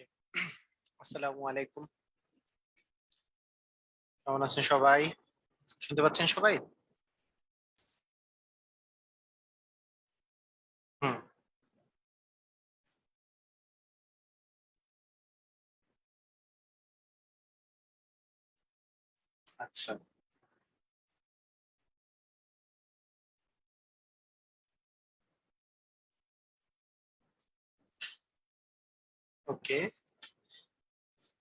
ওকে। আসসালামু আলাইকুম। কেমন আছেন সবাই? শুনতে পাচ্ছেন সবাই? হুম। আচ্ছা। ওকে,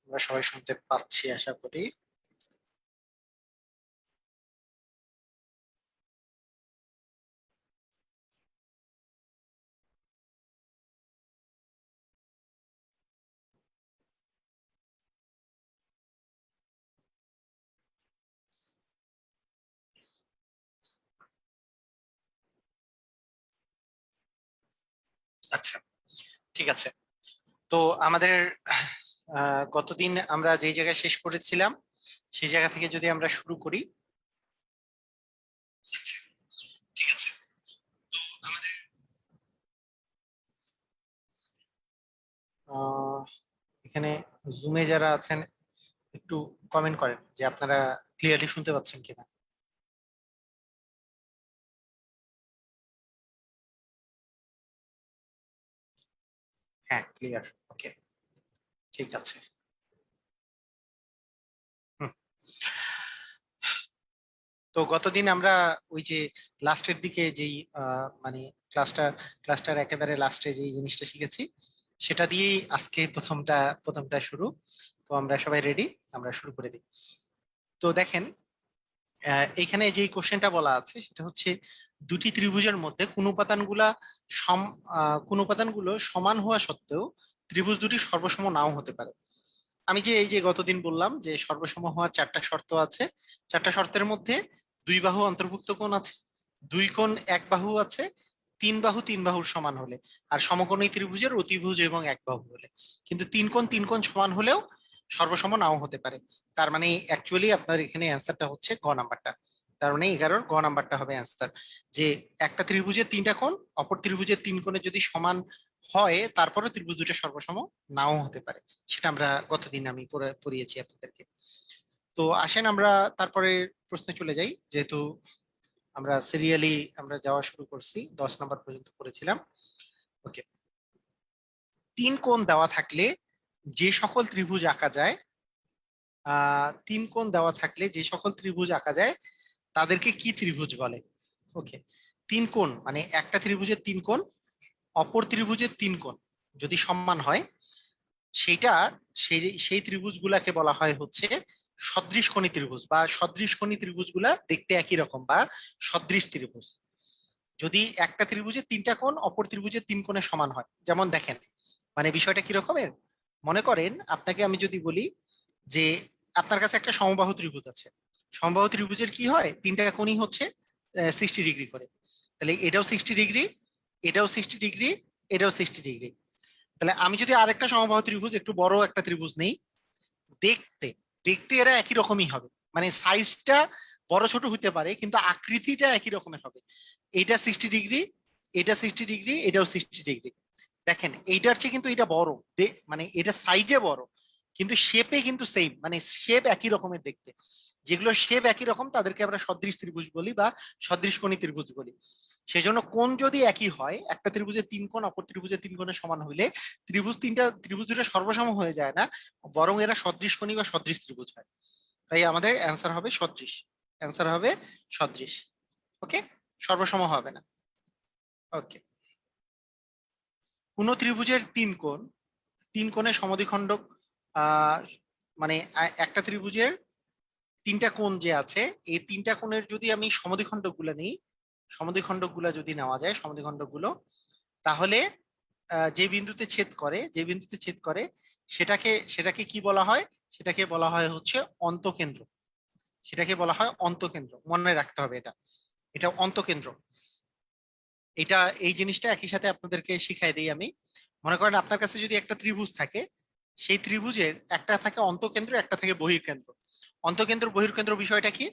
আমরা সবাই শুনতে পাচ্ছি আশা করি। আচ্ছা, ঠিক আছে। তো আমাদের গতদিন আমরা যেই জায়গায় শেষ করেছিলাম সেই জায়গা থেকে যদি আমরা শুরু করি। আচ্ছা, ঠিক আছে। তো আমাদের আহ, এখানে জুমে যারা আছেন একটু কমেন্ট করেন যে আপনারা ক্লিয়ারলি শুনতে পাচ্ছেন কিনা। হ্যাঁ, ক্লিয়ার। ওকে, ঠিক আছে। হুম। তো গতদিন আমরা ওই যে লাস্টের দিকে যেই মানে ক্লাসটার একেবারে লাস্টে যেই জিনিসটা শিখেছি সেটা দিয়েই আজকে প্রথমটা শুরু। তো আমরা সবাই রেডি, আমরা শুরু করে দিই। তো দেখেন, এখানে যে কোশ্চেনটা বলা আছে সেটা হচ্ছে দুটি ত্রিভুজের মধ্যে সম কোন উপাদানগুলো সমান হওয়া সত্ত্বেও ত্রিভুজ দুটি সর্বসম নাও হতে পারে। আমি যে এই যে গতদিন বললাম যে সর্বসম হওয়ার চারটা শর্ত আছে, চারটা শর্তের মধ্যে দুই বাহু অন্তর্ভুক্ত কোণ আছে, দুই কোণ এক বাহু আছে, তিন বাহু তিন বাহুর সমান হলে, আর সমকোণী ত্রিভুজের অতিভুজ এবং এক বাহু হলে। কিন্তু তিন কোণ সমান হলেও সর্বসম নাও হতে পারে। তার মানে অ্যাকচুয়ালি আপনার এখানে অ্যান্সারটা হচ্ছে গ নাম্বারটা। তার মানে 11-র গ নাম্বারটা হবে অ্যান্সার। যে একটা ত্রিভুজের তিনটা কোণ অপর ত্রিভুজের তিন কোণে যদি সমান হয় তারপরে ত্রিভুজ দুটো সর্বসম নাও হতে পারে। সেটা আমরা গতদিন আমি পড়িয়েছি আপনাদেরকে। তো আসেন আমরা তারপরে প্রশ্নে চলে যাই, যেহেতু আমরা সিরিয়ালি আমরা যাওয়া শুরু করছি, 10 নাম্বার পর্যন্ত পড়েছিলাম। ওকে। তিন কোণ দেওয়া থাকলে যে সকল ত্রিভুজ আঁকা যায়, তিন কোণ দেওয়া থাকলে যে সকল ত্রিভুজ আঁকা যায় তাদেরকে কি ত্রিভুজ বলে? ওকে। তিন কোণ মানে একটা ত্রিভুজের তিন কোণ অপর ত্রিভুজের তিন কোণ যদি সমান হয়, সেইটা সেই সেই ত্রিভুজগুলাকে বলা হয় হচ্ছে সদৃশকোণী ত্রিভুজ, বা সদৃশকোণী ত্রিভুজগুলা দেখতে একই রকম, বা সদৃশ ত্রিভুজ। যদি একটা ত্রিভুজের তিনটা কোণ অপর ত্রিভুজের তিন কোণের সমান হয়, যেমন দেখেন, মানে বিষয়টা কি রকমের, মনে করেন আপনাকে আমি যদি বলি যে আপনার কাছে একটা সমবাহু ত্রিভুজ আছে। সমবাহু ত্রিভুজের কি হয়, তিনটা কোণই হচ্ছে 60 ডিগ্রি করে। তাহলে এটাও 60 ডিগ্রি, এটাও 60 ডিগ্রি, এটাও 60 ডিগ্রি। তাহলে আমি যদি আরেকটা সমবাহু ত্রিভুজ, একটু বড় একটা ত্রিভুজ নেই, দেখতে দেখতে এরা একই রকমই হবে। মানে সাইজটা বড় ছোট হতে পারে কিন্তু আকৃতিটা একই রকমের হবে। এইটা 60 ডিগ্রি, এটা 60 ডিগ্রি, এটাও 60 ডিগ্রি। দেখেন এইটার চেয়ে কিন্তু এটা বড়, মানে এটা সাইজে বড়, কিন্তু শেপে কিন্তু সেম, মানে শেপ একই রকমের দেখতে। যেগুলো শেপ একই রকম তাদেরকে আমরা সদৃশ ত্রিভুজ বলি বা সদৃশকোণী ত্রিভুজ বলি। সেজন্য কোণ যদি একই হয়, একটা ত্রিভুজের তিন কোণ অপর ত্রিভুজের তিন কোণের সমান হইলে ত্রিভুজ দুটো সর্বসম হয়ে যায় না, বরং এরা সদৃশকোণী বা সদৃশ ত্রিভুজ হয়। তাই আমাদের অ্যান্সার হবে সদৃশ। অ্যান্সার হবে সদৃশ। ওকে, সর্বসম হবে না। ওকে। কোন ত্রিভুজের তিন কোণের সমদ্বিখণ্ডক, আহ মানে একটা ত্রিভুজের তিনটা কোণ যে আছে, এই তিনটা কোণের যদি আমি সমদ্বিখণ্ডক গুলা নিই, সমদ্বিখণ্ডক গুলা যদি নেওয়া যায়, সমদ্বিখণ্ডক গুলো, তাহলে যে বিন্দুতে ছেদ করে সেটাকে সেটাকে কি বলা হয়? সেটাকে বলা হয় হচ্ছে অন্তকেন্দ্র। সেটাকে বলা হয় অন্তকেন্দ্র, মনে রাখতে হবে এটা। এটা অন্তকেন্দ্র। এটা এই জিনিসটা একই সাথে আপনাদেরকে শিখাই দিই আমি। মনে করেন আপনার কাছে যদি একটা ত্রিভুজ থাকে, সেই ত্রিভুজের একটা থাকে অন্তকেন্দ্র, একটা থাকে বহির্কেন্দ্র। অন্তকেন্দ্র বহির্কেন্দ্র বিষয়টা কি?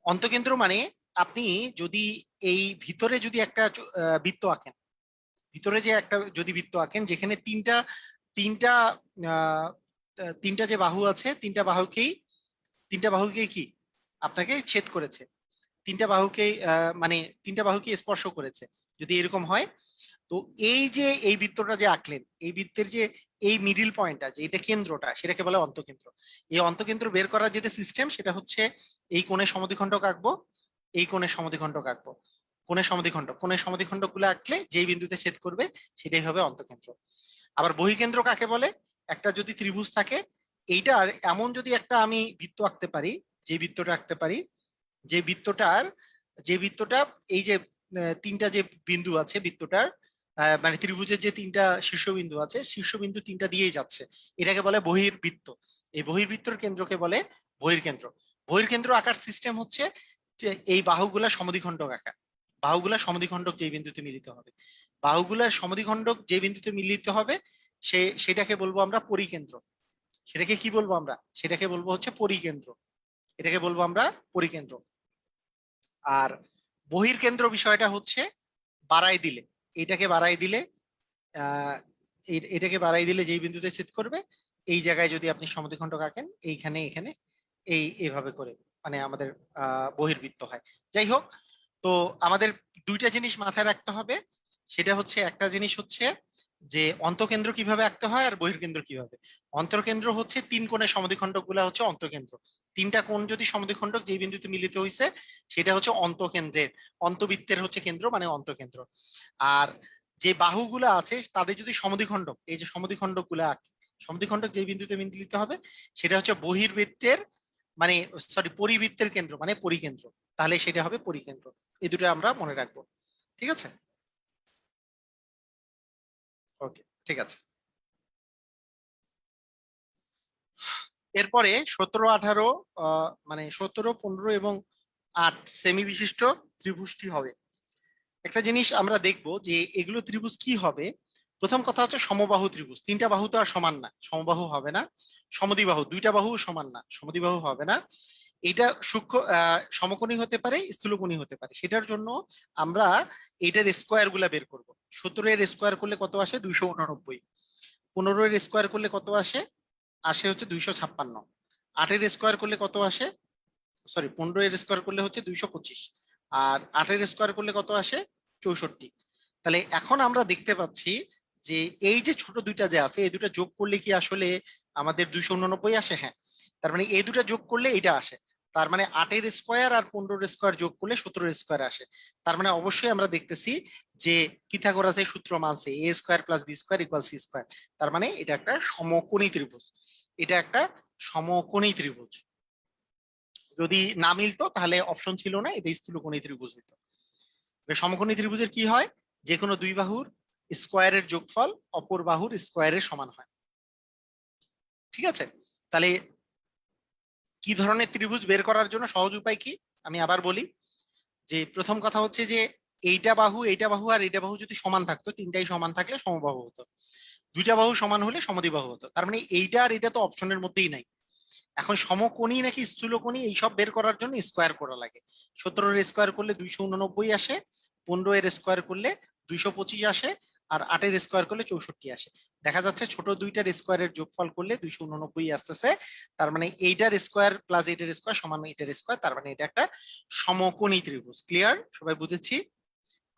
অন্তকেন্দ্র মানে আপনি যদি এই ভিতরে যদি একটা বৃত্ত আঁকেন, ভিতরে যে একটা যদি বৃত্ত আঁকেন যেখানে তিনটা তিনটা আহ, তিনটা যে বাহু আছে তিনটা বাহুকেই কি আপনাকে ছেদ করেছে, তিনটা বাহুকেই মানে তিনটা বাহুকে স্পর্শ করেছে যদি এরকম হয়। তো এই যে এই বৃত্তটা যে আঁকলেন, এই বৃত্তের যে এই মিডিল পয়েন্টটা যে এটা কেন্দ্রটা, সেটাকে বলে অন্তকেন্দ্র। এই অন্তকেন্দ্র বের করার যেটা সিস্টেম সেটা হচ্ছে এই কোণের সমদ্বিখণ্ডক আঁকবো, এই কোণের সমদ্বিখণ্ডক আঁকবো, কোণের সমদ্বিখণ্ডক গুলো আঁকলে যেই বিন্দুতে ছেদ করবে সেটাই হবে অন্তকেন্দ্র। আবার বহিঃকেন্দ্র কাকে বলে? একটা যদি ত্রিভুজ থাকে, এইটার এমন যদি একটা আমি বৃত্ত আঁকতে পারি, যে বৃত্তটা আঁকতে পারি, যে বৃত্তটার যে বৃত্তটা এই যে তিনটা যে বিন্দু আছে বৃত্তটার, মানে ত্রিভুজের যে তিনটা শীর্ষবিন্দু আছে, শীর্ষবিন্দু তিনটা দিয়েই যাচ্ছে, এটাকে বলে বহির্বৃত্ত। এই বহির্বৃত্তর কেন্দ্রকে বলে বহির্কেন্দ্র। বহির্কেন্দ্র আঁকার সিস্টেম হচ্ছে যে এই বাহুগুলা সমদ্বিখণ্ডক আঁকা, বাহুগুলা সমদ্বিখণ্ডক যে বিন্দুতে মিলিত হবে, বাহুগুলার সমদ্বিখণ্ডক যে বিন্দুতে মিলিত হবে সেটাকে বলবো আমরা পরিকেন্দ্র। সেটাকে কি বলবো আমরা? সেটাকে বলবো হচ্ছে পরিকেন্দ্র, এটাকে বলবো আমরা পরিকেন্দ্র। আর বহির্কেন্দ্র বিষয়টা হচ্ছে বাড়াই দিলে, এটাকে বাড়াই দিলে আহ এটাকে বাড়াই দিলে যেই বিন্দুতে ছেদ করবে, এই জায়গায় যদি আপনি সমদ্বিখণ্ডক আঁকেন, এইখানে এখানে এইভাবে করে মানে আমাদের বহির্বৃত্ত হয়। যাই হোক, তো আমাদের দুইটা জিনিস মাথায় রাখতে হবে। সেটা হচ্ছে, একটা জিনিস হচ্ছে যে অন্তকেন্দ্র কিভাবে আঁকতে হয় আর বহির্কেন্দ্র কিভাবে। অন্তর্কেন্দ্র হচ্ছে তিন কোণের সমদ্বিখণ্ডক গুলা হচ্ছে অন্তকেন্দ্র। তিনটা কোণ যদি সমদ্বিখণ্ডক যেই বিন্দুতে মিলিত হয়েছে সেটা হচ্ছে অন্তকেন্দ্রের, অন্তবৃত্তের হচ্ছে কেন্দ্র মানে অন্তকেন্দ্র। আর যে বাহুগুলা আছে তাদের যদি সমদ্বিখণ্ডক, এই যে সমদ্বিখণ্ডক গুলা আঁকি, সমদ্বিখণ্ডক যে বিন্দুতে মিলিত হবে সেটা হচ্ছে বহির্বৃত্তের মানে সরি পরিবৃত্তের কেন্দ্র মানে পরিকেন্দ্র, তাহলে সেটা হবে পরিকেন্দ্র। এই দুটো আমরা মনে রাখবো, ঠিক আছে? ওকে, ঠিক আছে। এরপরে 17, 18 মানে 17, 15 এবং 8 সেমি বিশিষ্ট ত্রিভুজটি হবে। একটা জিনিস আমরা দেখবো যে এগুলো ত্রিভুজ কি হবে। প্রথম কথা হচ্ছে সমবাহু ত্রিভুজ, তিনটা বাহু তো আর সমান না, সমবাহু হবে না। সমদ্বিবাহু, দুইটা বাহু সমান না, সমদ্বিবাহু হবে না। এটা সূক্ষ্ম সমকোণী হতে পারে, স্থূলকোণী হতে পারে। সেটার জন্য আমরা এটার স্কোয়ার গুলা বের করব। 17 এর স্কোয়ার করলে কত আসে? 289। 15 এর স্কোয়ার করলে কত আসে? আসে হচ্ছে 256। 8 এর স্কোয়ার করলে কত আসে? সরি, 15 এর স্কোয়ার করলে হচ্ছে 225। আর 8 এর স্কোয়ার করলে কত আসে? 64। তাহলে এখন আমরা দেখতে পাচ্ছি যে এই যে ছোট দুইটা যে আছে, এই দুটা যোগ করলে কি আসলে আমাদের 289 আসে? হ্যাঁ। তার মানে এই দুটা যোগ করলে এটা আসে। তার মানে 8 এর স্কোয়ার আর 15 এর স্কোয়ার যোগ করলে 17 এর স্কোয়ার আসে। তার মানে অবশ্যই আমরা দেখতেছি যে পিথাগোরাসের সূত্র মানছে a square plus b square equal c square. তার মানে এটা একটা সমকোণী ত্রিভুজ, এটা একটা সমকোণী ত্রিভুজ। যদি না মিলতো তাহলে অপশন ছিল না, এটা স্থূলকোণী ত্রিভুজ হইতো। সমকোণী ত্রিভুজের কি হয়? যে কোনো দুই বাহুর স্কোয়ারের যোগফল অপর বাহুর স্কোয়ারের সমান হয়, ঠিক আছে? তাহলে কি ধরনের ত্রিভুজ বের করার জন্য সহজ উপায় কি? আমি আবার বলি যে প্রথম কথা হচ্ছে যে এইটা বাহু আর এইটা বাহু যদি সমান থাকতো, তিনটাই সমান থাকলে সমবাহু হতো। দুইটা বাহু সমান হলে সমদ্বিবাহু হতো। তার মানে এইটা আর এটা তো অপশনের মধ্যেই নাই। এখন সমকোণী নাকি স্থূলকোণী এইসব বের করার জন্য স্কোয়ার করা লাগে। 17 এর স্কোয়ার করলে 289 আসে, 15 এর স্কোয়ার করলে 225 আসে, আর 8 এর স্কোয়ার করলে 64 আসে। দেখা যাচ্ছে ছোট দুইটার স্কোয়ারের যোগফল করলে 289 আসতেছে। তার মানে এইটার স্কোয়ার প্লাস এইটার স্কোয়ার সমান এইটার স্কোয়ার, তার মানে এটা একটা সমকোণী ত্রিভুজ। ক্লিয়ার? সবাই বুঝেছি?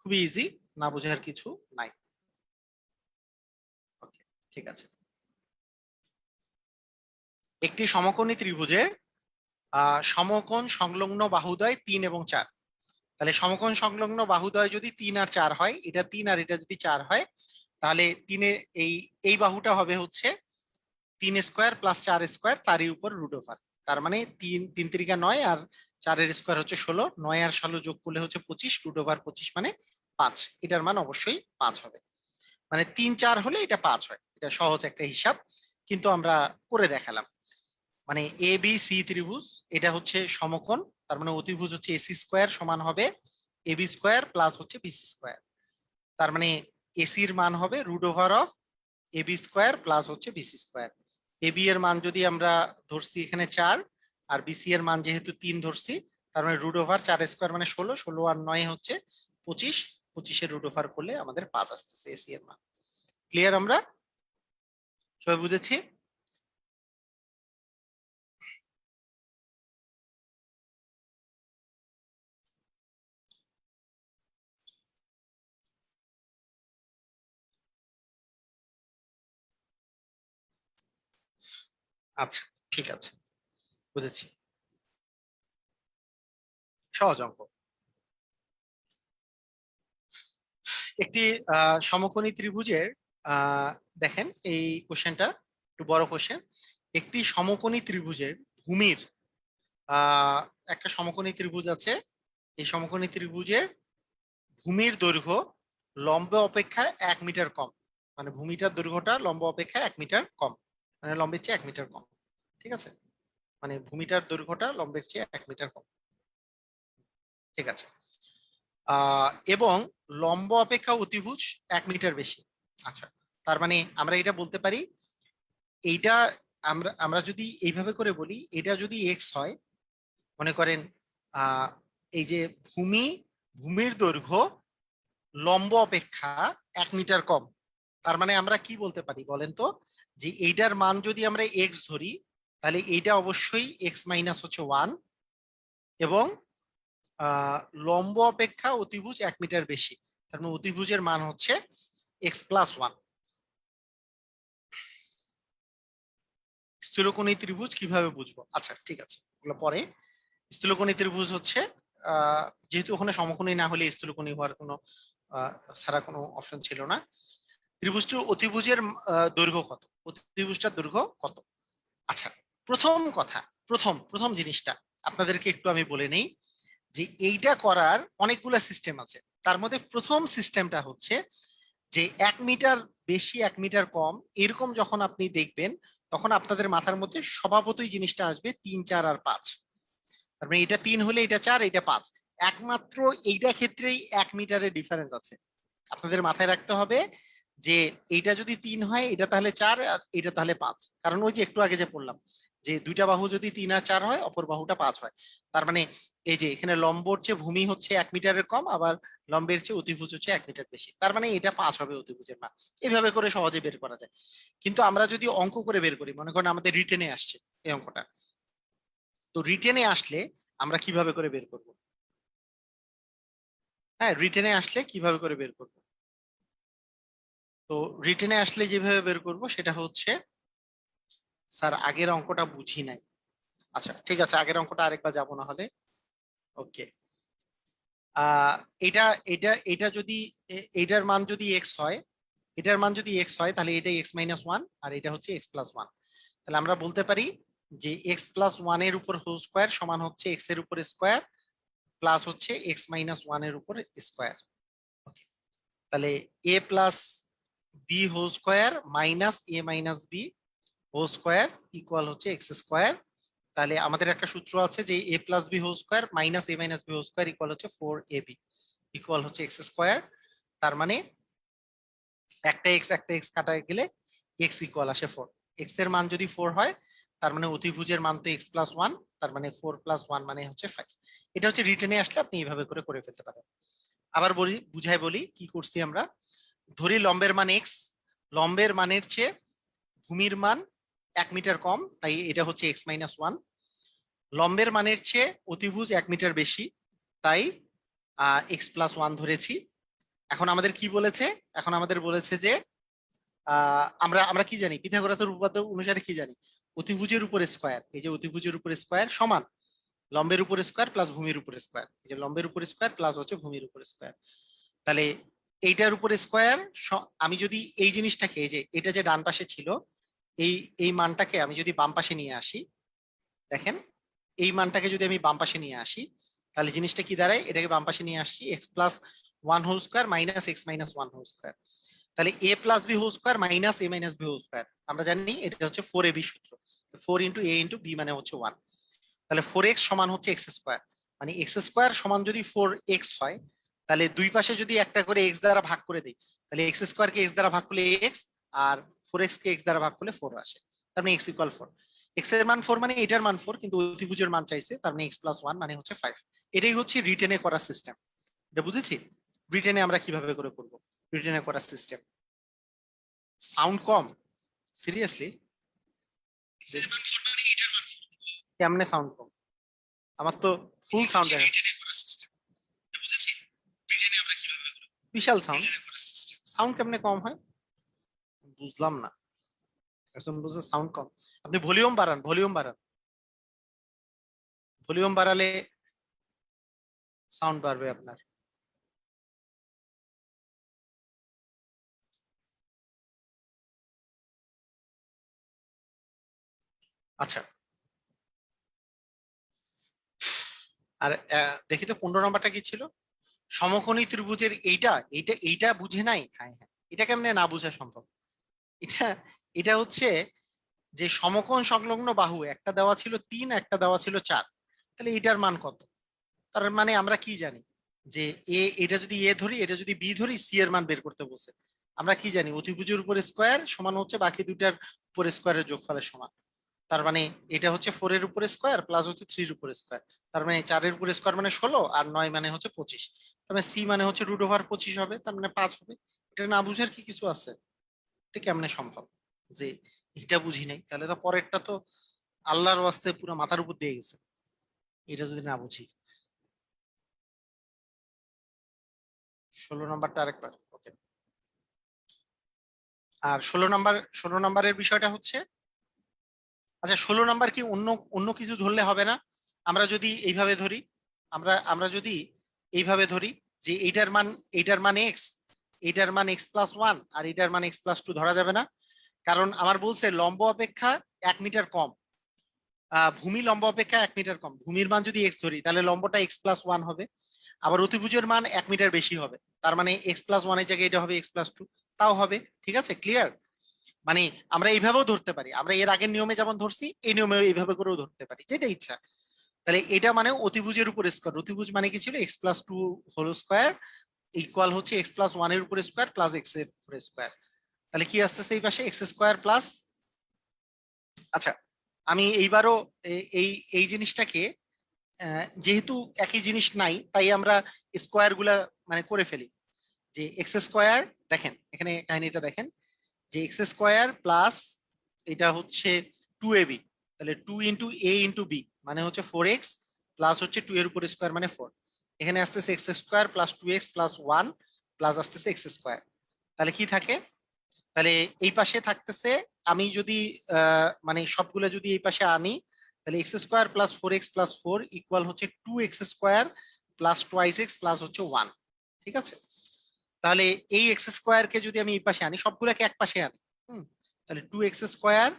খুবই ইজি, না বোঝার কিছু নাই। ওকে, ঠিক আছে। একটি সমকোণী ত্রিভুজের সমকোণ সংলগ্ন বাহুদ্বয় 3 এবং 4। তাহলে সমকোণ সংলগ্ন বাহুদ্বয় যদি 3 আর 4 হয়, এটা 3 আর এটা যদি 4 হয়, তাহলে তিনে এই এই বাহুটা হবে হচ্ছে 3 স্কোয়ার প্লাস 4 স্কোয়ার তারই উপর রুট ওভার। তার মানে 3 3 3 9 আর 4 এর স্কোয়ার হচ্ছে 16, 9 আর 16 যোগ করলে হচ্ছে 25, রুট ওভার 25 মানে 5। এটার মান অবশ্যই 5 হবে। মানে 3 4 হলে এটা 5 হয়। এটা সহজ একটা হিসাব, কিন্তু আমরা করে দেখালাম। মানে এ বি সি ত্রিভুজ, এটা হচ্ছে সমকোণ। তার মানে অতিভুজ হচ্ছে এসি স্কোয়ার সমান হবে এ বি স্কোয়ার প্লাস হচ্ছে বিসি স্কোয়ার। তার মানে এসি এর মান হবে root over of A B square plus হচ্ছে বিসি স্কোয়ার। এ বি এর মান যদি আমরা ধরছি এখানে 4, আর বিসি এর মান যেহেতু 3 ধরছি, তার মানে রুট ওভার 4 স্কোয়ার মানে 16, 16 আর 9 হচ্ছে 25, 25 এর রুট ওভার করলে আমাদের 5 আসতেছে এসি এর মান। ক্লিয়ার? আমরা সবাই বুঝেছি? আচ্ছা, ঠিক আছে, বুঝেছি। সহজ অঙ্ক। একটি সমকোণী ত্রিভুজের দেখেন এই কোশ্চেনটা একটু বড় কোশ্চেন। একটি সমকোণী ত্রিভুজের ভূমির আহ একটা সমকোণী ত্রিভুজ আছে। এই সমকোণী ত্রিভুজের ভূমির দৈর্ঘ্য লম্ব অপেক্ষা 1 মিটার কম। মানে ভূমিটার দৈর্ঘ্যটা লম্ব অপেক্ষা 1 মিটার কম, মানে লম্বের চেয়ে 1 মিটার কম। ঠিক আছে, মানে ভূমিটার দৈর্ঘ্যটা লম্বের চেয়ে 1 মিটার কম। ঠিক আছে। এবং লম্ব অপেক্ষা অতিভুজ 1 মিটার বেশি। আচ্ছা, তার মানে আমরা এটা বলতে পারি, এইটা আমরা আমরা যদি এইভাবে করে বলি, এটা যদি এক্স হয়, মনে করেন আহ এই যে ভূমির দৈর্ঘ্য লম্ব অপেক্ষা 1 মিটার কম, তার মানে আমরা কি বলতে পারি বলেন তো, যে এইটার মান যদি আমরা এক্স ধরি, তাহলে এইটা অবশ্যই এক্স মাইনাস হচ্ছে 1, এবং লম্ব অপেক্ষা অতিভুজ 1 মিটার বেশি, তার মানে অতিভুজের মান হচ্ছে x+1। স্থূলকোণী ত্রিভুজ কিভাবে বুঝবো? আচ্ছা ঠিক আছে, ওগুলো পরে। স্থূলকোণী ত্রিভুজ হচ্ছে যেহেতু ওখানে সমকোণী না হলে স্থূলকোণী হওয়ার কোনো ছাড়া কোনো অপশন ছিল না। ত্রিভুজটির অতিভুজের দৈর্ঘ্য কত? অতিভুজটার দৈর্ঘ্য কত? আচ্ছা, প্রথম কথা, প্রথম প্রথম জিনিসটা আপনাদেরকে একটু আমি বলে নেই, যে এইটা করার অনেকগুলো সিস্টেম আছে। তার মধ্যে প্রথম সিস্টেমটা হচ্ছে যে 1 মিটার বেশি 1 মিটার কম এরকম যখন আপনি দেখবেন, তখন আপনাদের মাথার মধ্যে স্বভাবতই জিনিসটা আসবে 3, 4 আর 5। তার মানে এটা 3 হলে এটা 4, এটা 5। একমাত্র এইটা ক্ষেত্রেই 1 মিটারের ডিফারেন্স আছে। আপনাদের মাথায় রাখতে হবে যে এইটা যদি 3 হয়, এটা তাহলে 4, আর এটা তাহলে 5। কারণ ওই যে একটু আগে যে বললাম, যে দুইটা বাহু যদি 3 আর 4 হয়, অপর বাহুটা 5 হয়। তার মানে এই যে এখানে লম্বর চেয়ে ভূমি হচ্ছে 1 মিটারের কম, আবার লম্বের চেয়ে অতিভুজ হচ্ছে 1 মিটার বেশি, তার মানে এটা 5 হবে অতিভুজের মান। এভাবে করে সহজে বের করা যায়। কিন্তু আমরা যদি অঙ্ক করে বের করি, মনে করেন আমাদের রিটেনে আসছে এই অঙ্কটা, তো রিটেনে আসলে আমরা কিভাবে করে বের করব? হ্যাঁ, রিটেনে আসলে কিভাবে করে বের করব? তো রিটেনে আসলে যেভাবে বের করব সেটা হচ্ছে, স্যার আগের অঙ্কটা বুঝি নাই। আচ্ছা ঠিক আছে, আগের অঙ্কটা আরেকবার যাবো না হলে। ওকে। আহ এটা এটা এটা যদি এইটার মান যদি এক্স হয়, এটার মান যদি এক্স হয়, তাহলে এটা x-1, আর এটা হচ্ছে x+1। তাহলে আমরা বলতে পারি যে x+1 এর উপর হোল স্কোয়ার সমান হচ্ছে এক্স এর উপর স্কোয়ার, প্লাস হচ্ছে x-1 এর উপর স্কোয়ার। তাহলে a+b whole square minus a-b whole square equal হচ্ছে x²। তাহলে আমাদের একটা সূত্র আছে যে a+b whole square minus a-b whole square equal হচ্ছে 4ab ইকুয়াল হচ্ছে x²। তার মানে একটা এক্স কাটা গেলে এক্স ইকুয়াল আসে 4। এক্স এর মান যদি 4 হয়, তার মানে অতিভুজের মান তো x+1, তার মানে 4+1 মানে হচ্ছে 5। এটা হচ্ছে রিটেনে আসলে আপনি এইভাবে করে করে ফেলতে পারেন। আবার বলি, বুঝাই বলি কি করছি আমরা। ধরি লম্বের মান এক্স, লম্বের মানের চেয়ে ভূমির মান 1 মিটার কম, তাই এটা হচ্ছে x-1। লম্বের মানের চেয়ে অতিভুজ 1 মিটার বেশি, তাই x+1 ধরেছি। এখন আমাদের কি বলেছে? এখন আমাদের বলেছে যে আমরা আমরা কি জানি, পিথাগোরাসের উপপাদ্য অনুসারে কি জানি, অতিভুজের উপর স্কোয়ার, এই যে অতিভুজের উপর স্কোয়ার সমান লম্বের উপর স্কোয়ার প্লাস ভূমির উপর স্কোয়ার। এই যে লম্বের উপর স্কোয়ার প্লাস হচ্ছে ভূমির উপর স্কোয়ার। তাহলে এইটার উপর স্কোয়ার, আমি যদি এই জিনিসটাকে, এই যে এটা যে ডান পাশে ছিল, এই এই মানটাকে আমি যদি বাম পাশে নিয়ে আসি, দেখেন এই মানটাকে যদি আমি বাম পাশে নিয়ে আসি, তাহলে জিনিসটা কি দাঁড়ায়? এটাকে বাম পাশে নিয়ে আসছি, x+1 whole square minus x-1 whole square. তাহলে a+b whole square minus a-b whole square, আমরা জানি এটা হচ্ছে 4ab সূত্র। 4 × a × b মানে হচ্ছে 1। তাহলে 4x সমান হচ্ছে x²। মানে x² সমান যদি 4x হয়, তাহলে দুই পাশে যদি একটা করে x দ্বারা ভাগ করে দিই, তাহলে x² কে x দ্বারা ভাগ করলে x, আর 4x কে x দ্বারা ভাগ করলে 4 আসে। তার মানে x ইকুয়াল 4। x এর মান 4 মানে এটার মান 4, কিন্তু অতিভুজের মান চাইছে, তার মানে x+1 মানে হচ্ছে 5। এটাই হচ্ছে রিটেনে করার সিস্টেম। এটা বুঝেছি? রিটেনে আমরা কিভাবে করে করব, রিটেনে করার সিস্টেম। সাউন্ড কম? সিরিয়াসলি কেমনে সাউন্ড কম? আমার তো ফুল সাউন্ড দেখা, বিশাল সাউন্ড। সাউন্ড কেমনে কম হয় বুঝলাম না, এখন বুঝে সাউন্ড কম। আপনি ভলিউম বাড়ান, ভলিউম বাড়ান, ভলিউম বাড়ালে সাউন্ড বাড়বে আপনার। আচ্ছা, আর দেখি তো 15 নম্বরটা কি ছিল? সমকোণী ত্রিভুজের এইটা এইটা এইটা বুঝে নাই? হ্যাঁ হ্যাঁ, এটা কেমনে না বোঝা সম্ভব? এটা এটা হচ্ছে যে সমকোণ সংলগ্ন বাহু, একটা দেওয়া ছিল 3, একটা দেওয়া ছিল 4, তাহলে এটার মান কত? তার মানে আমরা কি জানি যে এটা যদি এ ধরি, এটা যদি বি ধরি, সি এর মান বের করতে বসে আমরা কি জানি? অতিভুজের উপর স্কোয়ার সমান হচ্ছে বাকি দুইটার উপর স্কোয়ারের যোগফলের সমান। তার মানে এটা হচ্ছে 4 এর উপর স্কোয়ার প্লাস হচ্ছে 3 এর উপর স্কোয়ার, তার মানে 4 এর উপর স্কোয়ার মানে 16, আর 9 মানে হচ্ছে 25, তার মানে সি মানে হচ্ছে √25 হবে, তার মানে 5 হবে। এটা না বুঝার কি কিছু আছে? এটা কেমনে সম্ভব যে এটা বুঝি নাই? তাহলে তো পরেরটা তো আল্লাহর ওয়াস্তে পুরো মাথার উপর দিয়ে গেছে, এটা যদি না বুঝি। 16 নম্বরটা আরেকবার, ওকে। আর 16 নম্বরের বিষয়টা হচ্ছে, আচ্ছা 16 নম্বর কি অন্য অন্য কিছু ধরলে হবে না? আমরা যদি এইভাবে ধরি, আমরা যদি এইভাবে ধরি যে এইটার মান এক্স, এইটার মান x+1, আর এইটার মান x+2 ধরা যাবে না? কারণ আমার বলছে লম্ব অপেক্ষা 1 মিটার কম, ভূমি লম্ব অপেক্ষা 1 মিটার কম, ভূমির মান যদি এক্স ধরি তাহলে লম্বটা x+1 হবে, আবার অতিভুজের মান 1 মিটার বেশি হবে, তার মানে x+1 এর জায়গায় এটা হবে x+2, তাও হবে। ঠিক আছে, ক্লিয়ার? মানে আমরা এইভাবেও ধরতে পারি, আমরা এর আগের নিয়মে যেমন ধরছি এই নিয়মে এইভাবে করেও ধরতে পারি, যেটা ইচ্ছা। তাহলে এটা মানে অতিভুজের উপর স্কোয়ার, অতিভুজ মানে কি ছিল? x+2 হোল স্কোয়ার ইকুয়াল হচ্ছে x+1 এর উপর স্কোয়ার প্লাস x এর উপর স্কোয়ার। তাহলে কি আসতেছে এই পাশে? এক্স স্কোয়ার প্লাস, আচ্ছা আমি এইবারও এই এই জিনিসটাকে যেহেতু একই জিনিস নাই তাই আমরা স্কোয়ার গুলা মানে করে ফেলি, যে এক্স স্কোয়ার, দেখেন এখানে কাহিনীটা দেখেন, যে এক্স স্কোয়ার প্লাস এটা হচ্ছে 2ab, তাহলে 2 × a × b মানে হচ্ছে 4x প্লাস হচ্ছে 2 এর উপর স্কোয়ার মানে 4, এখানে আসতেছে x square plus 2x+1 plus আসতেছে এক্স স্কোয়ার। তাহলে কি থাকে? তাহলে এই পাশে থাকতেছে, আমি যদি মানে সবগুলো যদি এই পাশে আনি, তাহলে x² + 4x+4 ইকুয়াল হচ্ছে 2x² plus twice x plus হচ্ছে 1। ঠিক আছে, তাহলে এই x² কে যদি আমি এই পাশে আনি, সবগুলোকে এক পাশে আনি, তাহলে 2x²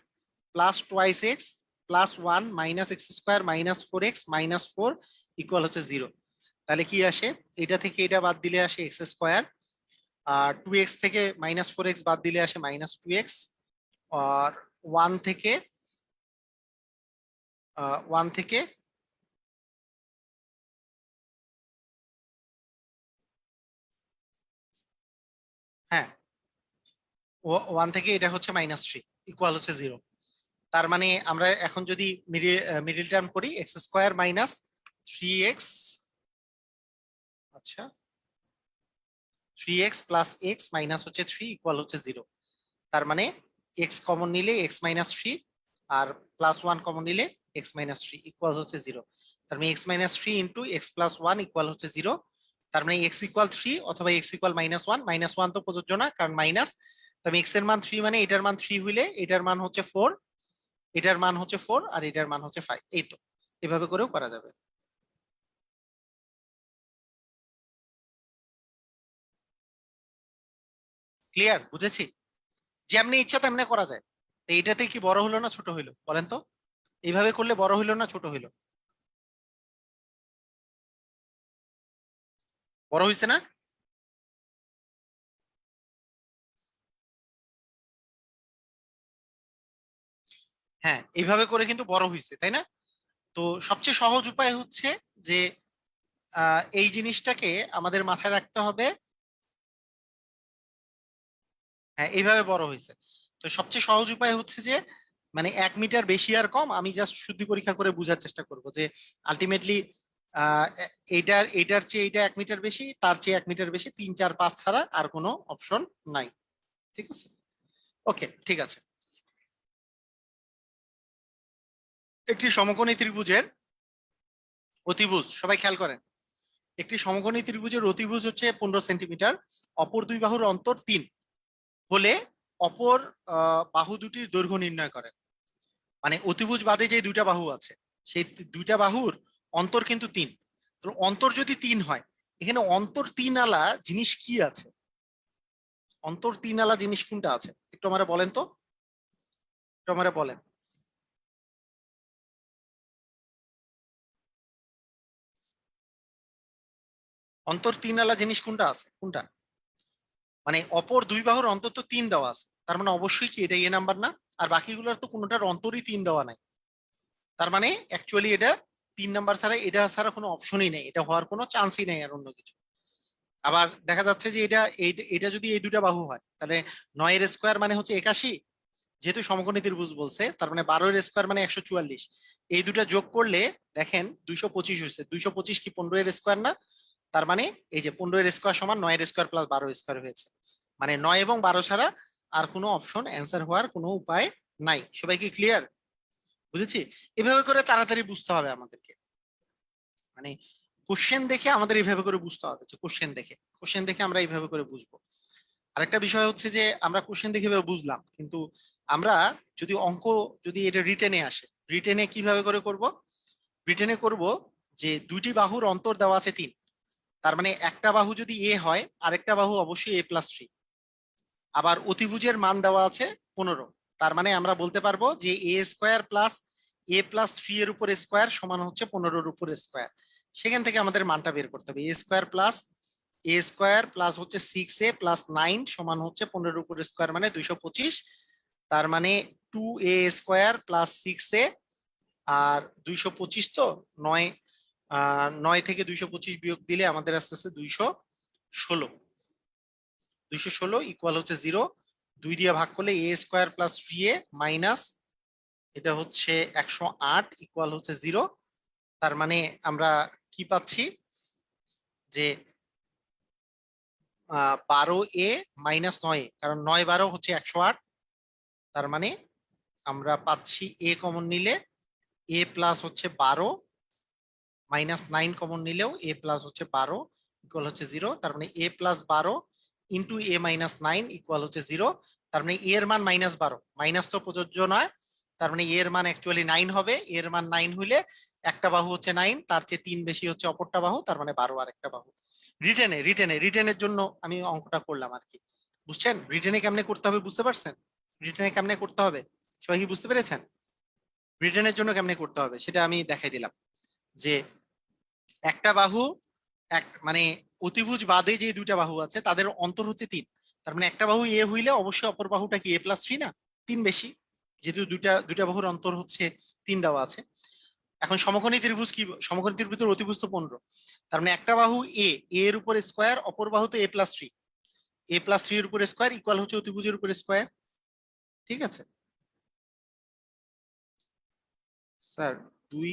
plus twice x plus 1 minus x² minus 4x minus 4 equal হচ্ছে 0। তাহলে কি আসে? এটা থেকে এটা বাদ দিলে আসে x², আর 2x থেকে -4x বাদ দিলে আসে -2x, আর 1 থেকে 1 থেকে হ্যাঁ 1 থেকে এটা হচ্ছে -3 ইকুয়াল হচ্ছে 0। তার মানে আমরা এখন যদি মিডিল টার্ম করি, x² মাইনাস 3x, আচ্ছা 3x প্লাস x মাইনাস হচ্ছে 3 ইকুয়াল হচ্ছে 0। তার মানে x কমন নিলে x-3, আর +1 কমন নিলে x-3 ইকুয়াল হচ্ছে 0। তার মানে x-3 ইন্টু x+1 ইকুয়াল হচ্ছে 0। তার মানে x ইকুয়াল 3 অথবা x ইকুয়াল -1, -1 তো প্রযোজ্য না কারণ মাইনাস, তবে x এর মান 3 মানে এটার মান 3 হইলে এটার মান হচ্ছে 4, এটার মান হচ্ছে 4 আর এটার মান হচ্ছে 5। এই তো এভাবে করেও করা যাবে। ক্লিয়ার? বুঝেছি? যেমনি ইচ্ছা তেমনি করা যায়। তো এইটাতে কি বড় হলো না ছোট হইলো বলেন তো? এইভাবে করলে বড় হইলো না ছোট হইলো? বড় হইছে না? হ্যাঁ এইভাবে করে কিন্তু বড় হইছে, তাই না? তো সবচেয়ে সহজ উপায় হচ্ছে যে এই জিনিসটাকে আমাদের মাথায় রাখতে হবে। হ্যাঁ এইভাবে বড় হয়েছে। তো সবচেয়ে সহজ উপায় হচ্ছে যে মানে 1 মিটার বেশি আর কম, আমি জাস্ট শুদ্ধি পরীক্ষা করে বোঝার চেষ্টা করব যে আলটিমেটলি এইটার চেয়ে এইটা 1 মিটার বেশি, তার চেয়ে 1 মিটার বেশি, 3 4 5 ছাড়া আর কোনো অপশন নাই। ঠিক আছে, ওকে ঠিক আছে। একটি সমকোণী ত্রিভুজের অতিভুজ, সবাই খেয়াল করেন, একটি সমকোণী ত্রিভুজের অতিভুজ হচ্ছে 15 সেন্টিমিটার, অপর দুই বাহুর অন্তর 3 হলে অপর বাহু দুটির দৈর্ঘ্য নির্ণয় করেন। মানে অতিভুজ বাদে যে দুইটা বাহু আছে সেই দুইটা বাহুর অন্তর কিন্তু 3। তো অন্তর যদি 3 হয়, এখানে অন্তর 3 আলা জিনিস কি আছে? অন্তর 3 আলা জিনিস কোনটা আছে একটু আমারে বলেন তো, একটু আমারে বলেন। অন্তর 3 আলা জিনিস কোনটা আছে, কোনটা? মানে অপর দুই বাহুর অন্তর তো 3 দেওয়া আছে, তার মানে অবশ্যই কি এটা এ নাম্বার না? আর বাকিগুলোর তো কোনোটার অন্তরই 3 দেওয়া নাই। তার মানে অ্যাকচুয়ালি এটা 3 নাম্বার ছাড়া, এটা ছাড়া কোনো অপশনই নেই, এটা হওয়ার কোনো চান্সই নেই আর অন্য কিছু। আবার দেখা যাচ্ছে যে এটা যদি এই দুটা বাহু হয়, তাহলে 9 এর স্কোয়ার মানে হচ্ছে 81, যেহেতু সমকোণী ত্রিভুজ বলছে তার মানে 12 এর স্কোয়ার মানে 144। এই দুটা যোগ করলে দেখেন 225 হয়েছে। 225 কি 15 এর স্কোয়ার না? তার মানে এই যে 15 এর স্কোয়ার সমান 9 এর স্কোয়ার প্লাস 12 স্কোয়ার হয়েছে। মানে 9 এবং 12 ছাড়া আর কোনো অপশন অ্যান্সার হওয়ার কোনো উপায় নাই। সবাই কি ক্লিয়ার? বুঝেছি? এভাবে করে তাড়াতাড়ি বুঝতে হবে আমাদেরকে। মানে কোশ্চেন দেখে আমাদের এইভাবে করে বুঝতে হবে, যে কোশ্চেন দেখে আমরা এইভাবে করে বুঝবো। আরেকটা বিষয় হচ্ছে যে আমরা কোশ্চেন দেখে এভাবে বুঝলাম, কিন্তু আমরা যদি অঙ্ক, যদি এটা রিটেনে আসে, রিটেনে কিভাবে করে করব? রিটেনে করব যে দুইটি বাহুর অন্তর দেওয়া আছে 3, তার মানে একটা বাহু যদি এ হয় আরেকটা বাহু অবশ্যই a+3। আবার অতিভুজের মান দেওয়া আছে 15, তার মানে আমরা বলতে পারবো যে a² + a+3 এর উপর স্কোয়ার সমান হচ্ছে 15-এর উপর স্কোয়ার। সেখান থেকে আমাদের মানটা বের করতে হবে। a² + হচ্ছে 6a+9 সমান হচ্ছে 15-এর উপর স্কোয়ার মানে 225। তার মানে 2a² + 6a, আর 225 তো 9, 9 থেকে 225 বিয়োগ দিলে আমাদের আস্তে আস্তে 216। 216 ইকুয়াল হচ্ছে 0। 2 দিয়ে ভাগ করলে a² + 3a মাইনাস এটা হচ্ছে 108 ইকুয়াল হচ্ছে 0। তার মানে আমরা কি পাচ্ছি যে 12a - 9, কারণ 9 12 হচ্ছে 108। তার মানে আমরা পাচ্ছি a কমন নিলে a+ হচ্ছে 12 -9 কমন নিলেও a+ হচ্ছে 12 ইকুয়াল হচ্ছে 0। তার মানে a+12 ইন্টু a-9 ইকুয়াল হচ্ছে 0। তার মানে এর মান -12, মাইনাস তো প্রযোজ্য নয়, তার মানে এর মান অ্যাকচুয়ালি 9 হবে। এর মান 9 হইলে একটা বাহু হচ্ছে 9, তার চেয়ে 3 বেশি হচ্ছে অপরটা বাহু, তার মানে 12 আর একটা বাহু। রিটেনের জন্য আমি অঙ্কটা করলাম আর কি। বুঝছেন রিটেনে কেমনে করতে হবে? বুঝতে পারছেন রিটেনে কেমনে করতে হবে? সবাই কি বুঝতে পেরেছেন? রিটেনের জন্য কেমনে করতে হবে সেটা আমি দেখাই দিলাম। যে একটা বাহু, এক মানে অতিভুজ বাদে যে দুইটা বাহু আছে তাদের অন্তর হচ্ছে 3, তার মানে একটা বাহু এ হইলে অবশ্যই অপর বাহুটা কি a+3 না? 3 বেশি, যেহেতু দুইটা দুইটা বাহুর অন্তর হচ্ছে 3 দেওয়া আছে। এখন সমকোণী ত্রিভুজ কি? সমকোণী ত্রিভুজের অতিভুজ তো 15, তার মানে একটা বাহু এ, এর উপর স্কোয়ার, অপর বাহু তো a+3, a+3 এর উপর স্কোয়ার ইকুয়াল হচ্ছে অতিভুজের উপর স্কোয়ার। ঠিক আছে স্যার? দুই,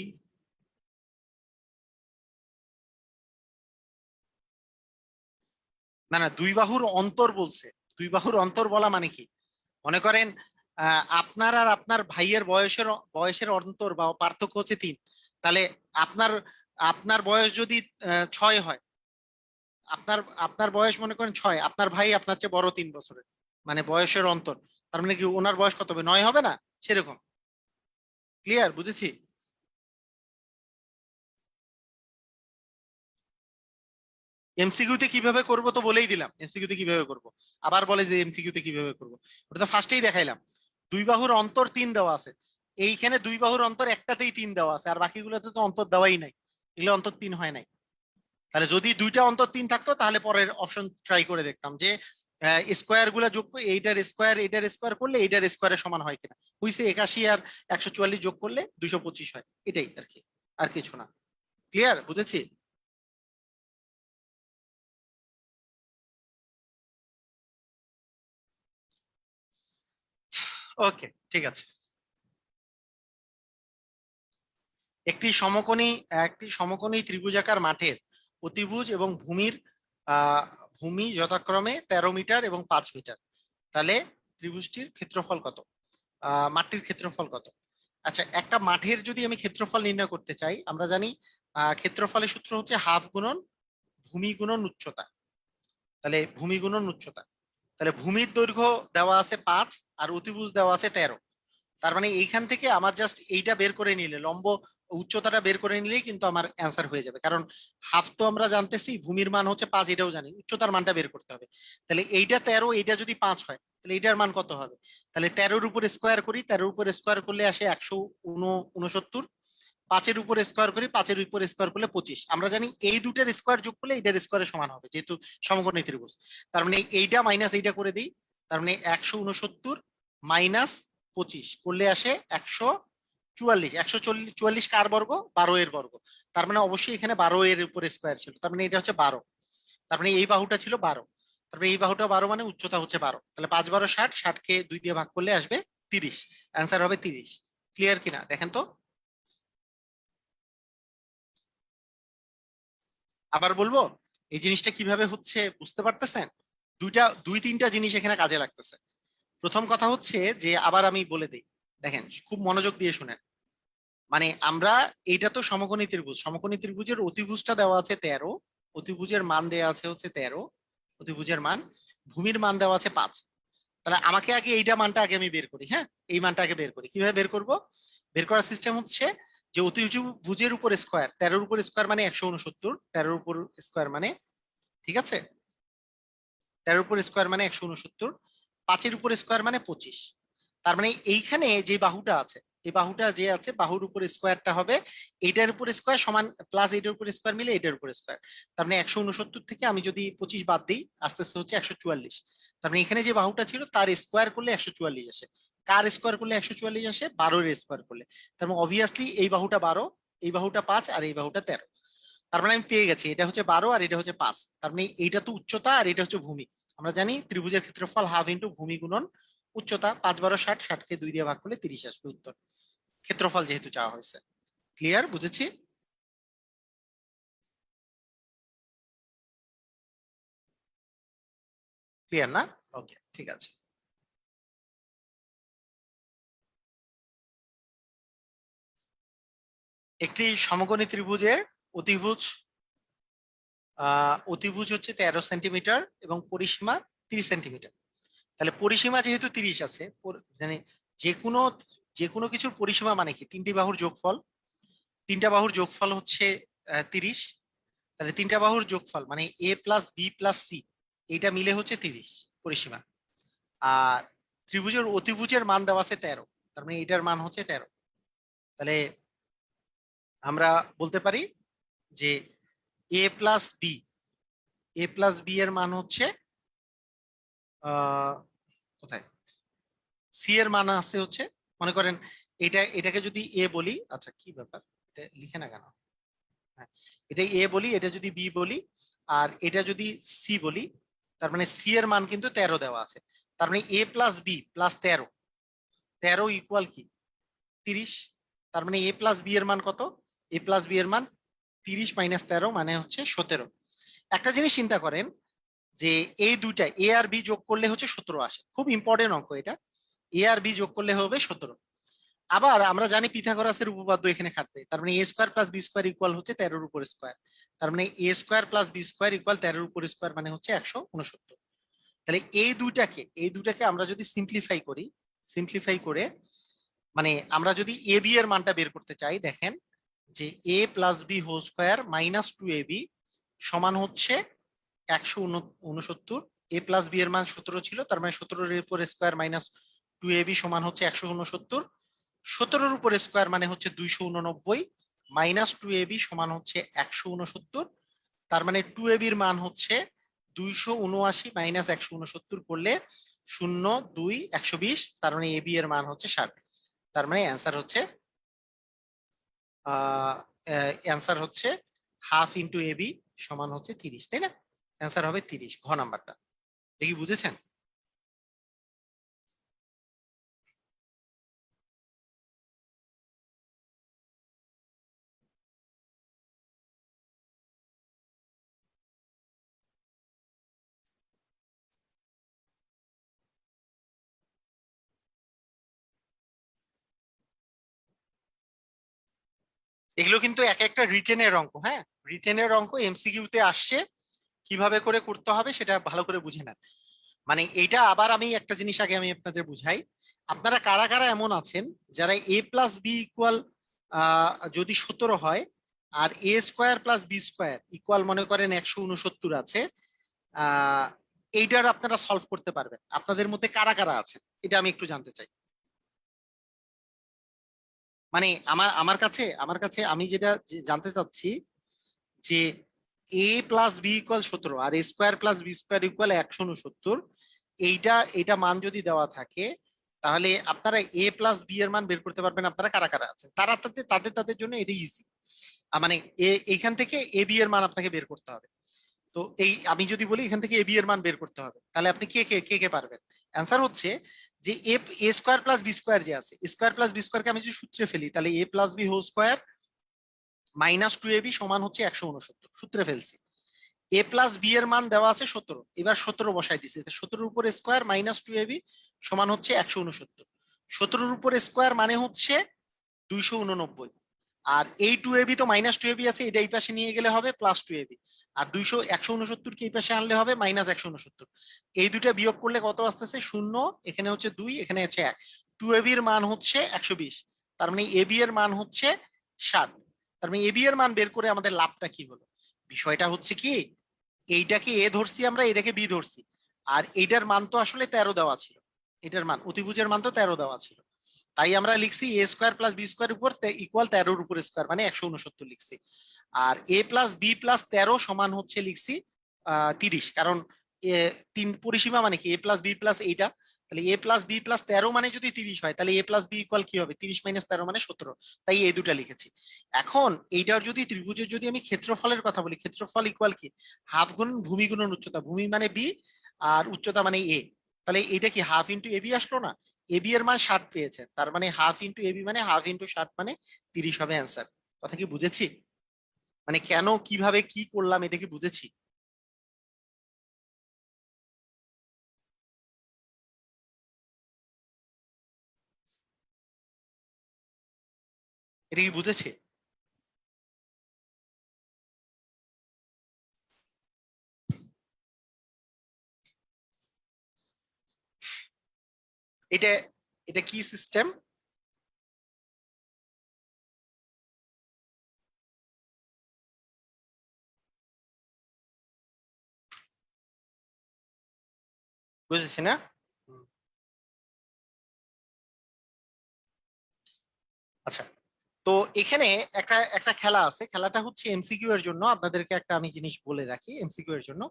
না না, দুই বাহুর অন্তর বলছে। দুই বাহুর অন্তর বলা মানে কি? মনে করেন আপনার আর আপনার ভাইয়ের বয়সের বয়সের অন্তর বা পার্থক্য হচ্ছে 3, তাহলে আপনার আপনার বয়স যদি 6 হয়, আপনার আপনার বয়স মনে করেন 6, আপনার ভাই আপনার চেয়ে বড় 3 বছরের, মানে বয়সের অন্তর, তার মানে কি ওনার বয়স কত হবে? 9 হবে না? সেরকম। ক্লিয়ার? বুঝেছি? এমসিকিউতে কিভাবে করব তো বলেই দিলাম, এমসিকিউতে কিভাবে করব। আবার বলে যে এমসিকিউতে কিভাবে করব, ওটা তো ফার্স্টেই দেখাইলাম। দুই বাহুর অন্তর 3 দেওয়া আছে, এইখানে দুই বাহুর অন্তর একটাতেই 3 দেওয়া আছে, আর বাকিগুলোতে তো অন্তর দেওয়াই নাই, এগুলো অন্তর 3 হয় নাই। তাহলে যদি দুইটা অন্তর 3 থাকতো তাহলে পরের অপশন ট্রাই করে দেখতাম যে স্কোয়ার গুলা যোগ করে এইটার স্কোয়ার করলে এইটার স্কোয়ারের সমান হয় কিনা। হইছে 81 আর 144 যোগ করলে 225 হয়, এটাই আর কি, আর কিছু না। ক্লিয়ার? বুঝেছি? ওকে, ঠিক আছে। একটি সমকোণী একটি সমকোণী ত্রিভুজাকার মাঠের অতিভুজ এবং ভূমির আহ ভূমি যথাক্রমে 13 মিটার এবং 5 মিটার, তাহলে ত্রিভুজটির ক্ষেত্রফল কত? মাঠটির ক্ষেত্রফল কত? আচ্ছা, একটা মাঠের যদি আমি ক্ষেত্রফল নির্ণয় করতে চাই, আমরা জানি ক্ষেত্রফলের সূত্র হচ্ছে হাফ গুণন ভূমি গুণন উচ্চতা। তাহলে ভূমি গুণন উচ্চতা, তাহলে ভূমির দৈর্ঘ্য দেওয়া আছে 5 আর অতিভুজ দেওয়া আছে 13। তার মানে এইখান থেকে আমার জাস্ট এইটা বের করে নিলে, লম্ব উচ্চতাটা বের করে নিলেই কিন্তু আমার অ্যান্সার হয়ে যাবে। কারণ হাফ তো আমরা জানতেছি, ভূমির মান হচ্ছে 5, এটাও জানি, উচ্চতার মানটা বের করতে হবে। তাহলে এইটা 13, এইটা যদি 5 হয় তাহলে এইটার মান কত হবে? তাহলে 13-র উপর স্কোয়ার করি, 13-র উপর স্কোয়ার করলে আসে 169। 5-এর উপর স্কোয়ার করি, 5-এর উপর স্কোয়ার করলে 25। আমরা জানি এই দুটার স্কোয়ার যোগ করলে এইটার স্কোয়ারের সমান হবে, যেহেতু সমকোণী ত্রিভুজ। তার মানে এইটা মাইনাস এইটা করে দিই। তার মানে 169 মাইনাস 25 করলে আসে 144। 144 কার বর্গ? 12 এর বর্গ। তার মানে অবশ্যই এখানে 12 এর উপরে স্কোয়ার ছিল, তার মানে এটা হচ্ছে 12। তার মানে এই বাহুটা ছিল 12, তার মানে এই বাহুটা 12, মানে উচ্চতা হচ্ছে 12। তাহলে 5 12 60, 60 কে 2 দিয়ে ভাগ করলে আসবে 30। অ্যান্সার হবে 30। ক্লিয়ার কিনা দেখেন তো। আবার বলবো, এই জিনিসটা কিভাবে হচ্ছে বুঝতে পারতেছেন? দুই তিনটা জিনিস এখানে কাজে লাগতেছে। প্রথম কথা হচ্ছে যে, আবার আমি বলে দিই, দেখেন খুব মনোযোগ দিয়ে শুনেন। মানে আমরা, এইটা তো সমকোণী ত্রিভুজ, সমকোণী ত্রিভুজের অতিভুজটা দেওয়া আছে 13, অতিভুজের মান দেওয়া আছে হচ্ছে 13, অতিভুজের মান, ভূমির মান দেওয়া আছে 5। তাহলে আমাকে আগে এইটা মানটা আগে আমি বের করি, হ্যাঁ, এই মানটা আগে বের করি। কিভাবে বের করব? বের করার সিস্টেম হচ্ছে যে অতিভুজের উপর স্কোয়ার, 13-র উপর স্কোয়ার মানে 169, 13-র উপর স্কোয়ার মানে, ঠিক আছে, 13-র উপর স্কোয়ার মানে 169, 5-এর উপর স্কোয়ার মানে 25। তার মানে এইখানে যে বাহুটা আছে, এই বাহুটা যে আছে, বাহুর উপর স্কোয়ারটা হবে এইটার উপর স্কোয়ার সমান প্লাস এইটার উপর স্কোয়ার মিলে এটার উপর স্কোয়ার। তার মানে 169 থেকে আমি যদি 25 বাদ দিই, আস্তে আস্তে হচ্ছে 144। তার মানে এখানে যে বাহুটা ছিল তার স্কোয়ার করলে 144 আসে। কার স্কোয়ার করলে 144 আসে? 12-এর স্কোয়ার করলে। তার মানে অবভিয়াসলি এই বাহুটা 12, এই বাহুটা 5 আর এই বাহুটা 13। তার মানে আমি পেয়ে গেছি, এটা হচ্ছে 12 আর এটা হচ্ছে 5। তার মানে এইটা তো উচ্চতা আর এটা হচ্ছে ভূমি। আমরা জানি ত্রিভুজের ক্ষেত্রফল হাফ ইন্টু ভূমি গুণন উচ্চতা। 5 12 60, 60-কে 2 দিয়ে ভাগ করলে 30 আসবে উত্তর, ক্ষেত্রফল যেহেতু চাওয়া হয়েছে। ক্লিয়ার? বুঝেছি? ক্লিয়ার না? ওকে, ঠিক আছে। একটি সমকোণী ত্রিভুজের অতিভুজ, অতিভুজ হচ্ছে 13 সেন্টিমিটার এবং পরিসীমা 30 সেন্টিমিটার। তাহলে পরিসীমা যেহেতু 30 আছে, মানে যে কোনো যে কোনো কিছুর পরিসীমা মানে কি? তিনটি বাহুর যোগফল। তিনটা বাহুর যোগফল হচ্ছে 30। তাহলে তিনটা বাহুর যোগফল মানে এ প্লাস বি প্লাস সি, এইটা মিলে হচ্ছে 30 পরিসীমা। আর ত্রিভুজের অতিভুজের মান দেওয়া আছে 13, তার মানে এটার মান হচ্ছে 13। তাহলে আমরা বলতে পারি যে a plus B, A plus B এর মান হচ্ছে আহ কোথায়, সি এর মান আছে হচ্ছে, মনে করেন এটাকে যদি এ বলি, আচ্ছা কি ব্যাপার, এটা লিখে না কেন? হ্যাঁ, এটা এ বলি, এটা যদি বি বলি, আর এটা যদি সি বলি, তার মানে সি এর মান কিন্তু 13 দেওয়া আছে। তার মানে এ প্লাস বি প্লাস 13, 13 ইকুয়াল কি? 30। তার মানে এ প্লাস বি এর মান কত? এ প্লাস বি এর মান 30 মাইনাস 13 মানে হচ্ছে 17। একটা জিনিস চিন্তা করেন, যে এই দুইটা এ আর বি যোগ করলে হচ্ছে 17 আসে। খুব ইম্পর্টেন্ট অঙ্ক এটা। এ আর বি যোগ করলে হবে 17। আবার আমরা জানি পিথাগোরাসের উপপাদ্য এখানে খাটবে। তার মানে a square plus b square equal হচ্ছে 13-র উপর স্কোয়ার। তার মানে a square plus b square equal 13-র উপর স্কোয়ার মানে হচ্ছে 169। তাহলে এই দুটাকে আমরা যদি সিম্পলিফাই করি, সিম্পলিফাই করে মানে আমরা যদি এ বি এর মানটা বের করতে চাই, দেখেন যে a plus b whole square minus 2ab সমান হচ্ছে 169। এ প্লাস বি এর মান 17 ছিল, তার মানে 17-এর উপর স্কোয়ার মাইনাস 2ab সমান হচ্ছে 169। 17-এর উপর স্কোয়ার মানে হচ্ছে 289, মাইনাস 2ab সমান হচ্ছে 169। তার মানে 2ab এর মান হচ্ছে 279 মাইনাস 169 করলে 0 2 120। তার মানে এবি এর মান হচ্ছে 60। তার মানে অ্যান্সার হচ্ছে অ্যান্সার হচ্ছে হাফ ইন্টু এবি সমান হচ্ছে 30, তাই না? অ্যান্সার হবে 30, ঘ নাম্বারটা। দেখি বুঝেছেন? এগুলো কিন্তু এক একটা রিটেনের অঙ্ক, হ্যাঁ, রিটেনের অঙ্ক এমসিকিউ তে আসছে, কিভাবে করে করতে হবে সেটা ভালো করে বুঝে নেন। মানে এইটা আবার আমি একটা জিনিস আগে আমি আপনাদের বুঝাই, আপনারা কারা কারা এমন আছেন যারা এ প্লাস বি ইকুয়াল যদি 17 হয়, আর a square plus b square equal মনে করেন 169 আছে, আহ এইটার আপনারা সলভ করতে পারবেন, আপনাদের মধ্যে কারা কারা আছেন এটা আমি একটু জানতে চাই। মানে আমার কাছে আমি যেটা জানতে চাচ্ছি যে এ প্লাস বি ইকুয়াল 17 আর a square plus b square equal 169, এইটা এইটা মান যদি দেওয়া থাকে, তাহলে আপনারা এ প্লাস বি এর মান বের করতে পারবেন, আপনারা কারা কারা আছেন, তারা তাদের তাদের তাদের জন্য এটা ইজি। মানে এইখান থেকে এ বি এর মান আপনাকে বের করতে হবে। তো এই আমি যদি বলি এখান থেকে এ বি এর মান বের করতে হবে, তাহলে আপনি কে কে পারবেন? অ্যান্সার হচ্ছে যে এ স্কোয়ার প্লাস বি স্কোয়ার যে আছে, স্কোয়ার প্লাস বি স্কোয়ারকে আমি যদি সূত্রে ফেলি, তাহলে a plus b whole square minus 2ab সমান হচ্ছে 169, সূত্রে ফেলছি। এ প্লাস বি এর মান দেওয়া আছে 17, এবার 17 বসাই দিছে, 17 উপর স্কোয়ার মাইনাস 2ab সমান হচ্ছে 169, 17 উপর স্কোয়ার মানে হচ্ছে 289, আর এই 2ab তো মাইনাস 2ab আছে, এটা এই পাশে নিয়ে গেলে হবে প্লাস 2ab, আর 169 কে এই পাশে আনলে হবে মাইনাস 169, এই দুটা বিয়োগ করলে কত আসতেছে? শূন্য, এখানে হচ্ছে 2, এখানে হচ্ছে 1, 2ab এর মান হচ্ছে 120, তার মানে ab এর মান হচ্ছে 60। তার মানে ab এর মান বের করে আমাদের লাভটা কি হলো? বিষয়টা হচ্ছে কি, এইটাকে এ ধরছি আমরা, এটাকে বি ধরছি, আর এইটার মান তো আসলে 13 দেওয়া ছিল, এটার মান অতিভুজের মান তো 13 দেওয়া ছিল, তাই আমরা লিখছি এ স্কোয়ার প্লাস বি স্কোয়ার উপর ইকুয়াল 13 উপর স্কোয়ার মানে 169 লিখছি। আর এ প্লাস বি প্লাস 13 সমান হচ্ছে লিখছি 30, কারণ তিন পরিসীমা মানে কি, এ প্লাস বি প্লাস এইটা, তাহলে এ প্লাস বি প্লাস 13 মানে যদি 30 হয়, তাহলে এ প্লাস বি ইকুয়াল কি হবে? 30 মাইনাস 13 মানে 17, তাই এই দুটা লিখেছি। এখন এইটার যদি ত্রিভুজের যদি আমি ক্ষেত্রফলের কথা বলি, ক্ষেত্রফল ইকুয়াল কি, হাফ গুণন ভূমি গুণন উচ্চতা, ভূমি মানে বি আর উচ্চতা মানে এ, তাহলে এটা কি হাফ ইন্টু এবি আসলো না? এবি এর মান 60 পেয়েছেন, তার মানে হাফ ইন্টু এবি মানে হাফ ইন্টু 60 মানে 30 হবে অ্যান্সার। কথা কি বুঝেছি? মানে কেন কিভাবে কি করলাম এটা কি বুঝেছি? এটা কি বুঝেছে? এটা এটা কি সিস্টেম? বুঝেছি না? হুম, আচ্ছা। তো এখানে একটা একটা খেলা আছে, খেলাটা হচ্ছে এমসিকিউ এর জন্য, আপনাদেরকে একটা আমি জিনিস বলে রাখি এমসিকিউ এর জন্য।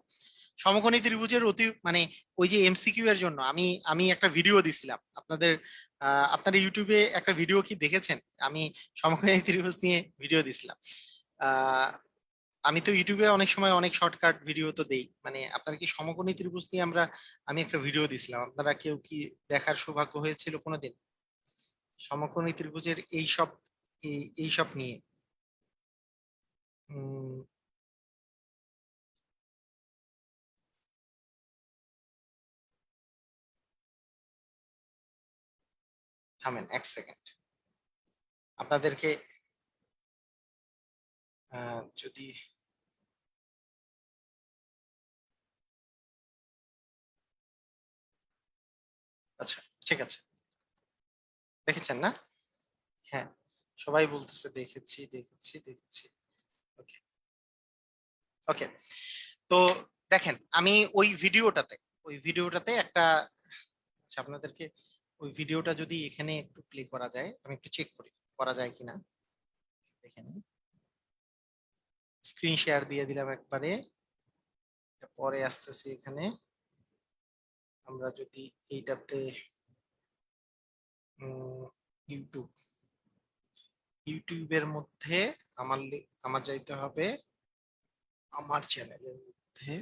সমকোণী ত্রিভুজের মানে ওই যে এমসিকিউ এর জন্য আমি আমি একটা ভিডিও দিছিলাম আপনাদের, আপনারা ইউটিউবে একটা ভিডিও কি দেখেছেন? আমি সমকোণী ত্রিভুজ নিয়ে ভিডিও দিছিলাম। আহ আমি তো ইউটিউবে অনেক সময় অনেক শর্টকাট ভিডিও তো দেই, মানে আপনারা কি সমকোণী ত্রিভুজ নিয়ে আমি একটা ভিডিও দিছিলাম, আপনারা কেউ কি দেখার সৌভাগ্য হয়েছিল কোনোদিন? সমকোণী ত্রিভুজের এই সব নিয়ে উম থামেন এক সেকেন্ড, আপনাদেরকে যদি, আচ্ছা ঠিক আছে, দেখেছেন না? হ্যাঁ, সবাই বলতেছে দেখেছি দেখেছি দেখেছি। ওকে, ওকে। তো দেখেন আমি ওই ভিডিওটাতে একটা, আচ্ছা আপনাদেরকে ওই ভিডিওটা যদি এখানে একটু প্লে করা যায়, আমি একটু চেক করি করা যায় কিনা, দেখে নিই। স্ক্রিন শেয়ার দিয়ে দিলাম একবারে, এটা পরে আসতেছি এখানে। আমরা যদি এইটাতে ইউটিউব, ইউটিউবের মধ্যে আমার যাইতে হবে আমার চ্যানেলের মধ্যে,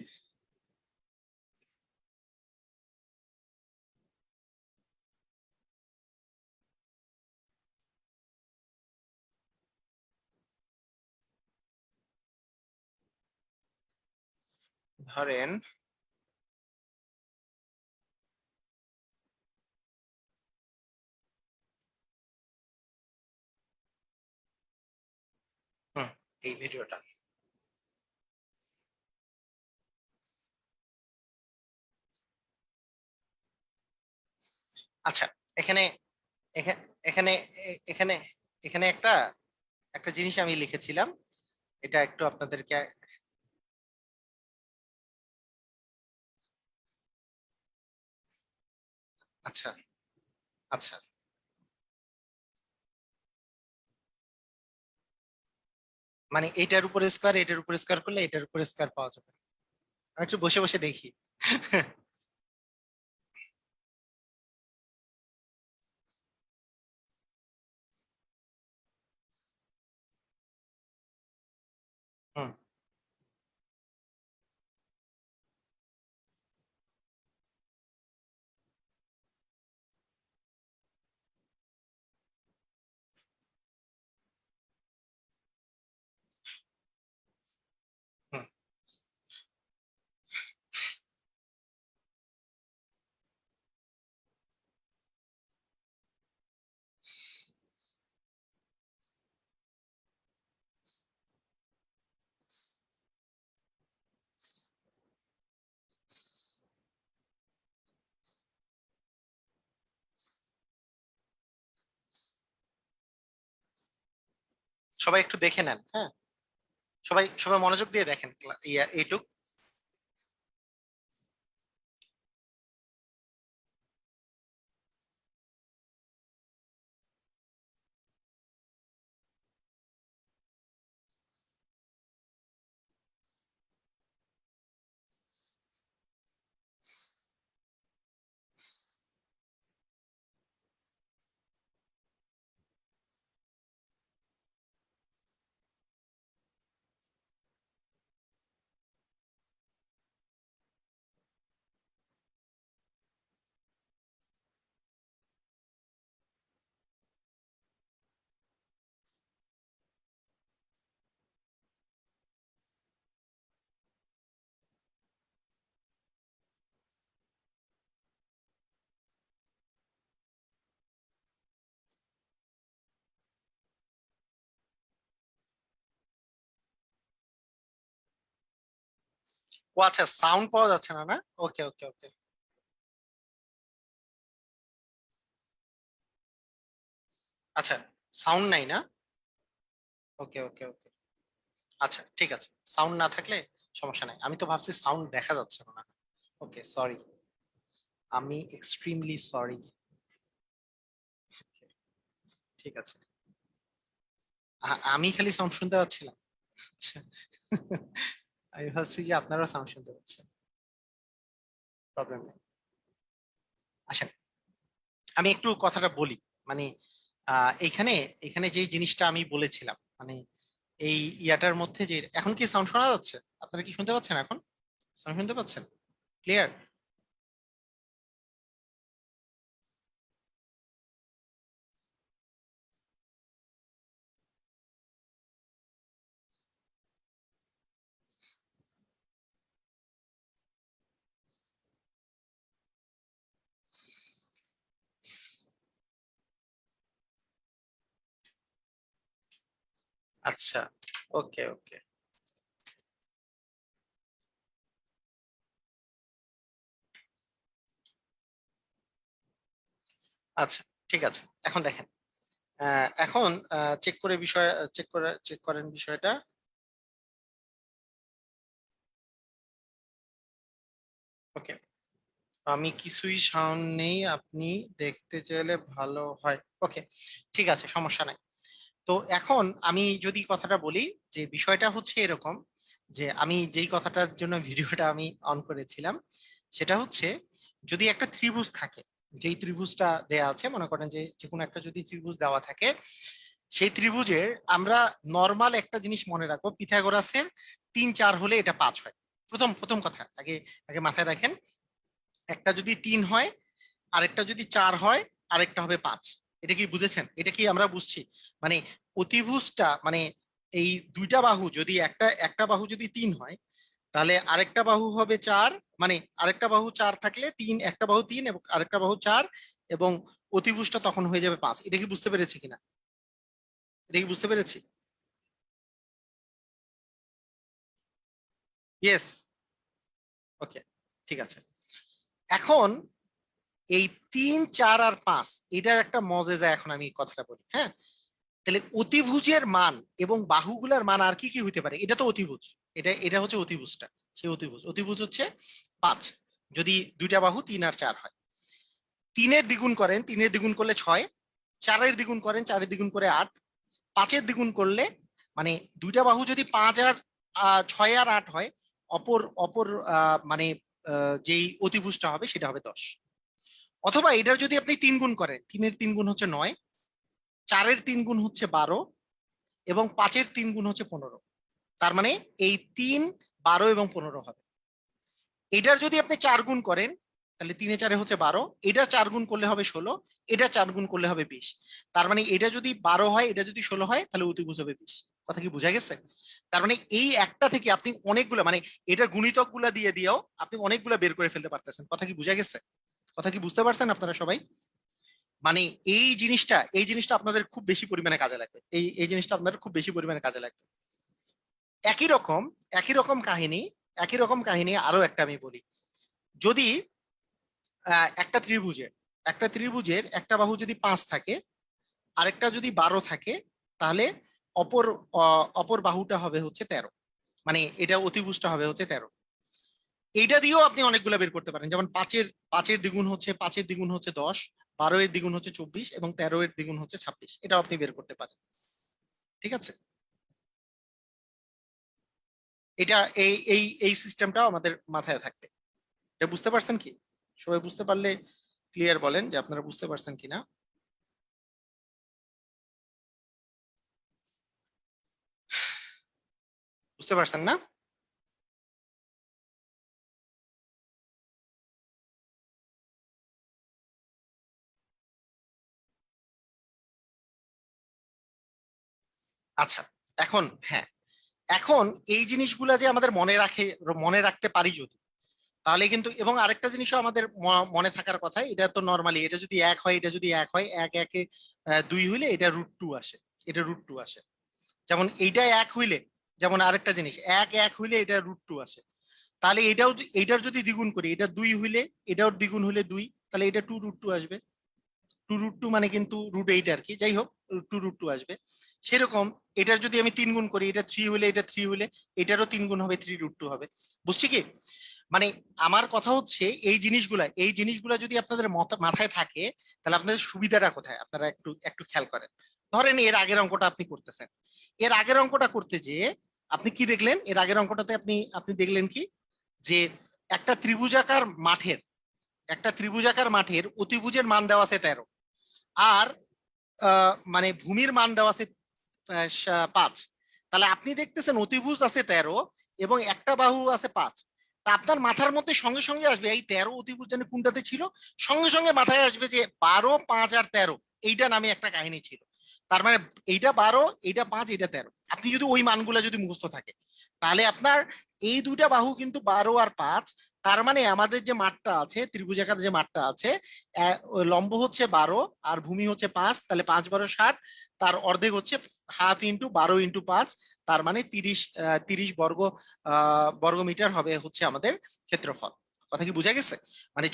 ধরেন এই ভিডিওটা। আচ্ছা, এখানে এখানে এখানে এখানে এখানে একটা একটা জিনিস আমি লিখেছিলাম, এটা একটু আপনাদেরকে। আচ্ছা আচ্ছা, মানে এটার উপরে স্কোয়ার, এটার উপরে স্কোয়ার করলে এটার উপরে স্কোয়ার পাওয়া যাবে। আমি একটু বসে বসে দেখি। হুম হুম। সবাই একটু দেখে নেন, হ্যাঁ। সবাই সবাই মনোযোগ দিয়ে দেখেন এইটুক। ও আচ্ছা, সাউন্ড পাওয়া যাচ্ছে না, না? ওকে ওকে ওকে। আচ্ছা, সাউন্ড নাই না? ওকে ওকে ওকে। আচ্ছা ঠিক আছে, সাউন্ড না থাকলে সমস্যা নাই। আমি তো ভাবছি সাউন্ড দেখা যাচ্ছে না। ওকে, সরি, আমি এক্সট্রিমলি সরি। ঠিক আছে। আমি খালি সাউন্ড শুনতে পাচ্ছিলাম। আচ্ছা। আমি ভাবছি যে আপনারাও সাউন্ড শুনতে পাচ্ছেন। প্রবলেম নেই। আসেন, আমি একটু কথাটা বলি। মানে এইখানে এখানে যেই জিনিসটা আমি বলেছিলাম, মানে এই ইয়াটার মধ্যে যে এখন কি সাউন্ড শোনা যাচ্ছে? আপনারা কি শুনতে পাচ্ছেন এখন? সাউন্ড শুনতে পাচ্ছেন? ক্লিয়ার? আচ্ছা, ওকে ওকে। আচ্ছা ঠিক আছে, এখন দেখেন। এখন চেক করেন বিষয়টা। ওকে, আমি কিছুই সাউন্ড নেই, আপনি দেখতে চাইলে ভালো হয়। ওকে, ঠিক আছে, সমস্যা নাই। তো এখন আমি যদি কথাটা বলি, যে বিষয়টা হচ্ছে এরকম, যে আমি যেই কথাটার জন্য ভিডিওটা আমি অন করেছিলাম, সেটা হচ্ছে, যদি একটা ত্রিভুজ থাকে, যেই ত্রিভুজটা দেয়া আছে, মনে করেন যে যে কোনো একটা যদি ত্রিভুজ দেওয়া থাকে, সেই ত্রিভুজের আমরা নর্মাল একটা জিনিস মনে রাখবো, পিথাগোরাসের 3 4 হলে এটা 5 হয়। প্রথম প্রথম কথা আগে আগে মাথায় রাখেন, একটা যদি 3 হয়, আরেকটা যদি 4 হয়, আরেকটা হবে 5। এটা কি বুঝেছেন? এটা কি আমরা বুঝছি? মানে অতিভুজটা, মানে এই দুইটা বাহু যদি একটা একটা বাহু যদি 3 হয়, তাহলে আরেকটা বাহু হবে 4। মানে আরেকটা বাহু 4 থাকলে তিন, একটা বাহু 3 এবং আরেকটা বাহু 4, এবং অতিভুজটা তখন হয়ে যাবে 5। এটা কি বুঝতে পেরেছি কিনা? এটা কি বুঝতে পেরেছি? ইয়েস, ওকে, ঠিক আছে। এখন এই 3, 4 আর 5 এটার একটা মজেজা এখন আমি কথাটা বলি, হ্যাঁ। তাহলে অতিভুজের মান এবং বাহুগুলার মান আর কি কি হইতে পারে? এটা তো অতিভুজ, এটা এটা হচ্ছে অতিভুজটা। সেই অতিভুজ, অতিভুজ হচ্ছে 5, যদি দুইটা বাহু 3 আর 4 হয়। 3-এর দ্বিগুণ করেন, 3-এর দ্বিগুণ করলে 6, 4-এর দ্বিগুণ করেন, 4-এর দ্বিগুণ করে 8, 5-এর দ্বিগুণ করলে মানে দুইটা বাহু যদি 5 আর 6 আর 8 হয়, অপর অপর মানে যেই অতিভুজটা হবে সেটা হবে 10। অথবা এটার যদি আপনি 3 গুণ করেন, 3-এর 3 গুণ হচ্ছে 9, 4-এর 3 গুণ হচ্ছে 12 এবং 5-এর 3 গুণ হচ্ছে 15। তার মানে এই 3, 12 এবং 15 হবে। এটার যদি আপনি 4 গুণ করেন, তাহলে 3-এ 4-এ হচ্ছে 12, এটা 4 গুণ করলে হবে 16, এটা 4 গুণ করলে হবে 20। তার মানে এটা যদি 12 হয়, এটা যদি 16 হয়, তাহলে অতিভুজ হবে 20। কথা কি বোঝা গেছে? তার মানে এই একটা থেকে আপনি অনেকগুলো মানে এটার গুণিতক গুলা দিয়ে দিয়েও আপনি অনেকগুলা বের করে ফেলতে পারতেছেন। কথা কি বোঝা গেছে? কথা কি বুঝতে পারছেন আপনারা সবাই? মানে এই জিনিসটা আপনাদের খুব বেশি পরিমাণে কাজে লাগবে, এই জিনিসটা আপনাদের খুব বেশি পরিমাণে কাজে লাগবে। একই রকম একই রকম কাহিনী, একই রকম কাহিনী আরো একটা আমি বলি। যদি একটা ত্রিভুজের একটা বাহু যদি 5 থাকে, আরেকটা যদি 12 থাকে, তাহলে অপর অপর বাহুটা হবে হচ্ছে 13, মানে এটা অতিভুজটা হবে হচ্ছে 13। এইটা দিয়েও আপনি অনেকগুলো বের করতে পারেন, যেমন পাঁচের দ্বিগুণ হচ্ছে 10, 12-এর দ্বিগুণ হচ্ছে 24 এবং 13-এর দ্বিগুণ হচ্ছে 26, এটাও আপনি বের করতে পারেন। ঠিক আছে, এটা এই এই এই সিস্টেমটাও আমাদের মাথায় থাকবে। এটা বুঝতে পারছেন কি? সবাই বুঝতে পারলে ক্লিয়ার বলেন যে আপনারা বুঝতে পারছেন কিনা। বুঝতে পারছেন না? আচ্ছা, এখন হ্যাঁ, এখন এই জিনিসগুলা যে আমাদের মনে রাখতে পারি যদি, তাহলে কিন্তু এবং আরেকটা জিনিসও আমাদের মনে থাকার কথা, এটা তো নর্মালি এটা যদি 1 হয়, এটা যদি 1 হয়, 1 1-এ 2 হইলে এটা √2 আসে, এটা √2 আসে। যেমন এইটা 1 হইলে, যেমন আরেকটা জিনিস 1 1 হইলে এটা √2 আসে। তাহলে এইটার যদি দ্বিগুণ করি, এটা 2 হইলে, এটাও দ্বিগুণ হইলে 2, তাহলে এটা 2√2 আসবে। 2√2 মানে কিন্তু √8 আর কি, যাই হোক 2√2 আসবে। সেরকম এটার যদি আমি 3 গুণ করি, এটা 3 হলে, এটা 3 হলে এটারও 3 গুণ হবে, 3√2 হবে। বুঝছি কি? মানে আমার কথা হচ্ছে এই জিনিসগুলা যদি আপনাদের মাথায় থাকে, তাহলে আপনাদের সুবিধাটা কোথায় আপনারা একটু একটু খেয়াল করেন। ধরেন এর আগের অঙ্কটা আপনি করতেছেন, এর আগের অঙ্কটা করতে যে আপনি কি দেখলেন? এর আগের অঙ্কটাতে আপনি আপনি দেখলেন কি, যে একটা ত্রিভুজাকার মাঠের অতিভুজের মান দেওয়া আছে 13, আর মানে ভূমির মান দেওয়া আছে 5। তাহলে আপনি দেখতেছেন অতিভুজ আছে 13 এবং একটা বাহু আছে 5। তা আপনার মাথার মধ্যে সঙ্গে সঙ্গে আসবে এই 13 অতিভুজ জানি কোনটাতে ছিল, সঙ্গে সঙ্গে মাথায় আসবে যে 12, 5 আর 13 এইটা নামে একটা কাহিনী ছিল। তার মানে এইটা 12, এইটা 5, এইটা 13। আপনি যদি ওই মানগুলা যদি মুখস্থ থাকে, তাহলে আপনার এই দুইটা বাহু কিন্তু 12 আর 5। তার মানে আমাদের যে মাঠটা আছে, ত্রিভুজাকার যে মাঠটা আছে, ওই লম্ব হচ্ছে 12 আর ভূমি হচ্ছে 5, তাহলে 5 12 60, তার অর্ধেক হচ্ছে হাফ ইন্টু 12 × 5, তার মানে 30 বর্গমিটার হবে হচ্ছে আমাদের ক্ষেত্রফল। কথা কি বোঝা গেছে? মানে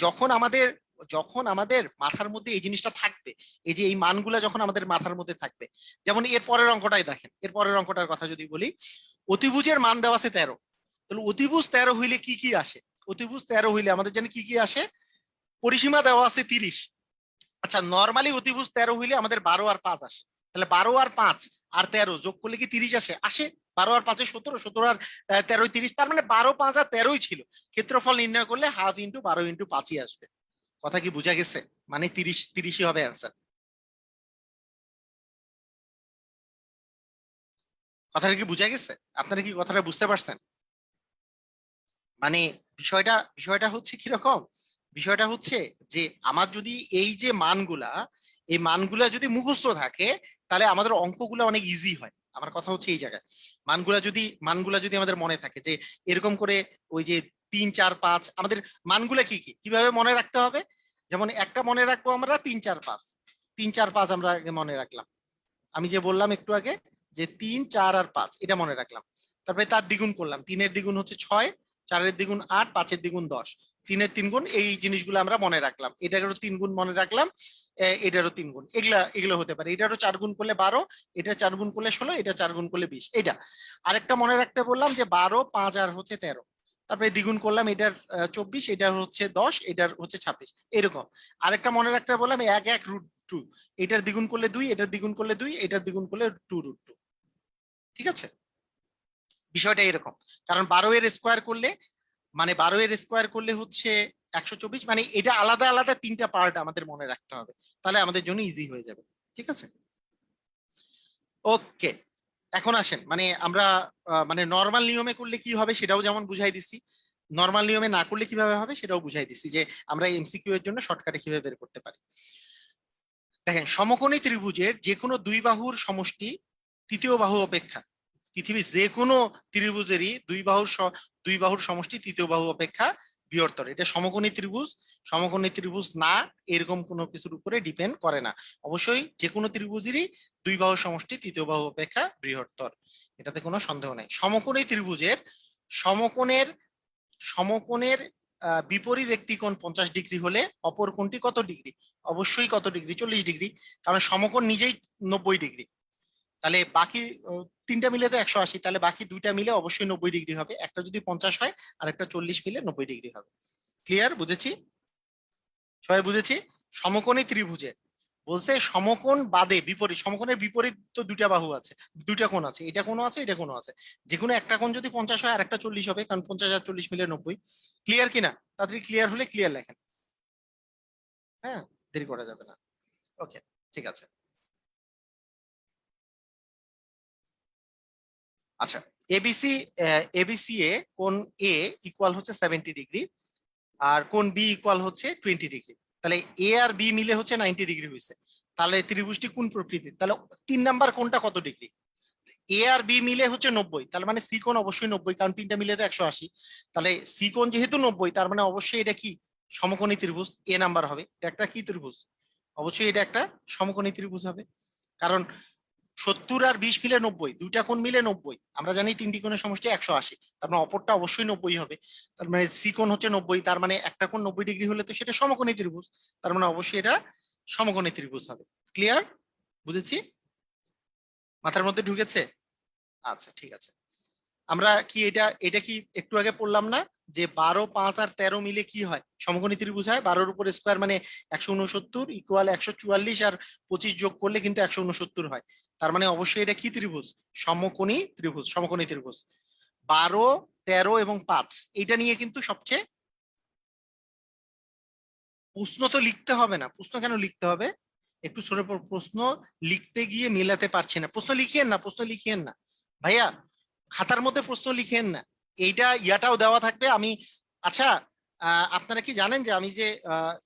যখন আমাদের মাথার মধ্যে এই জিনিসটা থাকবে, এই যে এই মানগুলা যখন আমাদের মাথার মধ্যে থাকবে, যেমন এর পরের অঙ্কটাই দেখেন, এর পরের অঙ্কটার কথা যদি বলি, অতিভুজের মান দেওয়া আছে 13, তাহলে অতিভুজ 13 হইলে কি কি আসে? অতিভুজ 13 হইলে আমাদের জানি কি কি আসে? পরিসীমা দেওয়া আছে 30। আচ্ছা, নর্মালি অতিভুজ 13 হইলে আমাদের 12 আর 5 আসে, তাহলে 12 আর 5 আর 13 যোগ করলে কি 30 আসে? আসে। 12 আর 5 17, 17 আর 13 30, তার মানে 12 5 আর 13ই ছিল। ক্ষেত্রফল নির্ণয় করলে হাফ ইন্টু 12 × 5ই আসবে। কথা কি বোঝা গেছে? মানে 30ই হবে অ্যান্সার। কথাটা কি বোঝা গেছে? আপনারা কি কথাটা বুঝতে পারছেন? মানে বিষয়টা হচ্ছে কিরকম, বিষয়টা হচ্ছে যে আমার যদি এই যে মানগুলা, এই মানগুলা যদি মুখস্থ থাকে, তাহলে আমাদের অঙ্কগুলো অনেক ইজি হয়। আমার কথা হচ্ছে এই জায়গায় মানগুলা যদি আমাদের মনে থাকে যে এরকম করে, ওই যে 3 4 5 আমাদের মানগুলা কি কি কিভাবে মনে রাখতে হবে, যেমন একটা মনে রাখবো আমরা 3 4 5, 3 4 5 আমরা আগে মনে রাখলাম। আমি যে বললাম একটু আগে যে 3 4 আর 5 এটা মনে রাখলাম। তারপরে তার দ্বিগুণ করলাম, 3-এর দ্বিগুণ হচ্ছে 6, 4-এর দ্বিগুণ 8, 5-এর দ্বিগুণ 10, 3-এর 3 গুণ, এই জিনিসগুলো আমরা মনে রাখলাম। এটারও 3 গুণ মনে রাখলাম, এটারও 3 গুণ, এগুলা এগুলো হতে পারে। এটারও 4 গুণ করলে 12, এটা 4 গুণ করলে 16, এটা 4 গুণ করলে 20। এটা আরেকটা মনে রাখতে বললাম যে 12, 5 আর হচ্ছে 13, তারপরে দ্বিগুণ করলাম, এটার 24, এটার হচ্ছে 10, এটার হচ্ছে 26, এরকম। আরেকটা মনে রাখতে বললাম 1/√2, এটার দ্বিগুণ করলে 2, এটার দ্বিগুণ করলে 2, এটার দ্বিগুণ করলে 2√2। ঠিক আছে, বিষয়টা এরকম। কারণ 12 এর স্কোয়ার করলে, মানে 12 এর স্কোয়ার করলে হচ্ছে 124, মানে এটা আলাদা আলাদা 3টা পার্ট আমাদের মনে রাখতে হবে, তাহলে আমাদের জন্য ইজি হয়ে যাবে। ঠিক আছে, ওকে। এখন আসেন, মানে আমরা মানে নর্মাল নিয়মে করলে কি হবে সেটাও যেমন বুঝাই দিচ্ছি, নর্মাল নিয়মে না করলে কিভাবে হবে সেটাও বুঝাই দিচ্ছি, যে আমরা এমসিকিউ এর জন্য শর্টকাটে কিভাবে বের করতে পারি। দেখেন, সমকোণী ত্রিভুজের যে কোনো দুই বাহুর সমষ্টি তৃতীয় বাহু অপেক্ষা, পৃথিবীর যে কোনো ত্রিভুজেরই দুই বাহুর সমষ্টি তৃতীয় বাহু অপেক্ষা বৃহত্তর। এটা সমকোণী ত্রিভুজ, সমকোণী ত্রিভুজ না, এরকম কোনো কিছুর উপরে ডিপেন্ড করে না। অবশ্যই যে কোনো ত্রিভুজেরই দুই বাহুর সমষ্টি তৃতীয় বাহু অপেক্ষা বৃহত্তর, এটাতে কোনো সন্দেহ নাই। সমকোণী ত্রিভুজের সমকোণের সমকোণের বিপরীত একটি কোণ 50 ডিগ্রি হলে অপর কোণটি কত ডিগ্রি? অবশ্যই কত ডিগ্রি? 40 ডিগ্রি, কারণ সমকোণ নিজেই 90 ডিগ্রি। তাহলে বাকি তিনটা মিলে তো 180, তাহলে বাকি দুইটা মিলে অবশ্যই 90 ডিগ্রি হবে। একটা যদি 50 হয় আর একটা 40 মিলে 90 ডিগ্রি হবে। ক্লিয়ার? বুঝেছি? সবাই বুঝেছি? সমকোণী ত্রিভুজের বলছে সমকোণ বাদে বিপরীত, সমকোণের বিপরীত তো দুইটা বাহু আছে, দুইটা কোণ আছে, এটা কোণ আছে, এটা কোণ আছে। যে কোনো একটা কোণ যদি 50 হয় আর একটা 40 হবে, কারণ 50 আর 40 মিলে 90। ক্লিয়ার কিনা? তাড়াতাড়ি ক্লিয়ার হলে ক্লিয়ার লেখেন, হ্যাঁ, দেরি করা যাবে না। ওকে, ঠিক আছে। আচ্ছা, এবিসি, এবিসি এ কোণ এ ইকুয়াল হচ্ছে 70 ডিগ্রি, আর কোণ বি ইকুয়াল হচ্ছে 20 ডিগ্রি। তাহলে এ আর বি মিলে হচ্ছে 90 ডিগ্রি হয়েছে। তাহলে ত্রিভুজটি কোন প্রকৃতির? তাহলে 3 নাম্বার কোণটা কত ডিগ্রি? এ আর বি মিলে হচ্ছে 90, তার মানে সি কোণ অবশ্যই 90, কারণ তিনটা মিলে তো 180। তাহলে সি কোণ যেহেতু 90, তার মানে অবশ্যই এটা কি সমকোণী ত্রিভুজ, এ নাম্বার হবে। এটা একটা কি ত্রিভুজ? অবশ্যই এটা একটা সমকোণী ত্রিভুজ হবে, কারণ 70 আর 20 মিলে 90, দুইটা কোণ মিলে 90, আমরা জানি তিনটি কোণের সমষ্টি 180, তার মানে অপরটা অবশ্যই 90 হবে। তার মানে সি কোণ হচ্ছে 90, তার মানে একটা কোণ 90 ডিগ্রি হলে তো সেটা সমকোণী ত্রিভুজ, তার মানে অবশ্যই এটা সমকোণী ত্রিভুজ হবে। ক্লিয়ার? বুঝেছি? মাথার মধ্যে ঢুকেছে? আচ্ছা, ঠিক আছে। আমরা কি এটা এটা কি একটু আগে পড়লাম না যে 12, 5 আর 13 মিলে কি হয়? সমকোণী ত্রিভুজ হয়। 12-এর উপর স্কোয়ার মানে 169 ইকুয়াল 144, আর 25 যোগ করলে কিন্তু 169 হয়। তার মানে অবশ্যই এটা কি ত্রিভুজ? সমকোণী ত্রিভুজ, সমকোণী ত্রিভুজ। 12, 13 এবং 5, এটা নিয়ে কিন্তু সবচেয়ে, প্রশ্ন তো লিখতে হবে না। প্রশ্ন কেন লিখতে হবে? একটু সরে পড়। প্রশ্ন লিখতে গিয়ে মেলাতে পারছি না, প্রশ্ন লিখিয়েন না, প্রশ্ন লিখিয়েন না ভাইয়া, খাতার মধ্যে প্রশ্ন লিখেন না। এইটা ইয়াটাও দেওয়া থাকবে আমি। আচ্ছা, আপনারা কি জানেন যে আমি যে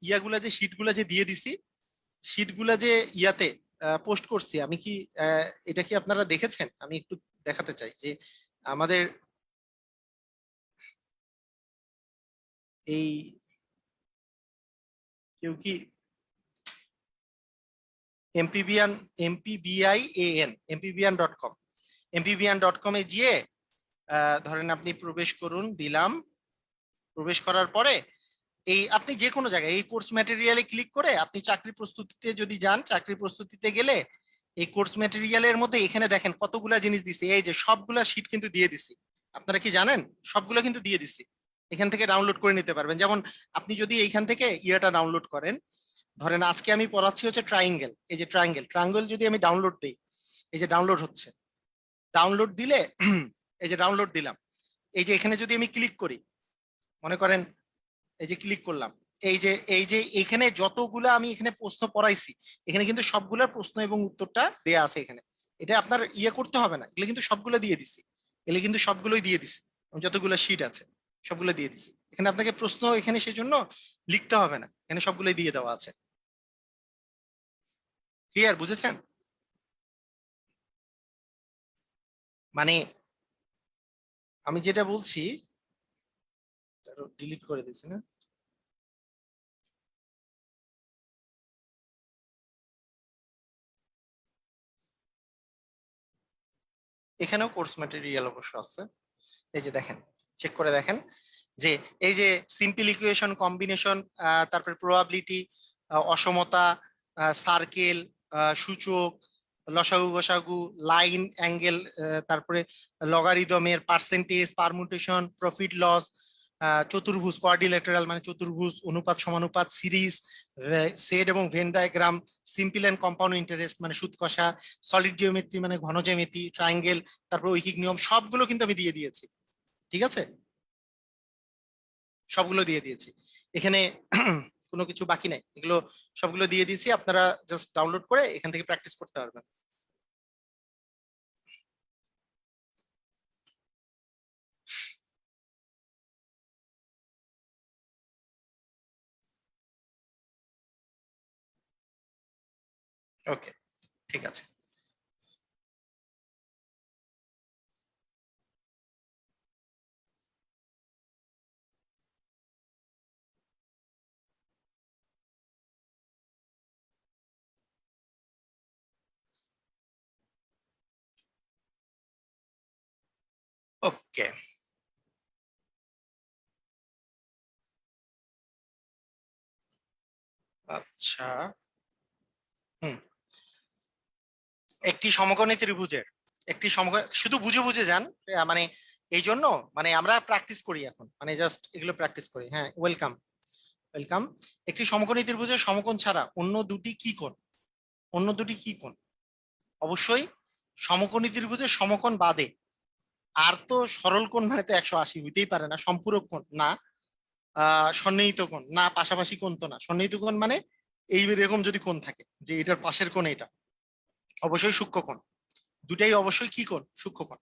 ইয়াগুলা যে শীটগুলা যে দিয়ে দিছি, শীটগুলা যে ইয়াতে পোস্ট করছি, আমি কি এটা কি আপনারা দেখেছেন? আমি একটু দেখাতে চাই যে আমাদের এই কেউ কি এমপিবিয়ান, এমপিবিআন.com, এমপিবিআন.com এ গিয়ে ধরেন আপনি প্রবেশ করুন, দিলাম। প্রবেশ করার পরে এই আপনি যে কোনো জায়গায় এই কোর্স ম্যাটেরিয়ালে ক্লিক করে আপনি চাকরি প্রস্তুতিতে যদি যান, চাকরি প্রস্তুতিতে গেলে এই কোর্স ম্যাটেরিয়ালের মধ্যে এখানে দেখেন কতগুলা জিনিস দিছে, এই যে সবগুলা শীট কিন্তু দিয়ে দিছি। আপনারা কি জানেন? সবগুলো কিন্তু দিয়ে দিছি, এখান থেকে ডাউনলোড করে নিতে পারবেন। যেমন আপনি যদি এইখান থেকে ইয়াটা ডাউনলোড করেন, ধরেন আজকে আমি পড়াচ্ছি হচ্ছে ট্রায়াঙ্গেল, এই যে ট্রায়াঙ্গেল, ট্রায়াঙ্গেল যদি আমি ডাউনলোড দিই, এই যে ডাউনলোড হচ্ছে, ডাউনলোড দিলে এই যে ডাউনলোড দিলাম, এই যে এখানে যদি আমি ক্লিক করি, মনে করেন এই যে ক্লিক করলাম, এই যে এখানে যতগুলো আমি এখানে প্রশ্ন পড়াইছি, এখানে কিন্তু সবগুলোর প্রশ্ন এবং উত্তরটা দেয়া আছে এখানে। এটা আপনার ইয়ে করতে হবে না, এগুলো কিন্তু সবগুলো দিয়ে দিছি, এগুলো কিন্তু সবগুলোই দিয়ে দিছি, যতগুলো শীট আছে সবগুলো দিয়ে দিছি। এখানে আপনাকে প্রশ্ন এখানে সেজন্য লিখতে হবে না, এখানে সবগুলোই দিয়ে দেওয়া আছে। ক্লিয়ার? বুঝেছেন? মানে আমি যেটা বলছি, ডিলিট করে দিয়েছি না? এখানেও কোর্স ম্যাটেরিয়াল অবশ্য আছে। এই যে দেখেন, চেক করে দেখেন যে এই যে সিম্পল ইকুয়েশন, কম্বিনেশন, তারপরে প্রবাবিলিটি, অসমতা, সার্কেল, সূচক, লসাগু গসাগু, লাইন, অ্যাঙ্গেল, তারপরে লগারিদমের পার্সেন্টেজ, পারমুটেশন, প্রফিট লস, চতুর্ভুজ, কোয়াড্রিল্যাটারাল মানে চতুর্ভুজ, অনুপাত সমানুপাত, সিরিজ, সেড এবং Venn diagram, simple and compound interest মানে সুদ কষা, সলিড জিওমেট্রি মানে ঘন জ্যামিতি, ট্রায়াঙ্গেল, তারপর ঐকিক নিয়ম, সবগুলো কিন্তু আমি দিয়ে দিয়েছি। ঠিক আছে, সবগুলো দিয়ে দিয়েছি এখানে। কোনো কিছু বাকি নাই, এগুলো সবগুলো দিয়ে দিয়েছি, আপনারা জাস্ট ডাউনলোড করে এখান থেকে প্র্যাকটিস করতে পারবেন। ওকে, ঠিক আছে। ওকে, আচ্ছা। হুম, একটি সমকোণী ত্রিভুজের একটি সমকোণ, শুধু বুঝে বুঝে যান, মানে এই জন্য মানে আমরা প্র্যাকটিস করি এখন, মানে জাস্ট এগুলো প্র্যাকটিস করি। হ্যাঁ, ওয়েলকাম, ওয়েলকাম। একটি সমকোণী ত্রিভুজের সমকোণ ছাড়া অন্য দুটি কি কোণ? অন্য দুটি কি কোণ? অবশ্যই সমকোণী ত্রিভুজের সমকোণ বাদে আর তো সরল কোণ মানে তো 180 হইতেই পারে না, সম্পূরক কোণ না, সন্নিহিত কোণ না, পাশাপাশি কোণ তো না। সন্নিহিত কোণ মানে এই এরকম যদি কোণ থাকে যে এটার পাশের কোণ এটা, অবশ্যই সূক্ষ্মকোণ। দুটাই অবশ্যই কি কোণ? সূক্ষ্মকোণ।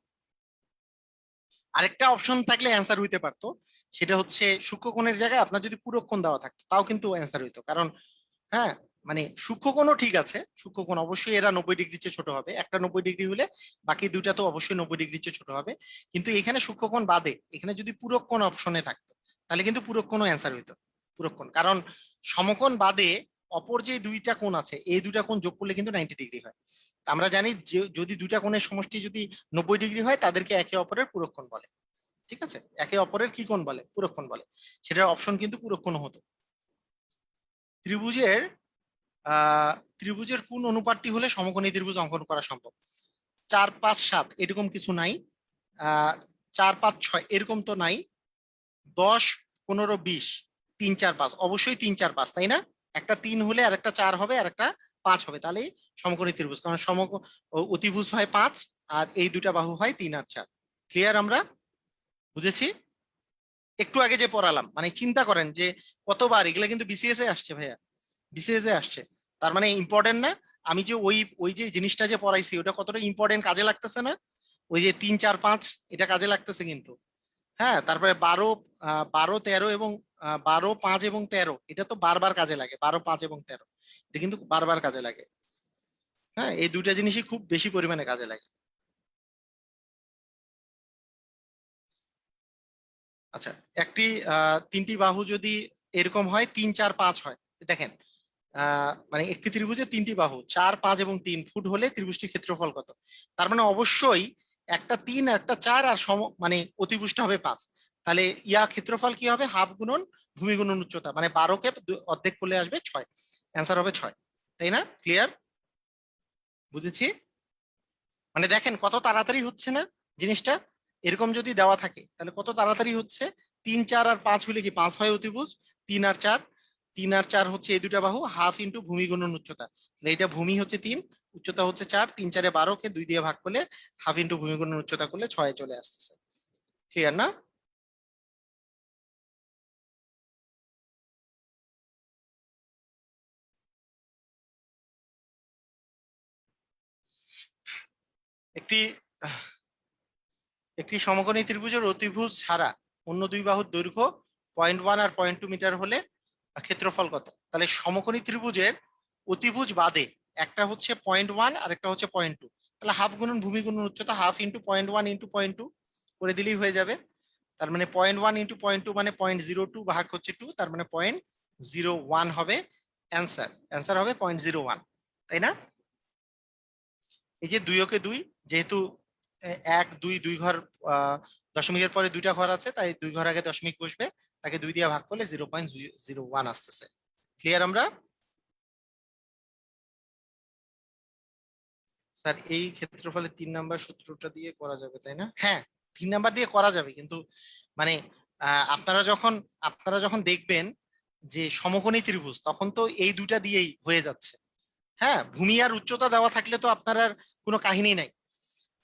আরেকটা অপশন থাকলে অ্যান্সার হইতে পারতো, সেটা হচ্ছে সূক্ষ্মকোণের জায়গায় আপনার যদি পূরক কোণ দেওয়া থাকতো তাও কিন্তু অ্যান্সার হইতো। কারণ হ্যাঁ, মানে সূক্ষ্মকোণও ঠিক আছে, সূক্ষ্মকোণ অবশ্যই এরা 90 ডিগ্রি চেয়ে ছোট হবে, একটা 90 ডিগ্রি হলে বাকি দুইটা তো অবশ্যই 90 ডিগ্রি চেয়ে ছোট হবে। কিন্তু এখানে সূক্ষ্মকোণ বাদে এখানে যদি পূরক কোণ অপশনে থাকতো তাহলে কিন্তু পূরক কোণও অ্যান্সার হইতো। পূরক কোণ, কারণ সমকোণ বাদে অপর যে দুইটা কোণ আছে এই দুইটা কোণ যোগ করলে কিন্তু 90 ডিগ্রি হয়। আমরা জানি যে যদি দুইটা কোণের সমষ্টি যদি 90 ডিগ্রি হয় তাদেরকে একে অপরের পূরক কোণ বলে। ঠিক আছে, একে অপরের কি কোণ বলে? পূরক কোণ বলে। সেটার অপশন কিন্তু পূরক কোণ হতো। ত্রিভুজের ত্রিভুজের কোন অনুপাতটি হলে সমকোণী ত্রিভুজ অঙ্কন করা সম্ভব? 4 5 7 এরকম কিছু নাই, 4 5 6 এরকম তো নাই, 10 15 20, 3 4 5, অবশ্যই 3 4 5, তাই না? একটা 3 হলে আর একটা 4 হবে আর একটা 5 হবে, তাহলে সমকোণী ত্রিভুজ, কারণ অতিভুজ হয় 5 আর এই দুটা বাহু হয় 3 আর 4। ক্লিয়ার? আমরা বুঝেছি। একটু আগে যে পড়ালাম, মানে চিন্তা করেন যে কতবার এগুলা কিন্তু বিসিএস এ আসছে ভাইয়া, বিসিএস এ আসছে। তার মানে ইম্পর্টেন্ট না? আমি যে ওই ওই যে জিনিসটা যে পড়াইছি ওটা কতটা ইম্পর্টেন্ট, কাজে লাগতেছে না? ওই যে 3 4 5 এটা কাজে লাগতেছে কিন্তু। হ্যাঁ, তারপরে 12 13 এবং 12 5 এবং 13 এটা তো বারবার কাজে লাগে, 12 5 এবং 13 এটা কিন্তু বারবার কাজে লাগে। হ্যাঁ, এই দুইটা জিনিসই খুব বেশি পরিমাণে কাজে লাগে। আচ্ছা, একটি তিনটি বাহু যদি এরকম হয় 3 4 5 হয়, দেখেন মানে একটি ত্রিভুজের তিনটি বাহু 4 5 এবং 3 ফুট হলে ত্রিভুজটির ক্ষেত্রফল কত? তার মানে অবশ্যই একটা 3 একটা 4 আর মানে অতিভুজটা হবে 5। তাহলে ক্ষেত্রফল কি হবে? হাফ গুণন ভূমি গুণন উচ্চতা, মানে 12কে অর্ধেক করলে আসবে 6, অ্যান্সার হবে 6। তাই না? ক্লিয়ার? বুঝেছি। মানে দেখেন কত তাড়াতাড়ি হচ্ছে না জিনিসটা, এরকম যদি দেওয়া থাকে তাহলে কত তাড়াতাড়ি হচ্ছে। 3 4 আর 5 হলে কি 5 হয় অতিভুজ, 3 আর 4, 3 আর 4 হচ্ছে এই দুটা বাহু, হাফ ইন্টু ভূমি গুণন উচ্চতা, তাহলে এটা ভূমি হচ্ছে 3, উচ্চতা হচ্ছে 4, 3 4 12কে 2 দিয়ে ভাগ করলে হাফ ইন্টু ভূমি গুণন উচ্চতা করলে 6 চলে আসতেছে। ক্লিয়ার না? একটি একটি সমকোণী ত্রিভুজের অতিভুজ ছাড়া অন্য দুই বাহুর দৈর্ঘ্য 0.1 আর 0.2 মিটার হলে ক্ষেত্রফল কত? তাহলে সমকোণী ত্রিভুজের অতিভুজ বাদে একটা হচ্ছে 0.1 আর একটা হচ্ছে 0.2, তাহলে হাফ গুণন ভূমি গুণন উচ্চতা, হাফ ইন্টু 0.1 ইন্টু 0.2 করে দিলেই হয়ে যাবে। তার মানে 0.1 ইন্টু 0.2 মানে 0.02 ভাগ হচ্ছে 2, তার মানে 0.01 হবে অ্যান্সার। অ্যান্সার হবে 0.01, তাই না? এই যে 2 ওকে 2, যেহেতু এক দুই দুই ঘর, দশমিকের পরে দুইটা ঘর আছে, তাই দুই ঘর আগে দশমিক বসবে, তাকে 2 দিয়ে ভাগ করলে 0.01 আসতেছে। ক্লিয়ার আমরা? স্যার এই ক্ষেত্রফলে 3 নাম্বার সূত্রটা দিয়ে করা যাবে তাই না? হ্যাঁ, 3 নাম্বার দিয়ে করা যাবে, কিন্তু মানে আপনারা যখন দেখবেন যে সমকোণী ত্রিভুজ, তখন তো এই দুইটা দিয়েই হয়ে যাচ্ছে। হ্যাঁ, ভূমি আর উচ্চতা দেওয়া থাকলে তো আপনার আর কোনো কাহিনী নাই।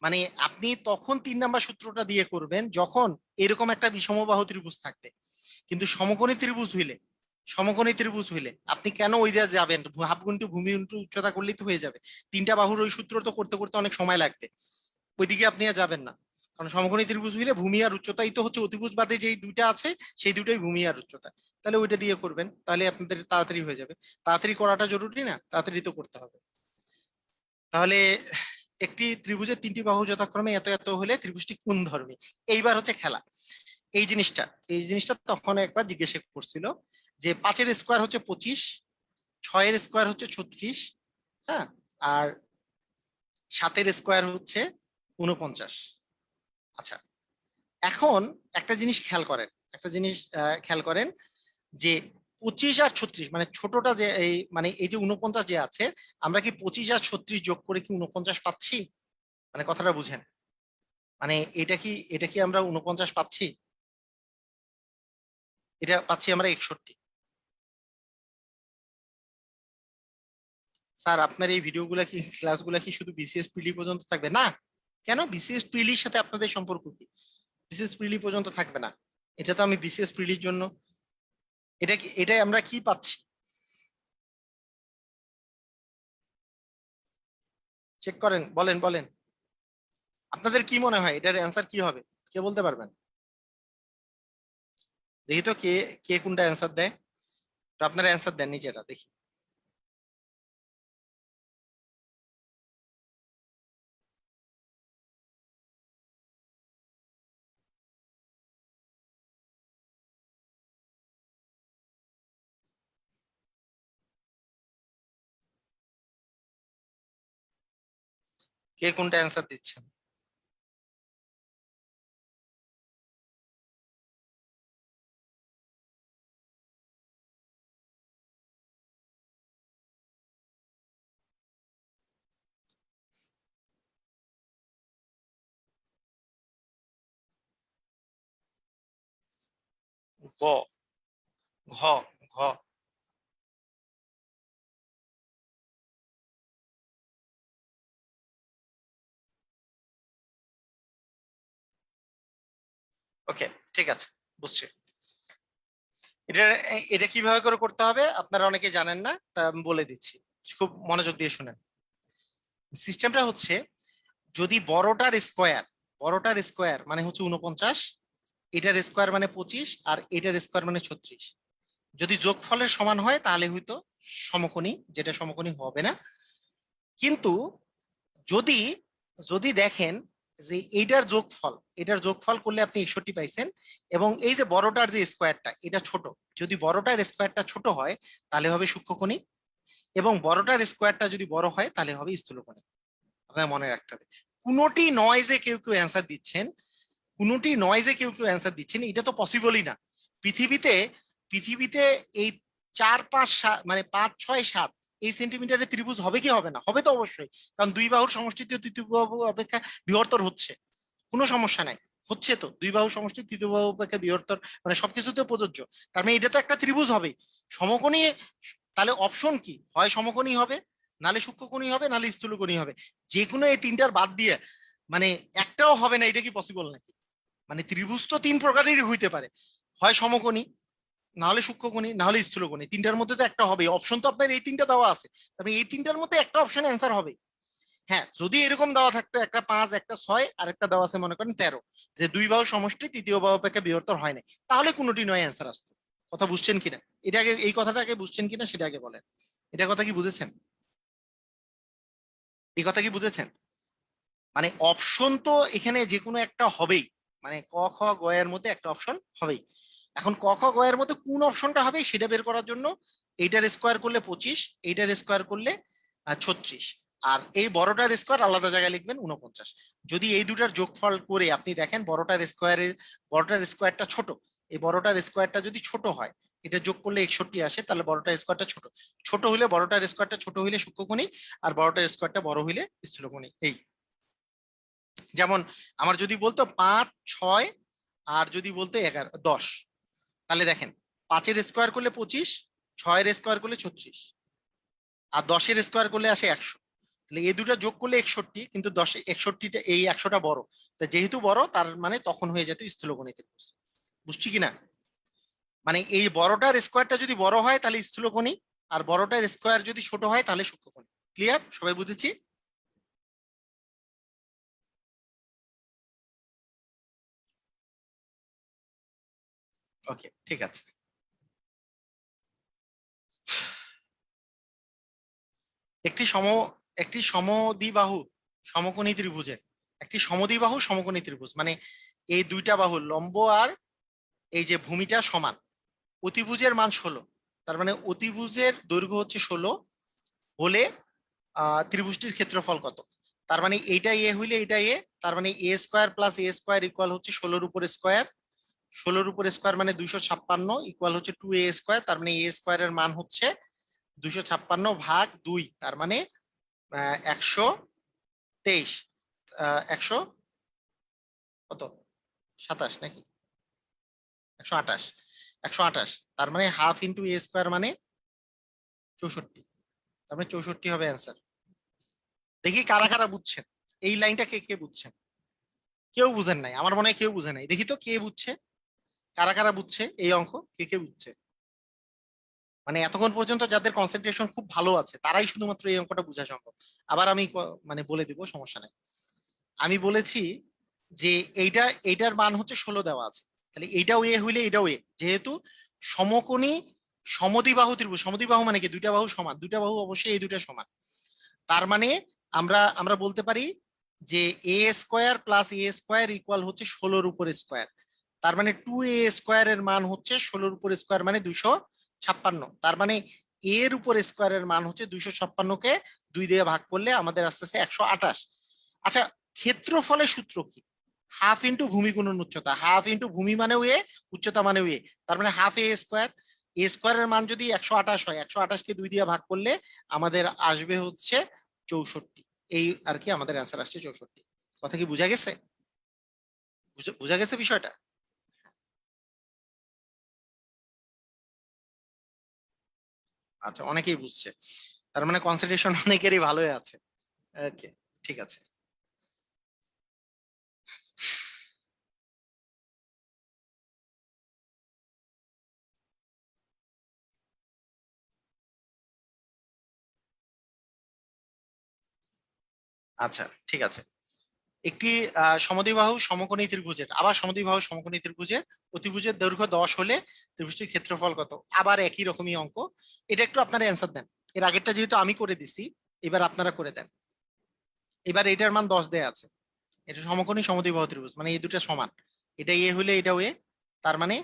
মানে আপনি তখন 3 নাম্বার সূত্রটা দিয়ে করবেন যখন এরকম একটা বিষমবাহু ত্রিভুজ থাকবে। কিন্তু সমকোণী ত্রিভুজ হইলে আপনি কেন ওই দিয়ে যাবেন? হাফ গুণটু ভূমি ইন্টু উচ্চতা করলেই তো হয়ে যাবে। 3টা বাহুর ওই সূত্র তো করতে করতে অনেক সময় লাগবে, ওইদিকে আপনি আর যাবেন না। কারণ সমকোণী ত্রিভুজ হইলে ভূমি আর উচ্চতাই তো হচ্ছে, অতিভুজ বাদে যেই দুইটা আছে সেই দুইটাই ভূমি আর উচ্চতা। তাহলে ওইটা দিয়ে করবেন, তাহলে আপনাদের তাড়াতাড়ি হয়ে যাবে। তাড়াতাড়ি করাটা জরুরি না, তাড়াতাড়ি তো করতে হবে। তাহলে একটি ত্রিভুজের 3টি বাহু যথাক্রমে এত এত হলে ত্রিভুজটি কোন ধর্মী? এইবার হচ্ছে খেলা। এই জিনিসটা তখন একবার জিজ্ঞেস করছিল যে 5-এর স্কোয়ার হচ্ছে 25, 6-এর স্কোয়ার হচ্ছে 36, হ্যাঁ, আর 7-এর স্কোয়ার হচ্ছে 49। আচ্ছা, এখন একটা জিনিস খেয়াল করেন যে 25 আর 36 মানে ছোটটা যে এই যে 49 যে আছে, আমরা কি 25 আর 36 যোগ করে কি 49 পাচ্ছি? মানে কথাটা বুঝেন, মানে এটা কি আমরা 49 পাচ্ছি? এটা পাচ্ছি আমরা 61। স্যার আপনার এই ক্লাসগুলা কি শুধু বিসিএস প্রিলি পর্যন্ত থাকবে না? কেন, বিসিএস প্রিলির সাথে আপনাদের সম্পর্ক কি? বিসিএস প্রিলি পর্যন্ত থাকবে না? এটা তো আমি বিসিএস প্রিলির জন্য, এটাই আমরা কি পাচ্ছি? চেক করেন, বলেন বলেন, আপনাদের কি মনে হয় এটার অ্যান্সার কি হবে? কে বলতে পারবেন? দেখি তো কে কে কোনটা অ্যান্সার দেয়। তো আপনারা অ্যান্সার দেন নিজেরা দেখি। কে কোনটা অ্যান্সার দিচ্ছেন? গ, ঘ, ঘ। ওকে, ঠিক আছে, বুঝছি। এটা এটা কিভাবে করে করতে হবে আপনারা অনেকে জানেন না, তা আমি বলে দিচ্ছি, খুব মনোযোগ দিয়ে শুনেন। সিস্টেমটা হচ্ছে, যদি বড়টার স্কোয়ার মানে হচ্ছে 49, এটার স্কোয়ার মানে 25, আর এটার স্কোয়ার মানে 36, যদি যোগফলের সমান হয় তাহলে হয়তো সমকোণী, যেটা সমকোণী হবে না। কিন্তু যদি যদি দেখেন যে এটার যোগফল করলে আপনি 61 পাইছেন, এবং এই যে বড়টার যে স্কোয়ারটা এটা ছোট, যদি বড়টার স্কোয়ারটা ছোট হয় তাহলে হবে সূক্ষ্মকোণী, এবং বড়টার স্কোয়ারটা যদি বড় হয় তাহলে হবে স্থূলকোণী। আপনার মনে রাখতে হবে, কোনোটি নয় যে কেউ কেউ অ্যান্সার দিচ্ছেন, এটা তো পসিবলই না। পৃথিবীতে পৃথিবীতে এই 4-5-7 মানে 5-6-7 এই সেন্টিমিটারের ত্রিভুজ হবে কি হবে না? হবে তো অবশ্যই, কারণ দুই বাহুর সমষ্টি তো তৃতীয় বাহু অপেক্ষা বৃহত্তর হচ্ছে। কোনো সমস্যা নাই, হচ্ছে তো, দুই বাহু সমষ্টি তৃতীয় বাহু অপেক্ষা বৃহত্তর, মানে সবকিছুতে প্রযোজ্য। তার মানে এটা তো একটা ত্রিভুজ হবে সমকোণী। তাহলে অপশন কি, হয় সমকোণী হবে, নালে সূক্ষ্মকোণী হবে, নালে স্থূলকোণী হবে। যে কোনো এই তিনটার বাদ দিয়ে মানে একটাও হবে না, এটা কি পসিবল নাকি? মানে ত্রিভুজ তো 3 প্রকারেরই হইতে পারে, হয় সমকোণী, না হলে সূক্ষ্মকোণী, না হলে স্থূলকোণী, তিনটার মধ্যে তো একটা হবে। অপশন তো আপনার এই তিনটা দেওয়া আছে, তবে এই তিনটার মধ্যে একটা অপশন অ্যান্সার হবে। হ্যাঁ, যদি এরকম দেওয়া থাকতো একটা 5, একটা 6, আর একটা দেওয়া আছে মনে করেন 13, যে দুই বাহু সমষ্টি তৃতীয় বাহু অপেক্ষা বৃহত্তর হয় না, তাহলে কোনোটি নয় অ্যান্সার আসতো। কথা বুঝছেন কিনা? এটা আগে, এই কথাটা আগে বুঝছেন কিনা সেটা আগে বলেন। এটা কথা কি বুঝেছেন? এই কথা কি বুঝেছেন? মানে অপশন তো এখানে যে কোনো একটা হবেই, মানে ক খ গ এর মধ্যে একটা অপশন হবেই। এখন ক খ গ এর মধ্যে কোন অপশনটা হবে সেটা বের করার জন্য এইটার স্কোয়ার করলে 25, এইটার স্কোয়ার করলে 36, আর এই বড়টার স্কোয়ার আলাদা জায়গায় লিখবেন 49। যদি এই দুটার যোগফল করে আপনি দেখেন বড়টার স্কোয়ারটা ছোট, এই বড়টার স্কোয়ারটা যদি ছোট হয়, এটা যোগ করলে 61 আসে, তাহলে বড়টার স্কোয়ারটা ছোট, ছোট হলে বড়টার স্কোয়ারটা ছোট হইলে সূক্ষ্মকোণী, আর বড়টার স্কোয়ারটা বড় হইলে স্থূলকোণী। এই যেমন আমার যদি বলতো 5, 6, আর যদি বলতো 11, 10, তাহলে দেখেন 5-এর স্কোয়ার করলে 25, 6-এর স্কোয়ার করলে 36, আর 10-এর স্কোয়ার করলে আসে 100। তাহলে এই দুটা যোগ করলে 61, কিন্তু 61টা এই 100টা বড়, তা যেহেতু বড় তার মানে তখন হয়ে যেত স্থূলকোণী ত্রিভুজ। বুঝছি কিনা? মানে এই বড়টার স্কোয়ারটা যদি বড় হয় তাহলে স্থূলকোণী, আর বড়টার স্কোয়ার যদি ছোট হয় তাহলে সূক্ষ্মকোণী। ক্লিয়ার? সবাই বুঝেছি? ওকে, ঠিক আছে। একটি সম একটি সমদ্বিবাহু সমকোণী ত্রিভুজের, একটি সমদ্বিবাহু সমকোণী ত্রিভুজ মানে এই দুইটা বাহুর লম্ব আর এই যে ভূমিটা সমান, অতিভুজের মান 16, তার মানে অতিভুজের দৈর্ঘ্য হচ্ছে 16 হলে ত্রিভুজটির ক্ষেত্রফল কত? তার মানে এইটা এ হইলে এটা এ, তার মানে a square plus A square equal হচ্ছে 16-র উপর স্কোয়ার, 16-র উপর স্কোয়ার মানে 256 ইকুয়াল হচ্ছে 2a স্কোয়ার, তার মানে এ স্কোয়ারের মান হচ্ছে 256/2, তার মানে 123, 100 কত 27 নাকি 128, 128, তার মানে হাফ ইন্টু এ স্কোয়ার মানে 64, তার মানে 64 হবে অ্যান্সার। দেখি কারা কারা বুঝছেন, এই লাইনটা কে কে বুঝছেন? কেউ বুঝেন নাই, আমার মনে হয় কেউ বুঝে নাই। দেখি তো কে বুঝছে, কারা কারা বুঝছে এই অঙ্ক, কে কে বুঝছে? মানে এতক্ষণ পর্যন্ত যাদের কনসেন্ট্রেশন খুব ভালো আছে তারাই শুধুমাত্র এই অঙ্কটা বোঝা সম্ভব। আবার আমি মানে বলে দিব, সমস্যা নাই। আমি বলেছি যে এইটার মান হচ্ছে 16 দেওয়া আছে, তাহলে এইটাও এ হইলে এটাও এ, যেহেতু সমকোণী সমদ্বিবাহু ত্রিভুজ, সমদ্বিবাহু মানে কি দুইটা বাহু সমান, দুইটা বাহু অবশ্যই এই দুইটা সমান, তার মানে আমরা আমরা বলতে পারি যে এ স্কোয়ার প্লাস এ স্কোয়ার ইকুয়াল হচ্ছে 16-র উপর স্কোয়ার, তার মানে 2a স্কোয়ার এর মান হচ্ছে 16-র উপর স্কোয়ার মানে 256, তার মানে এর উপর স্কোয়ারের মান হচ্ছে 256-কে 2 দিয়ে ভাগ করলে আমাদের আসতেছে 128। আচ্ছা, ক্ষেত্রফলের সূত্র কি? হাফ ইন্টু ভূমি গুণন উচ্চতা, হাফ ইন্টু ভূমি মানেও এ, উচ্চতা মানেও এ, তার মানে হাফ এ স্কোয়ার। এ স্কোয়ারের মান যদি 128 হয়, 128-কে 2 দিয়ে ভাগ করলে আমাদের আসবে হচ্ছে 64। এই আর কি আমাদের অ্যান্সার আসছে 64। কথা কি বোঝা গেছে? বোঝা গেছে বিষয়টা? আচ্ছা, অনেকেই বুঝছে, তার মানে কনসেন্ট্রেশন অনেকেরই ভালোই আছে। ওকে, ঠিক আছে। আচ্ছা, ঠিক আছে। একটি সমদ্বিবাহু সমকোণী ত্রিভুজের, আবার সমদ্বিবাহু সমকোণী ত্রিভুজের অতিভুজের দৈর্ঘ্য 10 হলে ত্রিভুজটির ক্ষেত্রফল কত? আবার একই রকমই অঙ্ক, এটা একটু আপনারা অ্যান্সার দেন। এর আগেরটা যেহেতু আমি করে দিছি, এবার আপনারা করে দেন। এবার এটার মান 10 দেয়া আছে, এটা সমকোণী সমদ্বিবাহু ত্রিভুজ মানে এই দুটো সমান, এটা এ হলে এটাও এ, তার মানে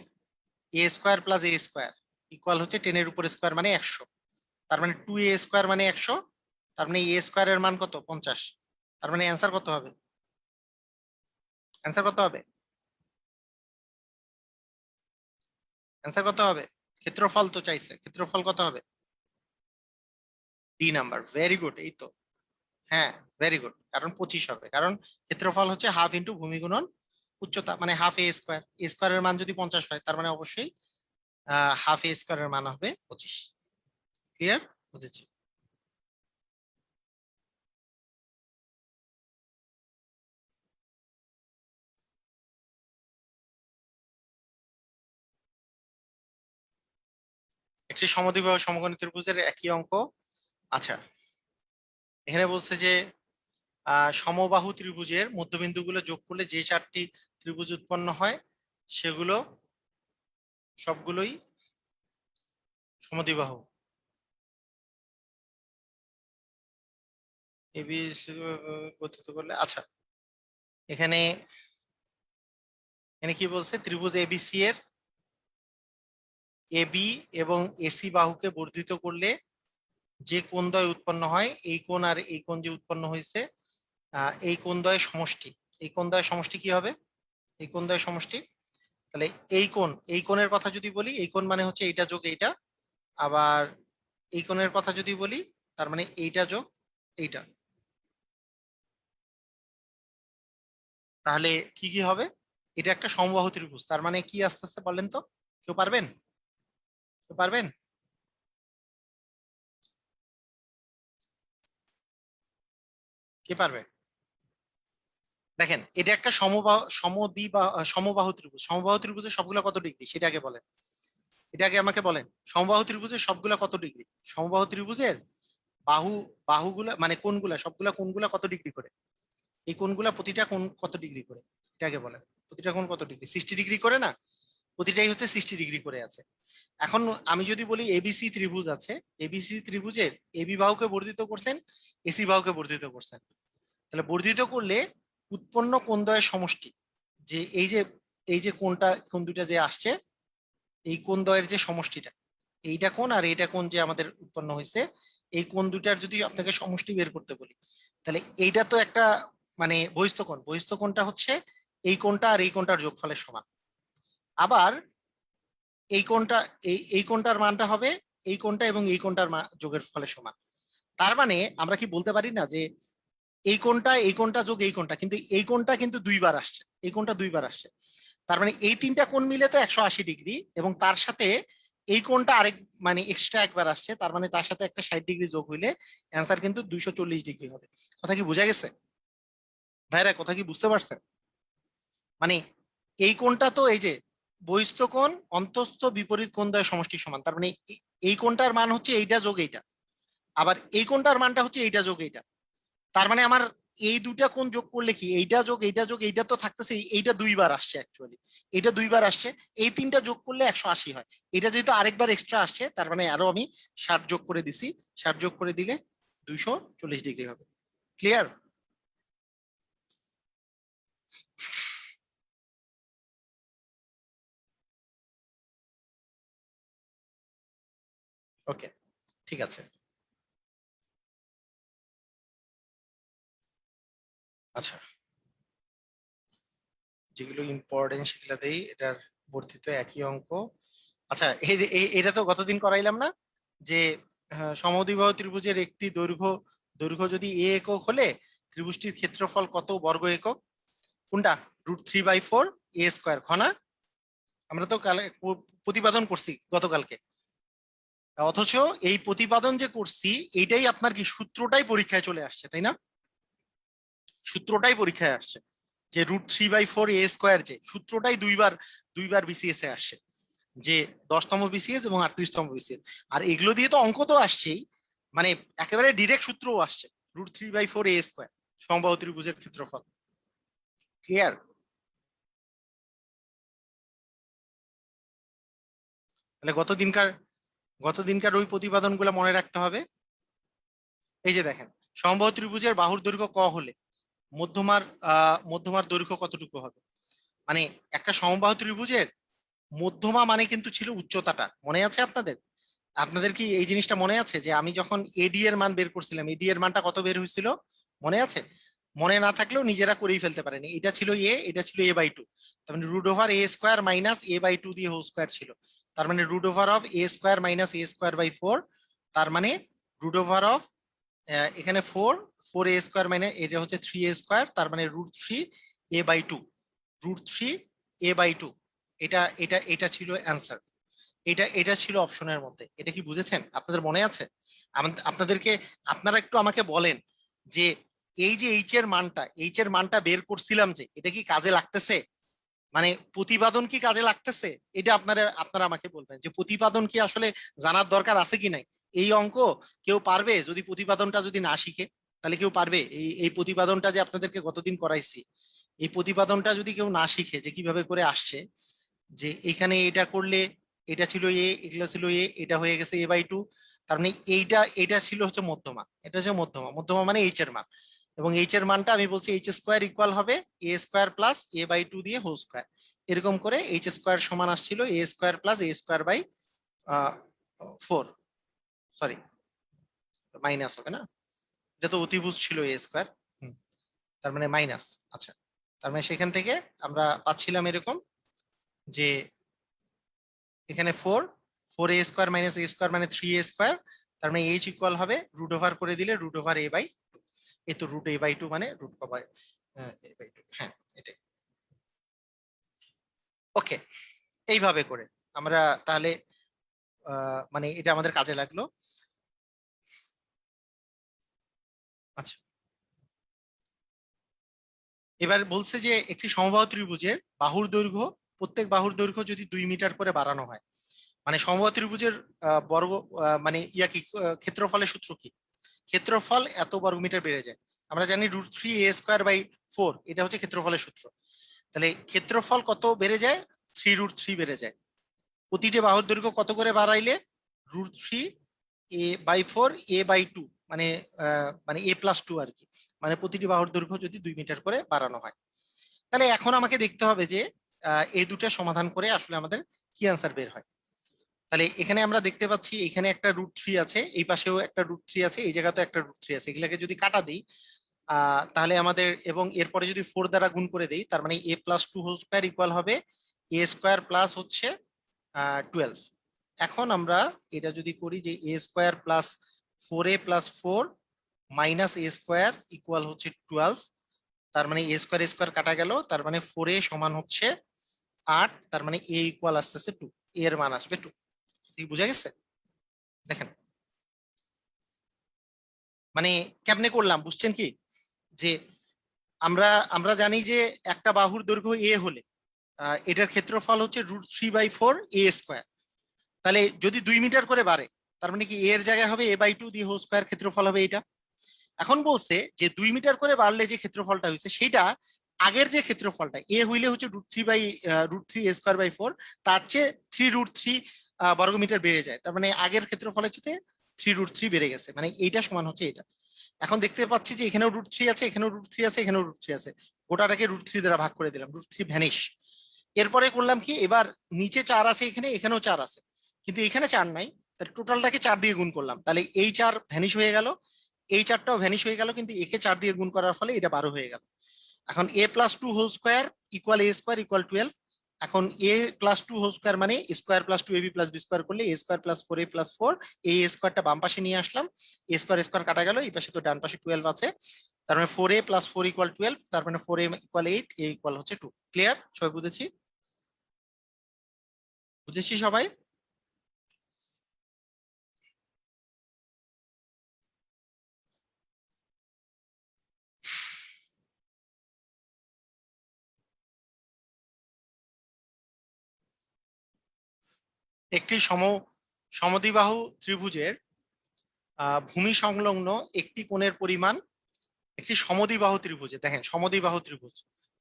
a square plus A square equal হচ্ছে 10-এর উপর স্কোয়ার মানে 100, তার মানে 2a স্কোয়ার মানে 100, তার মানে এ স্কোয়ারের মান কত 50, তার মানে অ্যান্সার কত হবে? অ্যান্সার কত হবে? অ্যান্সার কত হবে? ক্ষেত্রফল তো চাইছে, ক্ষেত্রফল কত হবে? ডি নাম্বার, ভেরি গুড, এই তো। হ্যাঁ, ভেরি গুড, কারণ 25 হবে, কারণ ক্ষেত্রফল হচ্ছে হাফ ইন্টু ভূমি গুণন উচ্চতা মানে হাফ এ স্কোয়ার, এ স্কোয়ারের মান যদি 50 হয় তার মানে অবশ্যই হাফ এ স্কোয়ারের মান হবে 25। ক্লিয়ার? বুঝেছি। একটি সমদ্বিবাহু সমকোণী ত্রিভুজের একই অঙ্ক। আচ্ছা, এখানে বলছে যে সমবাহু ত্রিভুজের মধ্যবিন্দুগুলো যোগ করলে যে 4টি ত্রিভুজ উৎপন্ন হয় সেগুলো সবগুলোই সমদ্বিবাহু। এবি গঠিত করলে, আচ্ছা, এখানে এখানে কি বলছে? ত্রিভুজ এবিসি এর এবি এবং এসি বাহুকে বর্ধিত করলে যে কোণদ্বয় উৎপন্ন হয়, এই কোণ আর এই কোণ যে উৎপন্ন হয়েছে, এই কোণদ্বয়ের সমষ্টি, এই কোণদ্বয়ের সমষ্টি কি হবে? এই কোণদ্বয়ের সমষ্টি, তাহলে এই কোণের কথা যদি বলি, এই কোণ মানে হচ্ছে এইটা যোগ এইটা, আবার এই কোণের কথা যদি বলি তার মানে এইটা যোগ এইটা, তাহলে কি কি হবে? এটা একটা সমবাহু ত্রিভুজ, তার মানে কি আস্তে আস্তে বলেন তো, কেউ পারবেন? কেউ পারবেন? কে পারবে? দেখেন, এটা একটা সমবাহু ত্রিভুজ। সমবাহু ত্রিভুজের সবগুলা কত ডিগ্রি সেটা আগে বলেন, এটা আগে আমাকে বলেন। সমবাহু ত্রিভুজের সবগুলা কত ডিগ্রি? সমবাহু ত্রিভুজের বাহু, বাহুগুলা মানে কোণগুলা, সবগুলা কোণগুলা কত ডিগ্রি করে? এই কোণগুলা প্রতিটা কোণ কত ডিগ্রি করে এটা আগে বলেন। প্রতিটা কোণ কত ডিগ্রি? 60 ডিগ্রি করে না? প্রতিটাই হচ্ছে 60 ডিগ্রি করে আছে। এখন আমি যদি বলি এবিসি ত্রিভুজ আছে, এবিসি ত্রিভুজের এবি বাহুকে বর্ধিত করছেন, এসি বাহুকে বর্ধিত করছেন, তাহলে বর্ধিত করলে উৎপন্ন কোণদ্বয়ের সমষ্টি, যে এই যে কোণ দুইটা যে আসছে, এই কোণদ্বয়ের যে সমষ্টিটা, এইটা কোণ আর এইটা কোণ যে আমাদের উৎপন্ন হয়েছে, এই কোণ দুইটার যদি আপনাকে সমষ্টি বের করতে বলি, তাহলে এইটা তো একটা মানে বহিস্থ কোণ, বহিস্থ কোণটা হচ্ছে এই কোণটা আর এই কোণটার যোগফলের সমান। আবার এই কোণটা, এই কোণটার মানটা হবে এই কোণটা এবং এই কোণটার যোগের ফলের সমান। তার মানে আমরা কি বলতে পারি না যে এই কোণটা যোগ এই কোণটা, কিন্তু এই কোণটা কিন্তু দুইবার আসছে, এই কোণটা দুইবার আসছে, তার মানে এই তিনটা কোণ মিলে তো 180 ডিগ্রি, এবং তার সাথে এই কোণটা আরেক মানে এক্সট্রা একবার আসছে, তার মানে তার সাথে একটা 60 ডিগ্রি যোগ হইলে অ্যান্সার কিন্তু 240 ডিগ্রি হবে। কথা কি বোঝা গেছে ভাইরা? কথা কি বুঝতে পারছেন? মানে এই কোণটা তো এই যে বহিস্থ কোণ অন্তস্থ বিপরীত কোণ দ্বয় সমষ্টির সমান, তার মানে এই কোণটার মান হচ্ছে এইটা যোগ এইটা, আবার এই কোণটার মানটা হচ্ছে এইটা যোগ এইটা, তার মানে আমার এই দুইটা কোণ যোগ করলে কি এইটা যোগ এইটা যোগ এইটা তো থাকতেছে, এইটা দুইবার আসছে অ্যাকচুয়ালি, এইটা দুইবার আসছে, এই তিনটা যোগ করলে 180 হয়। এটা যেহেতু আরেকবার এক্সট্রা আসছে, তার মানে আরো আমি 60 যোগ করে দিছি, 60 যোগ করে দিলে 240 ডিগ্রি হবে। ক্লিয়ার? ওকে, ঠিক আছে। আচ্ছা, যেগুলো ইম্পর্টেন্ট সেগুলো দেই, এটার বর্ধিত একই অঙ্ক। আচ্ছা, এটা তো গতদিন করাইলাম না, যে সমদ্বিবাহু ত্রিভুজের একটি দৈর্ঘ্য, দৈর্ঘ্য যদি এ একক হলে ত্রিভুজটির ক্ষেত্রফল কত বর্গ একক? কোনটা? √3/4 এ স্কোয়ার, ঘনা। আমরা তো কালে প্রতিপাদন করছি গতকালকে, অথচ এই প্রতিপাদন যে করছি এইটাই আপনার কি সূত্রটাই পরীক্ষায় চলে আসছে, তাই না? সূত্রটাই পরীক্ষায় আসছে, যে √3/4 এ স্কোয়ার, যে সূত্রটাই দুইবার দুইবার বিসিএস এ আসছে, যে 10তম বিসিএস এবং 38তম বিসিএস। আর এগুলো দিয়ে তো অঙ্ক তো আসছেই, মানে একেবারে ডিরেক্ট সূত্রও আসছে, √3/4 এ স্কোয়ার সমবাহু ত্রিভুজের ক্ষেত্রফল। ক্লিয়ার? তাহলে গতদিনকার ওই প্রতিপাদন গুলো মনে রাখতে হবে। এই যে দেখেন, সমবাহু ত্রিভুজের বাহুর দৈর্ঘ্য ক হলে মধ্যমার মধ্যমার দৈর্ঘ্য কতটুকু হবে? মানে একটা সমবাহু ত্রিভুজের মধ্যমা মানে কিন্তু ছিল উচ্চতাটা, মনে আছে আপনাদের? আপনাদের কি এই জিনিসটা মনে আছে যে আমি যখন এডি এর মান বের করছিলাম, এডি এর মানটা কত বের হয়েছিল? মনে আছে? মনে না থাকলেও নিজেরা করেই ফেলতে পারেন, এটা ছিল এ, এটা ছিল a/2, তার মানে √a² মাইনাস a/2 দিয়ে হোল স্কোয়ার ছিল, তার মানে √a² মাইনাস a²/4, তার মানে √ এখানে 4 a² মানে এটা হচ্ছে 3a², তার মানে √3 a/2, √3 a/2, এটা এটা এটা ছিল অ্যান্সার। এটা এটা ছিল অপশনের মধ্যে। এটা কি বুঝেছেন? আপনাদের মনে আছে? আপনাদেরকে, আপনারা একটু আমাকে বলেন যে এই যে এইচ এর মানটা বের করছিলাম, যে এটা কি কাজে লাগতেছে? মানে প্রতিপাদন কি কাজে লাগতেছে? এটা আপনারা আমাকে বলবেন যে প্রতিপাদন কি আসলে জানার দরকার আছে কি নাই। এই অঙ্ক কেউ পারবে যদি প্রতিপাদনটা যদি না শিখে? তাহলে কেউ পারবে এই এই প্রতিপাদনটা যে আপনাদেরকে গতদিন করাইছি, এই প্রতিপাদনটা যদি কেউ না শিখে যে কিভাবে করে আসছে, যে এখানে এটা করলে এটা ছিল এ, এগুলো ছিল এ, এটা হয়ে গেছে a/2, তার মানে এটা ছিল হচ্ছে মধ্যমা, এটা হচ্ছে মধ্যমা, মধ্যমা মানে এইচ এর মান, এবং এইচ এর মানটা আমি বলছি h² ইকুয়াল হবে a² প্লাস a/2 দিয়ে হোল স্কোয়ার, এরকম করে h² সমান আসছিল a² plus a² by 4, sorry minus হবে না, এটা তো অতিভুজ ছিল এ স্কোয়ার, তার মানে মাইনাস। আচ্ছা, তার মানে সেখান থেকে আমরা পাচ্ছিলাম এরকম যে এখানে 4 4 a square minus a square মানে 3 a স্কোয়ার, তার মানে এইচ ইকুয়াল হবে রুট ওভার করে দিলে রুট ওভার a/2। এই তো রুট a/2 মানে রুট কবাই a/2, হ্যাঁ এটাই। ওকে, এইভাবে করে আমরা তাহলে মানে এটা আমাদের কাজে লাগলো। আচ্ছা, এবার বলছে যে একটি সমবাহু ত্রিভুজের বাহুর দৈর্ঘ্য, প্রত্যেক বাহুর দৈর্ঘ্য যদি 2 মিটার করে বাড়ানো হয়, মানে সমবাহু ত্রিভুজের বর্গ মানে কি ক্ষেত্রফলের সূত্র কি? ক্ষেত্রফল এত বর্গমিটার বেড়ে যায়। আমরা জানি √3 a²/4, এটা হচ্ছে ক্ষেত্রফলের সূত্র। তাহলে ক্ষেত্রফল কত বেড়ে যায়? 3√3 বেড়ে যায়। প্রতিটি বাহুর দৈর্ঘ্য কত করে বাড়াইলে? √3 a/4 a/2, মানে মানে a+2 আর কি, মানে প্রতিটি বাহুর দৈর্ঘ্য যদি 2 মিটার করে বাড়ানো হয়। তাহলে এখন আমাকে দেখতে হবে যে এই দুটা সমাধান করে আসলে আমাদের কি আনসার বের হয়। তাহলে এখানে আমরা দেখতে পাচ্ছি এখানে একটা √3 আছে, এই পাশেও একটা √3 আছে, এই জায়গাতেও একটা √3 আছে, এগুলাকে যদি কাটা দিই তাহলে আমাদের, এবং এরপরে যদি 4 দ্বারা গুণ করে দেই, তার মানে a+2² ইকুয়াল হবে a² প্লাস হচ্ছে 12। এখন আমরা এটা যদি করি যে a² plus 4a+4 minus a² equal হচ্ছে 12, তার মানে a² কাটা গেল, তার মানে 4a সমান হচ্ছে 8, তার মানে a ইকুয়াল আসতেছে 2, এর মান আসবে 2। ঠিক বুঝা গেছে? দেখেন মানে কেমনে করলাম বুঝছেন কি? যে আমরা আমরা জানি যে একটা বাহুর দৈর্ঘ্য এ হলে এটার ক্ষেত্রফল হচ্ছে √3/4 a²। তাহলে যদি 2 মিটার করে বাড়ে, তার মানে কি এর জায়গায় হবে a/2 দি হোল স্কয়ার, ক্ষেত্রফল হবে এটা। এখন বলছে যে 2 মিটার করে বাড়লে যে ক্ষেত্রফলটা হয়েছে সেটা আগের যে ক্ষেত্রফলটা এ হইলে হচ্ছে √3 a²/4, তার চেয়ে 3√3 বর্গমিটার বেড়ে যায়, তার মানে আগের ক্ষেত্রফলের চেয়ে 3√3 বেড়ে গেছে, মানে এইটা সমান হচ্ছে এটা। এখন দেখতে পাচ্ছি যে এখানেও √3 আছে, এখানেও √3 আছে, এখানেও √3 আছে, গোটাটাকে √3 দ্বারা ভাগ করে দিলাম, √3 ভ্যানিশ। এরপরে করলাম কি, এবার নিচে 4 আছে, এখানে এখানেও 4 আছে, কিন্তু এখানে 4 নাই, তাহলে টোটালটাকে 4 দিয়ে গুণ করলাম, তাহলে এই 4 ভ্যানিশ হয়ে গেল, এই 4টাও ভ্যানিশ হয়ে গেল, কিন্তু একে 4 দিয়ে গুণ করার ফলে এটা 12 হয়ে গেল। এখন a+2 whole square equal a² equal 12। এখন a+2 হোল স্কয়ার মানে square plus 2ab plus b square করলে a² প্লাস 4a প্লাস 4, এই স্কয়ারটা বাম পাশে নিয়ে আসলাম, a² স্কয়ার কাটা গেল, এই পাশে তো ডান পাশে 12 আছে, তার মানে 4a প্লাস 4 ইকুয়াল 12, তার মানে 4a ইকুয়াল 8, a ইকুয়াল হচ্ছে 2। ক্লিয়ার? সবাই বুঝেছি? বুঝেছি সবাই? একটি সমদ্বিবাহু ত্রিভুজের ভূমি সংলগ্ন একটি কোণের পরিমাণ, একটি সমদ্বিবাহু ত্রিভুজে, দেখেন সমদ্বিবাহু ত্রিভুজ,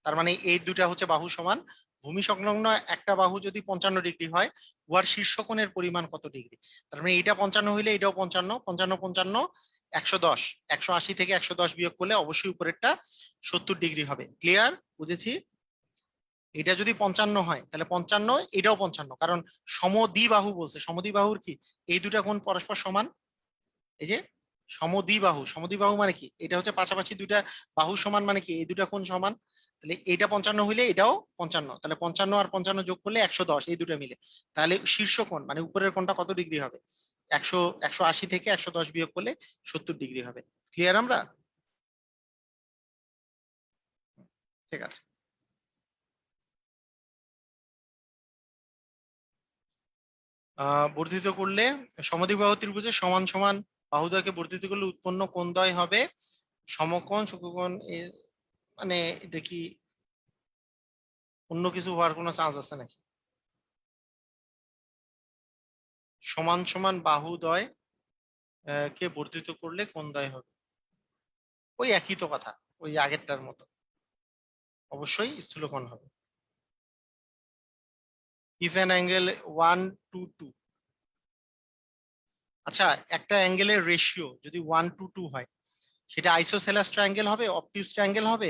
তার মানে এই দুটা হচ্ছে বাহু সমান, ভূমি সংলগ্ন একটা বাহু যদি 55 ডিগ্রি হয়, উহার শীর্ষকোণের পরিমাণ কত ডিগ্রি? তার মানে এটা 55 হইলে এটাও 55, 55 55 110, 180 থেকে 110 বিয়োগ করলে অবশ্যই উপরেরটা 70 ডিগ্রি হবে। ক্লিয়ার? বুঝেছি? এটা যদি 55 হয় তাহলে 55, এটাও 55, কারণ সমদ্বিবাহু বলছে, সমদ্বিবাহুর কি এই দুটা কোণ পরস্পর সমান। এই যে সমদ্বিবাহু, সমদ্বিবাহু মানে কি, এটা হচ্ছে পাশাপাশি দুইটা বাহু সমান, মানে কি এই দুটা কোণ সমান, তাহলে এইটা 55 হইলে এটাও 55, তাহলে 55 আর 55 যোগ করলে 110, এই দুটা মিলে, তাহলে শীর্ষ কোণ মানে উপরের কোণটা কত ডিগ্রি হবে? 180 থেকে 110 বিয়োগ করলে 70 ডিগ্রি হবে। ক্লিয়ার? আমরা ঠিক আছে। বর্ধিত করলে সমদ্বিবাহু ত্রিভুজের সমান সমান বাহুদ্বয়কে বর্ধিত করলে উৎপন্ন কোণদ্বয় হবে সমকোণ সূক্ষ্মকোণ মানে এটা কি অন্য কিছু হওয়ার কোনো চান্স আছে নাকি? সমান সমান বাহুদ্বয় কে বর্ধিত করলে কোণদ্বয় হবে, ওই একই তো কথা, ওই আগেরটার মতো, অবশ্যই স্থূলকোণ হবে। ইফ অ্যান অ্যাঙ্গেল 1:2, আচ্ছা একটা অ্যাঙ্গেলের রেশিও যদি 1:2 হয়, সেটা আইসোসেলাস ট্রায়াঙ্গেল হবে, অবটিউস ট্রায়াঙ্গেল হবে,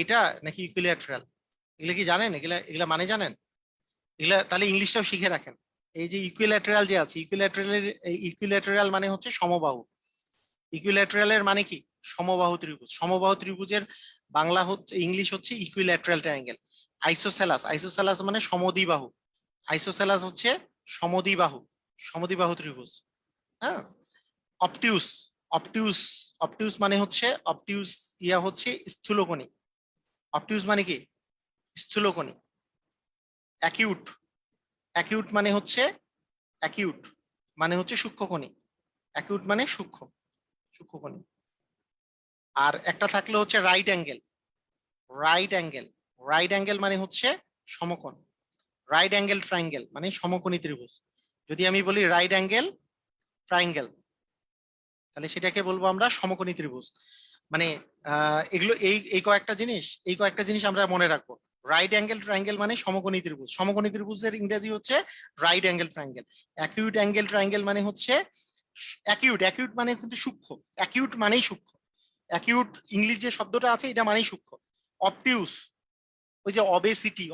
এটা নাকি ইকুইল্যাটারাল? এগুলা কি জানেন? এগুলা এগুলা মানে জানেন? এগুলা তাহলে ইংলিশটাও শিখে রাখেন, এই যে ইকুইল্যাটারাল যে আছে, ইকুইল্যাটারাল মানে হচ্ছে সমবাহু। ইকুইল্যাটারালের মানে কি? সমবাহু ত্রিভুজ। সমবাহু ত্রিভুজের বাংলা হচ্ছে, ইংলিশ হচ্ছে ইকুইল্যাটারাল ট্রায়াঙ্গেল। আইসোসেলাস মানে সমদ্বিবাহু। আইসোসেলাস হচ্ছে সমদ্বিবাহু, সমদ্বিবাহু ত্রিভুজ। হ্যাঁ। অবটিউস, অবটিউস অবটিউস মানে হচ্ছে, অবটিউস ইয়া হচ্ছে স্থূলকোণী। অবটিউস মানে কি? স্থূলকোণী। অ্যাকিউট, অ্যাকিউট মানে হচ্ছে, অ্যাকিউট মানে হচ্ছে সূক্ষ্মকোণী। অ্যাকিউট মানে সূক্ষ্ম, সূক্ষ্মকোণী। আর একটা থাকলে হচ্ছে right angle. Right angle, right angle মানে হচ্ছে সমকোণ। রাইট অ্যাঙ্গেল ট্রায়াঙ্গেল মানে সমকোণী ত্রিভুজ। যদি আমি বলি রাইট অ্যাঙ্গেল ট্রায়াঙ্গেল, তাহলে সেটাকে বলবো আমরা সমকোণী ত্রিভুজ। মানে এগুলো এই কয়েকটা জিনিস আমরা মনে রাখবো। রাইট অ্যাঙ্গেল ট্রায়াঙ্গেল মানে সমকোণী ত্রিভুজ। সমকোণী ত্রিভুজের ইংরেজি হচ্ছে right angle triangle. Acute angle triangle মানে হচ্ছে অ্যাকিউট, অ্যাকিউট মানে কিন্তু সূক্ষ্ম। অ্যাকিউট মানেই সূক্ষ্ম। অ্যাকিউট ইংলিশ যে শব্দটা আছে এটা মানেই সূক্ষ্ম। অবটিউস, ওই যে অবেসিটি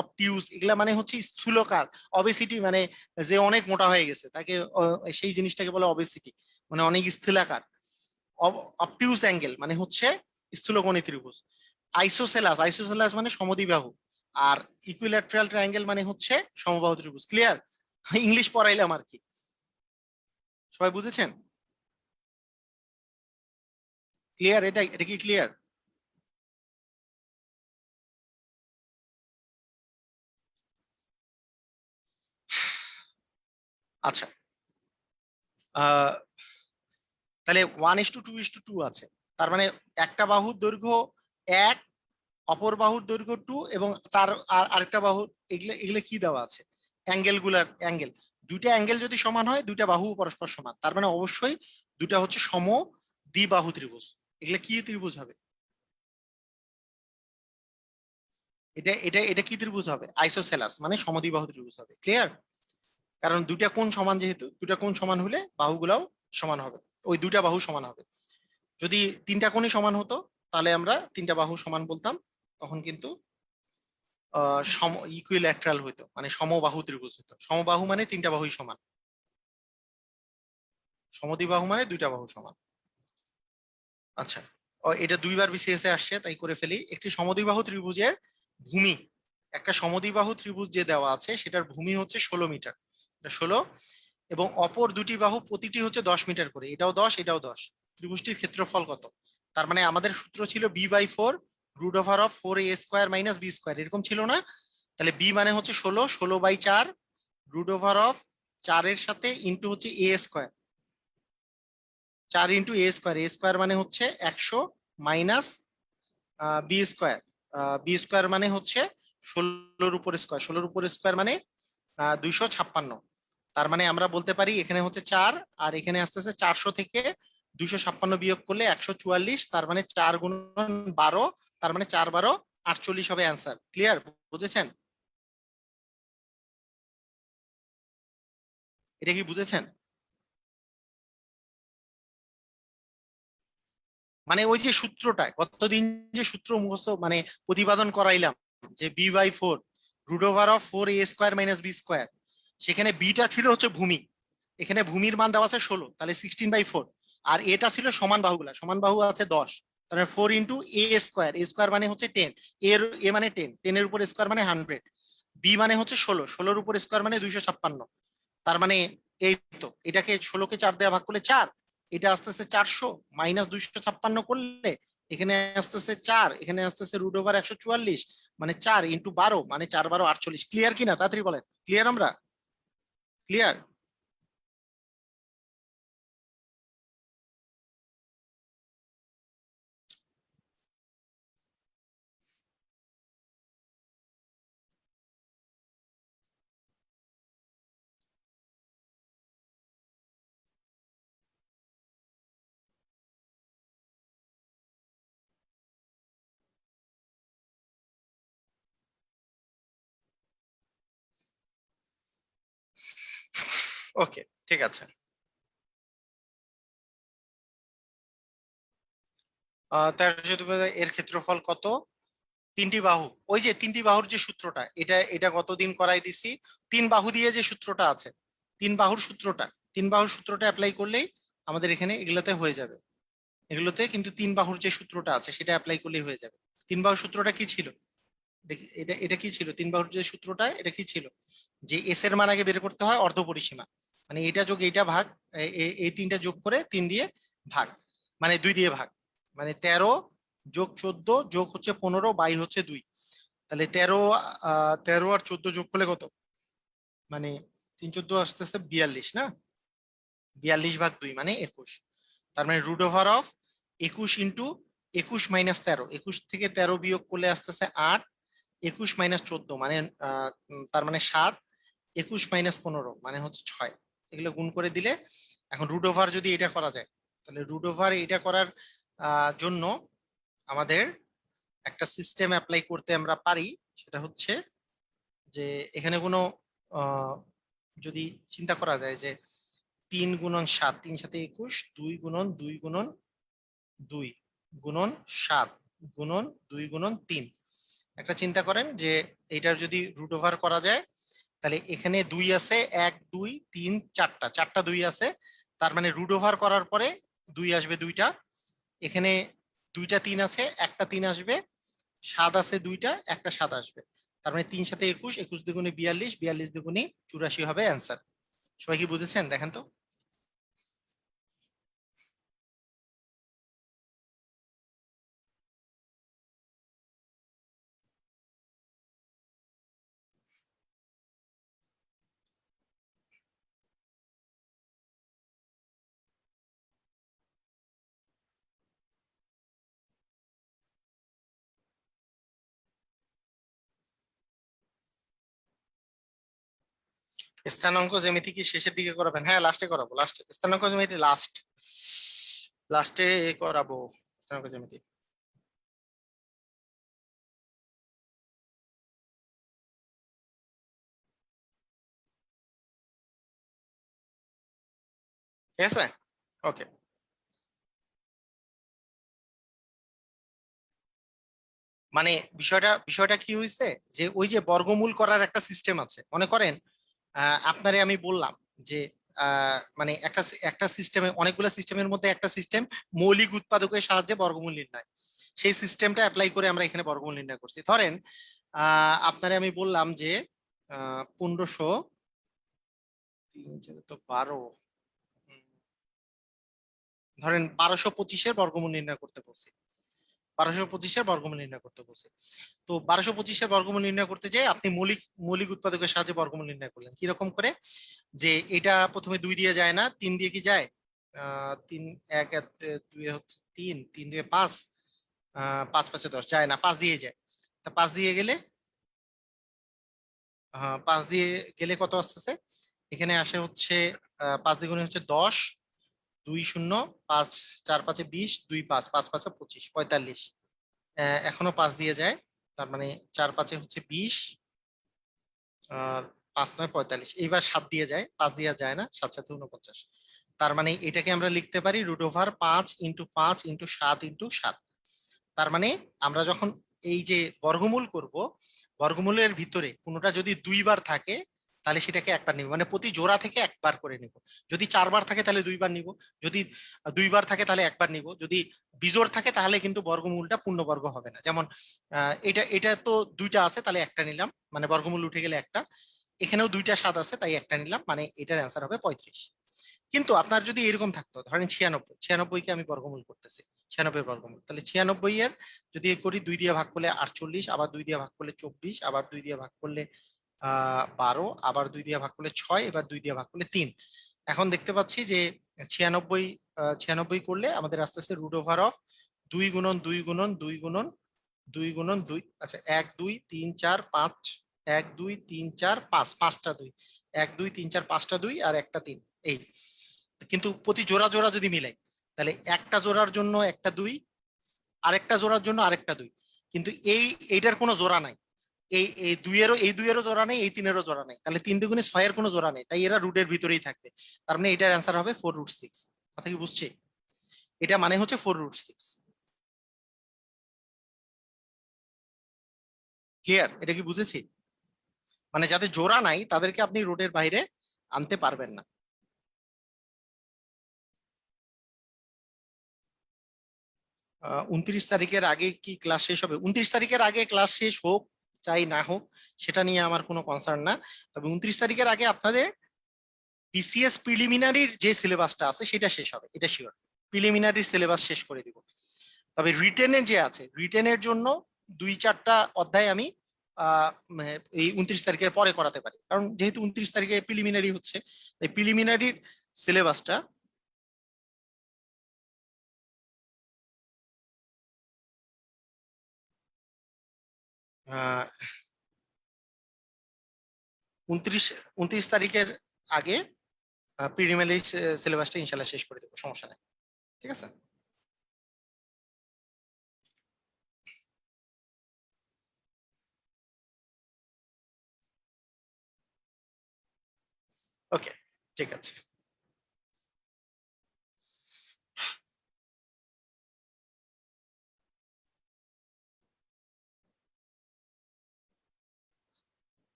অবটিউস এগুলা মানে হচ্ছে স্থূলকার। অবেসিটি মানে যে অনেক মোটা হয়ে গেছে তাকে সেই জিনিসটাকে বলে অবেসিটি, মানে অনেক স্থূলাকার। অবটিউস অ্যাঙ্গেল মানে হচ্ছে স্থূলকোণী ত্রিভুজ। আইসোসেলাস মানে সমদ্বিবাহু। আর ইকুইল্যাটারাল ট্রায়াঙ্গেল মানে হচ্ছে সমবাহু ত্রিভুজ। ক্লিয়ার? ইংলিশ পড়াইলাম আর কি। সবাই বুঝেছেন? ক্লিয়ার? এটা এটা কি ক্লিয়ার? আচ্ছা। আহ তাহলে 1:2:2 আছে। তার মানে একটা বাহুর দৈর্ঘ্য 1, অপর বাহুর দৈর্ঘ্য 2, এবং তার আর আরেকটা বাহুর, এগুলো এগুলো কি দেওয়া আছে? অ্যাঙ্গেল গুলার অ্যাঙ্গেল। দুইটা অ্যাঙ্গেল যদি সমান হয়, দুইটা বাহু পরস্পর সমান, তার মানে অবশ্যই দুইটা হচ্ছে দ্বিবাহু ত্রিভুজ। এগুলো কি ত্রিভুজ হবে? এটা এটা এটা কি ত্রিভুজ হবে? আইসোসেলাস মানে সমদ্বিবাহু ত্রিভুজ হবে। ক্লিয়ার? কারণ দুইটা কোণ সমান, যেহেতু দুইটা কোণ সমান হলে বাহুগুলাও সমান হবে, ওই দুইটা বাহু সমান হবে। যদি তিনটা কোণই সমান হতো তাহলে আমরা তিনটা বাহু সমান বলতাম, তখন কিন্তু ইকুইল্যাট্রাল হইতো, মানে সমবাহু ত্রিভুজ হইতো। সমবাহু মানে তিনটা বাহুই সমান, সমদ্বিবাহু মানে দুইটা বাহু সমান। আচ্ছা, এটা দুইবার বিসিএস এ আসছে, তাই করে ফেলি। একটি সমদ্বিবাহু ত্রিভুজের ভূমি, একটা সমদ্বিবাহু ত্রিভুজ যে দেওয়া আছে সেটার ভূমি হচ্ছে 16 মিটার, এটা 16, এবং অপর দুটি বাহু প্রতিটি হচ্ছে 10 মিটার করে, এটাও 10 এটাও 10। ত্রিভুজটির ক্ষেত্রফল কত? তার মানে আমাদের সূত্র ছিল b/4 √4a² - b², এরকম ছিল না? তাহলে বি মানে হচ্ছে 16, 16/4 √4 এর সাথে ইন্টু হচ্ছে a², 4 × a² মানে হচ্ছে 100 মাইনাস b²। b² মানে হচ্ছে 16-র উপর স্কোয়ার, 16-র উপর স্কোয়ার মানে 256। তার মানে আমরা বলতে পারি এখানে হচ্ছে 4, আর এখানে আসতেছে 400 থেকে 256 বিয়োগ করলে 144, তার মানে 4 × 12, তার মানে 4×12 48 হবে অ্যান্সার। ক্লিয়ার? বুঝেছেন? এটা কি বুঝেছেন? মানে ওই যে সূত্রটা গতদিন, যে সূত্র মুখস্থ মানে প্রতিপাদন করাইলাম, যে b/4 √4a² - b², সেখানে বিটা ছিল হচ্ছে ভূমি, এখানে ভূমির মান দেওয়া আছে 16, তাহলে 16/4। আর এটা ছিল সমান বাহুগুলা, সমান বাহু আছে 10, তাহলে 4 × a², মানে হচ্ছে 10, এ মানে 10, 10-এর উপর স্কোয়ার মানে 100, বি মানে হচ্ছে 16, 16-র উপর স্কোয়ার মানে 256। তার মানে এই তো, এটাকে 16-কে 4 দেওয়া ভাগ করলে 4, এটা আসতেছে 400 মাইনাস 256 করলে এখানে আসতেছে 4, এখানে আসতেছে √144, মানে 4 × 12 মানে 4×12 48। ক্লিয়ার কিনা তাড়াতাড়ি বলেন? ক্লিয়ার? আমরা ক্লিয়ার? ওকে, ঠিক আছে। এর ক্ষেত্রফল কত? তিনটি বাহু, ওই যে তিনটি বাহুর যে সূত্রটা, এটা এটা গতদিন করাই দিছি। তিন বাহু দিয়ে যে সূত্রটা আছে, তিন বাহুর সূত্রটা, তিন বাহুর সূত্রটা অ্যাপ্লাই করলেই আমাদের এখানে এগুলোতে হয়ে যাবে। এগুলোতে কিন্তু তিন বাহুর যে সূত্রটা আছে সেটা অ্যাপ্লাই করলেই হয়ে যাবে। তিন বাহুর সূত্রটা কি ছিল? এটা এটা কি ছিল? তিন বাহুর যে সূত্রটা, এটা কি ছিল? যে এস এর মান আগে বের করতে হয় অর্ধ পরিসীমা, মানে এটা যোগ এইটা ভাগ, এই তিনটা যোগ করে তিন দিয়ে ভাগ, মানে দুই দিয়ে ভাগ, মানে 13 যোগ 14 যোগ হচ্ছে 15 বাই হচ্ছে 2। তাহলে 13, 13 আর 14 যোগ করলে কত? মানে 3 14 আসতেছে 42 না? 42/2 মানে 21। তার মানে রুট ওভার অফ 21 ইন্টু 21 - 13, 21 থেকে 13 বিয়োগ করলে আসতেছে 8, 21 - 14 মানে তার মানে 7, 21 - 15 মানে হচ্ছে 6। এগুলো গুণ করে দিলে, এখন রুট ওভার যদি এটা করা যায়, তাহলে রুট ওভার এটা করার জন্য আমাদের একটা সিস্টেম অ্যাপ্লাই করতে আমরা পারি। সেটা হচ্ছে যে এখানে কোনো আহ, যদি চিন্তা করা যায় যে 3 × 7, 3 × 7 = 21, 2 × 2 × 2 গুণন 7 গুণন 2 × 3। একটা চিন্তা করেন যে এটার যদি রুট ওভার করা যায়, তাহলে এখানে 2 আছে, 1 2 3 4টা, চারটা 2 আছে। তার মানে রুট ওভার করার পরে 2 আসবে দুইটা, এখানে দুইটা 3 আছে, একটা 3 আসবে, 7 আছে দুইটা, একটা 7 আসবে। তার মানে 3 × 7 = 21, 21 × 2 = 42, 42 × 2 = 84 হবে অ্যান্সার। সবাই কি বুঝেছেন? দেখেন তো। স্থানাঙ্ক জ্যামিতি কি শেষের দিকে করাবেন? হ্যাঁ, লাস্টে করাবো, লাস্টে স্থানাঙ্ক জ্যামিতি লাস্ট, লাস্টে করাবো স্থানাঙ্ক জ্যামিতি। ঠিক আছে, ওকে। মানে বিষয়টা বিষয়টা কি হয়েছে, যে ওই যে বর্গমূল করার একটা সিস্টেম আছে, মনে করেন আপনারে আমি বললাম যে মানে একটা একটা সিস্টেমে, অনেকগুলো সিস্টেমের মধ্যে একটা সিস্টেম মৌলিক উৎপাদকের সাহায্যে বর্গমূল নির্ণয়, সেই সিস্টেমটা অ্যাপ্লাই করে আমরা এখানে বর্গমূল নির্ণয় করছি। ধরেন আপনারে আমি বললাম যে 1500, 3 × 4 = 12, ধরেন 1225-এর বর্গমূল নির্ণয় করতে বলছি, 1225-এর বর্গমূল নির্ণয় করতে বলছি। তো 1225-এর বর্গমূল নির্ণয় করতে যে আপনি মৌলিক মৌলিক উৎপাদকের সাহায্যে বর্গমূল নির্ণয় করলেন কিরকম করে, যে এটা প্রথমে 2 দিয়ে যায় না, 3 দিয়ে কি যায়? 3 1 2 হচ্ছে 3, 3 2 5, 5 5 10 যায় না, 5 দিয়ে যায়। তা 5 দিয়ে গেলে, 5 দিয়ে গেলে কত আসতেছে? এখানে আসে হচ্ছে 5 দ্বিগুণে হচ্ছে 10, 2 0, 5 4 5 20, 2 5, 5 5 25, 45। এখনো 5 দিয়ে যায়, তার মানে 4 5 হচ্ছে 20, আর 5 9 45। এইবার 7 দিয়ে যায়, 5 দিয়ে যায় না, 7 7 49। তার মানে এটাকে আমরা লিখতে পারি রুট ওভার 5 × 5 × 7 × 7। তার মানে আমরা যখন এই যে বর্গমূল করব, বর্গমূলের ভিতরে কোনোটা যদি 2 বার থাকে তাহলে সেটাকে একবার নিব, মানে প্রতি জোড়া থেকে একবার করে নিব। যদি 4 বার থাকে তাহলে 2 বার নিব, যদি 2 বার থাকে তাহলে একবার নিব, যদি বিজোড় থাকে তাহলে কিন্তু বর্গমূলটা পূর্ণবর্গ হবে না। যেমন এটা এটা তো দুইটা আছে, তাহলে একটা নিলাম, মানে বর্গমূল উঠে গেলে একটা। এখানেও দুইটা 7 আছে, তাই একটা নিলাম, মানে এটার অ্যান্সার হবে 35। কিন্তু আপনার যদি এরকম থাকতো, ধরেন 96, 96 কে আমি বর্গমূল করতেছি, 96 বর্গমূল, তাহলে 96 এর যদি করি 2 দিয়ে ভাগ করলে 48, আবার 2 দিয়ে ভাগ করলে 24, আবার 2 দিয়ে ভাগ করলে 12, আবার 2 দিয়ে ভাগ করলে 6, এবার 2 দিয়ে ভাগ করলে 3। এখন দেখতে পাচ্ছি যে 96, 96 করলে আমাদের আস্তে আস্তে রুট ওভার অফ 2 × 2 × 2 × 2 × 2, আচ্ছা 1 2 3 4 5, 1 2 3 4 5, পাঁচটা 2, 1 2 3 4 5টা 2 আর একটা 3, এই। কিন্তু প্রতি জোড়া জোড়া যদি মিলাই, তাহলে একটা জোড়ার জন্য একটা 2, আরেকটা জোড়ার জন্য আরেকটা 2, কিন্তু এইটার কোনো জোড়া নাই। এই দুইয়েরও জোড়া নেই, এই 3-এরও জোড়া নেই, তাহলে 3 2 6-এর কোনো জোড়া নেই, তাই এরা রুটের ভিতরেই থাকবে। তার মানে এটার অ্যান্সার হবে 4√6। কথা কি বুঝছি? এটা মানে হচ্ছে 4√6। ক্লিয়ার? এটা কি বুঝেছি? মানে যাদের জোড়া নাই তাদেরকে আপনি রোডের বাইরে আনতে পারবেন না। 29 তারিখের আগে কি ক্লাস শেষ হবে? 29 তারিখের আগে ক্লাস শেষ হোক চাই না হোক সেটা নিয়ে আমার কোনো কনসার্ন না। তবে 29 তারিখের আগে আপনাদের বিসিএস প্রিলিমিনারির যে সিলেবাসটা আছে সেটা শেষ হবে, এটা শিওর। প্রিলিমিনারির সিলেবাস শেষ করে দিব। তবে রিটেনের যে আছে, রিটেনের জন্য 2-4টা অধ্যায় আমি এই 29 তারিখের পরে করাতে পারি, কারণ যেহেতু 29 তারিখে প্রিলিমিনারি হচ্ছে, তাই প্রিলিমিনারির সিলেবাসটা আহ 29 তারিখের আগে প্রিলিমিনারি সিলেবাসটা ইনশাল্লাহ শেষ করে দেবো, সমস্যা নেই। ঠিক আছে? ওকে, ঠিক আছে।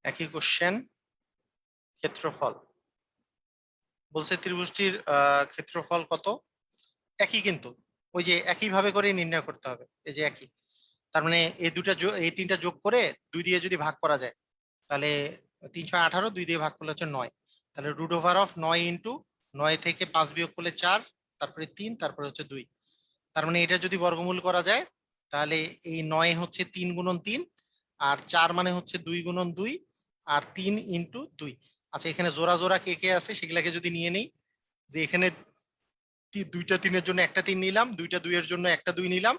একই কোশ্চেন, ক্ষেত্রফল বলছে ত্রিভুজটির ক্ষেত্রফল কত? একই কিন্তু, ওই যে একই ভাবে করে নির্ণয় করতে হবে, এই যে একই। তার মানে এই তিনটা যোগ করে 2 দিয়ে যদি ভাগ করা যায় তাহলে 3 × 18, 2 দিয়ে ভাগ করলে হচ্ছে 9। তাহলে √9 ইন্টু 9 থেকে 5 বিয়োগ করলে 4, তারপরে 3, তারপরে হচ্ছে 2। তার মানে এটা যদি বর্গমূল করা যায় তাহলে এই 9 হচ্ছে 3 × 3, আর 4 মানে হচ্ছে 2 × 2, আর 3 × 2। আচ্ছা, এখানে জোড়া জোড়া কে কে আছে সেগুলাকে যদি নিয়ে নেই, যে এখানে 2টা 3-এর জন্য একটা 3 নিলাম, 2টা 2-এর জন্য একটা 2 নিলাম,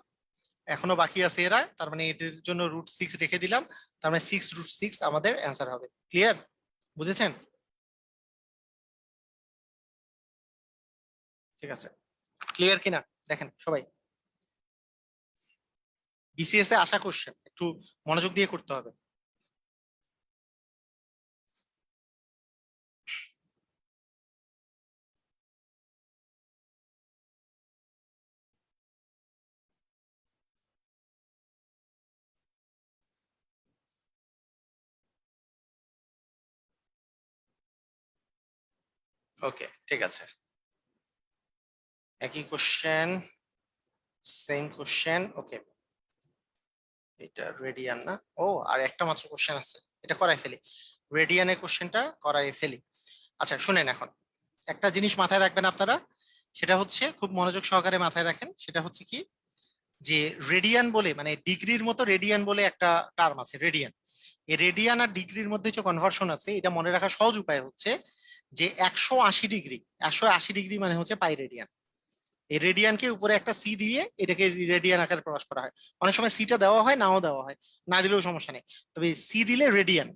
এখনো বাকি আছে এরা, তার মানে এদের জন্য √6 রেখে দিলাম। তার মানে 6√6 আমাদের অ্যান্সার হবে। ক্লিয়ার? বুঝেছেন? ঠিক আছে, ক্লিয়ার কিনা দেখেন সবাই। বিসিএস এ আসা কোশ্চেন একটু মনোযোগ দিয়ে করতে হবে। ওকে, ঠিক আছে। একই কোশ্চেন, সেম কোশ্চেন। ওকে, এটা রেডিয়ান না? ও, আর একটা মাত্র কোশ্চেন আছে, এটা করাই ফেলি। রেডিয়ানের কোশ্চেনটা করাই ফেলি। আচ্ছা শুনেন, এখন একটা জিনিস মাথায় রাখবেন আপনারা, সেটা হচ্ছে খুব মনোযোগ সহকারে মাথায় রাখেন। সেটা হচ্ছে কি, যে রেডিয়ান বলে মানে ডিগ্রির মতো রেডিয়ান বলে একটা টার্ম আছে, রেডিয়ান। এই রেডিয়ান আর ডিগ্রির মধ্যে যে কনভার্সন আছে, এটা মনে রাখার সহজ উপায় হচ্ছে যে 180 ডিগ্রি, 180 ডিগ্রি মানে হচ্ছে পাই রেডিয়ান। এই রেডিয়ানকে উপরে একটা সি দিয়ে এটাকে রেডিয়ান আকারে প্রকাশ করা হয়। অনেক সময় সিটা দেওয়া হয়, নাও দেওয়া হয়, না দিলেও সমস্যা নেই, তবে সি দিলে রেডিয়ান,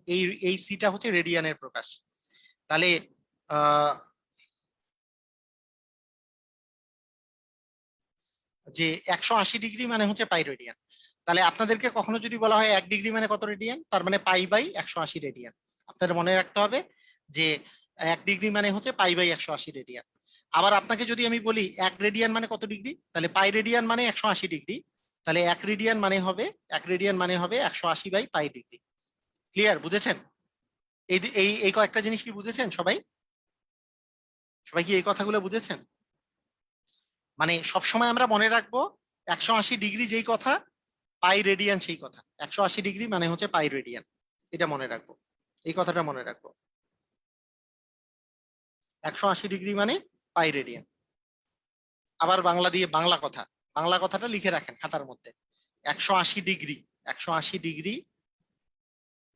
এই সিটা হচ্ছে রেডিয়ানের প্রকাশ। তাহলে আহ যে 180 ডিগ্রি মানে হচ্ছে পাই রেডিয়ান। তাহলে আপনাদেরকে কখনো যদি বলা হয় 1 ডিগ্রি মানে কত রেডিয়ান, তার মানে পাই/180 রেডিয়ান। আপনাদের মনে রাখতে হবে যে 1 ডিগ্রি মানে হচ্ছে পাই/180 রেডিয়ান। আবার আপনাকে যদি আমি বলি 1 রেডিয়ান মানে কত ডিগ্রি, তাহলে পাই রেডিয়ান মানে 180 ডিগ্রি। তাহলে 1 রেডিয়ান মানে হবে 180/পাই ডিগ্রি। ক্লিয়ার? বুঝেছেন? এই কয়েকটা জিনিস কি বুঝেছেন সবাই? সবাই কি এই কথাগুলো বুঝেছেন? মানে সবসময় আমরা মনে রাখবো 180 ডিগ্রি যেই কথা, পাই রেডিয়ান সেই কথা। 180 ডিগ্রি মানে হচ্ছে পাই রেডিয়ান, এটা মনে রাখবো, এই কথাটা মনে রাখবো। 180 ডিগ্রি মানে পাই রেডিয়ান। আবার বাংলা দিয়ে বাংলা কথা, বাংলা কথাটা লিখে রাখেন খাতার মধ্যে। 180 ডিগ্রি, 180 ডিগ্রি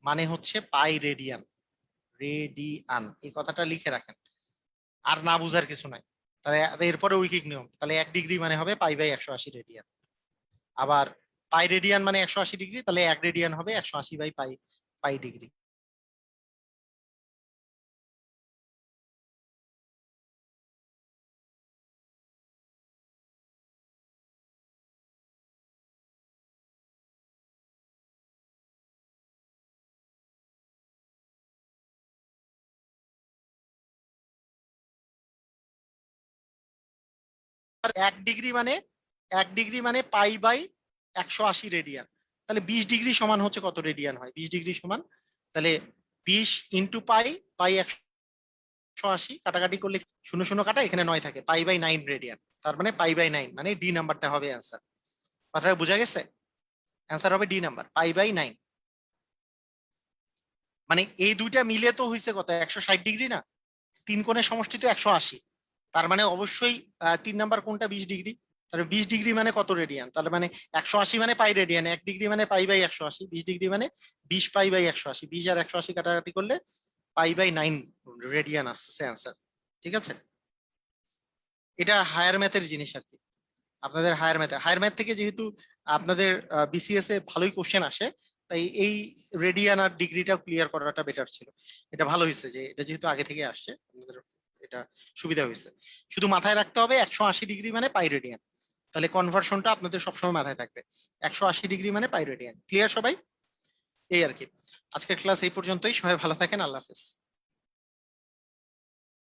মানে হচ্ছে পাই রেডিয়ান। রেডিয়ান, এই কথাটা লিখে রাখেন, আর না বুঝার কিছু নাই। তাহলে এরপরে ঐকিক নিয়ম, তাহলে 1 ডিগ্রি মানে হবে পাই/180 রেডিয়ান। আবার পাই রেডিয়ান মানে 180 ডিগ্রি, তাহলে 1 রেডিয়ান হবে 180/পাই ডিগ্রি। আর 1 ডিগ্রি মানে 1 ডিগ্রি মানে পাই/180 রেডিয়ান। তাহলে 20 ডিগ্রি সমান হচ্ছে কত রেডিয়ান হয়? 20 ডিগ্রি সমান তাহলে 20 ইন্টু পাই, পাই 180, কাটাকাটি করলে শূন্য শূন্য কাটা, এখানে 9 থাকে, পাই/9 রেডিয়ান। তার মানে পাই/9 মানে ডি নাম্বারটা হবে অ্যান্সার। কথাটা বোঝা গেছে? অ্যান্সার হবে ডি নাম্বার, পাই/9। মানে এই দুইটা মিলে তো হয়েছে কত, 160 ডিগ্রি না? তিন কোণের সমষ্টি তো 180। তার মানে অবশ্যই 3 নাম্বার কোণটা 20 ডিগ্রি। তাহলে 20 ডিগ্রি মানে কত রেডিয়ান? তাহলে মানে 180 মানে পাই রেডিয়ান, 1 ডিগ্রি মানে পাই/180, 20 ডিগ্রি মানে 20 পাই/180, 20 আর 180 কাটাকাটি করলে পাই/9 রেডিয়ান আসছে অ্যান্সার। ঠিক আছে, এটা হায়ার ম্যাথের জিনিস আর কি। আপনাদের হায়ার ম্যাথ থেকে যেহেতু আপনাদের বিসিএস এ ভালোই কোশ্চেন আসে, তাই এই রেডিয়ান আর ডিগ্রিটা ক্লিয়ার করাটা বেটার ছিল। এটা ভালো হয়েছে যে এটা যেহেতু আগে থেকে আসছে, আপনাদের এটা সুবিধা হয়েছে। শুধু মাথায় রাখতে হবে 180 ডিগ্রি মানে পাই রেডিয়ান, তাহলে কনভার্সনটা আপনাদের সবসময় মাথায় থাকবে। 180 ডিগ্রি মানে পাই রেডিয়ান। ক্লিয়ার সবাই? এই আর কি, আজকের ক্লাস এই পর্যন্তই। সবাই ভালো থাকেন, আল্লাহ হাফেজ।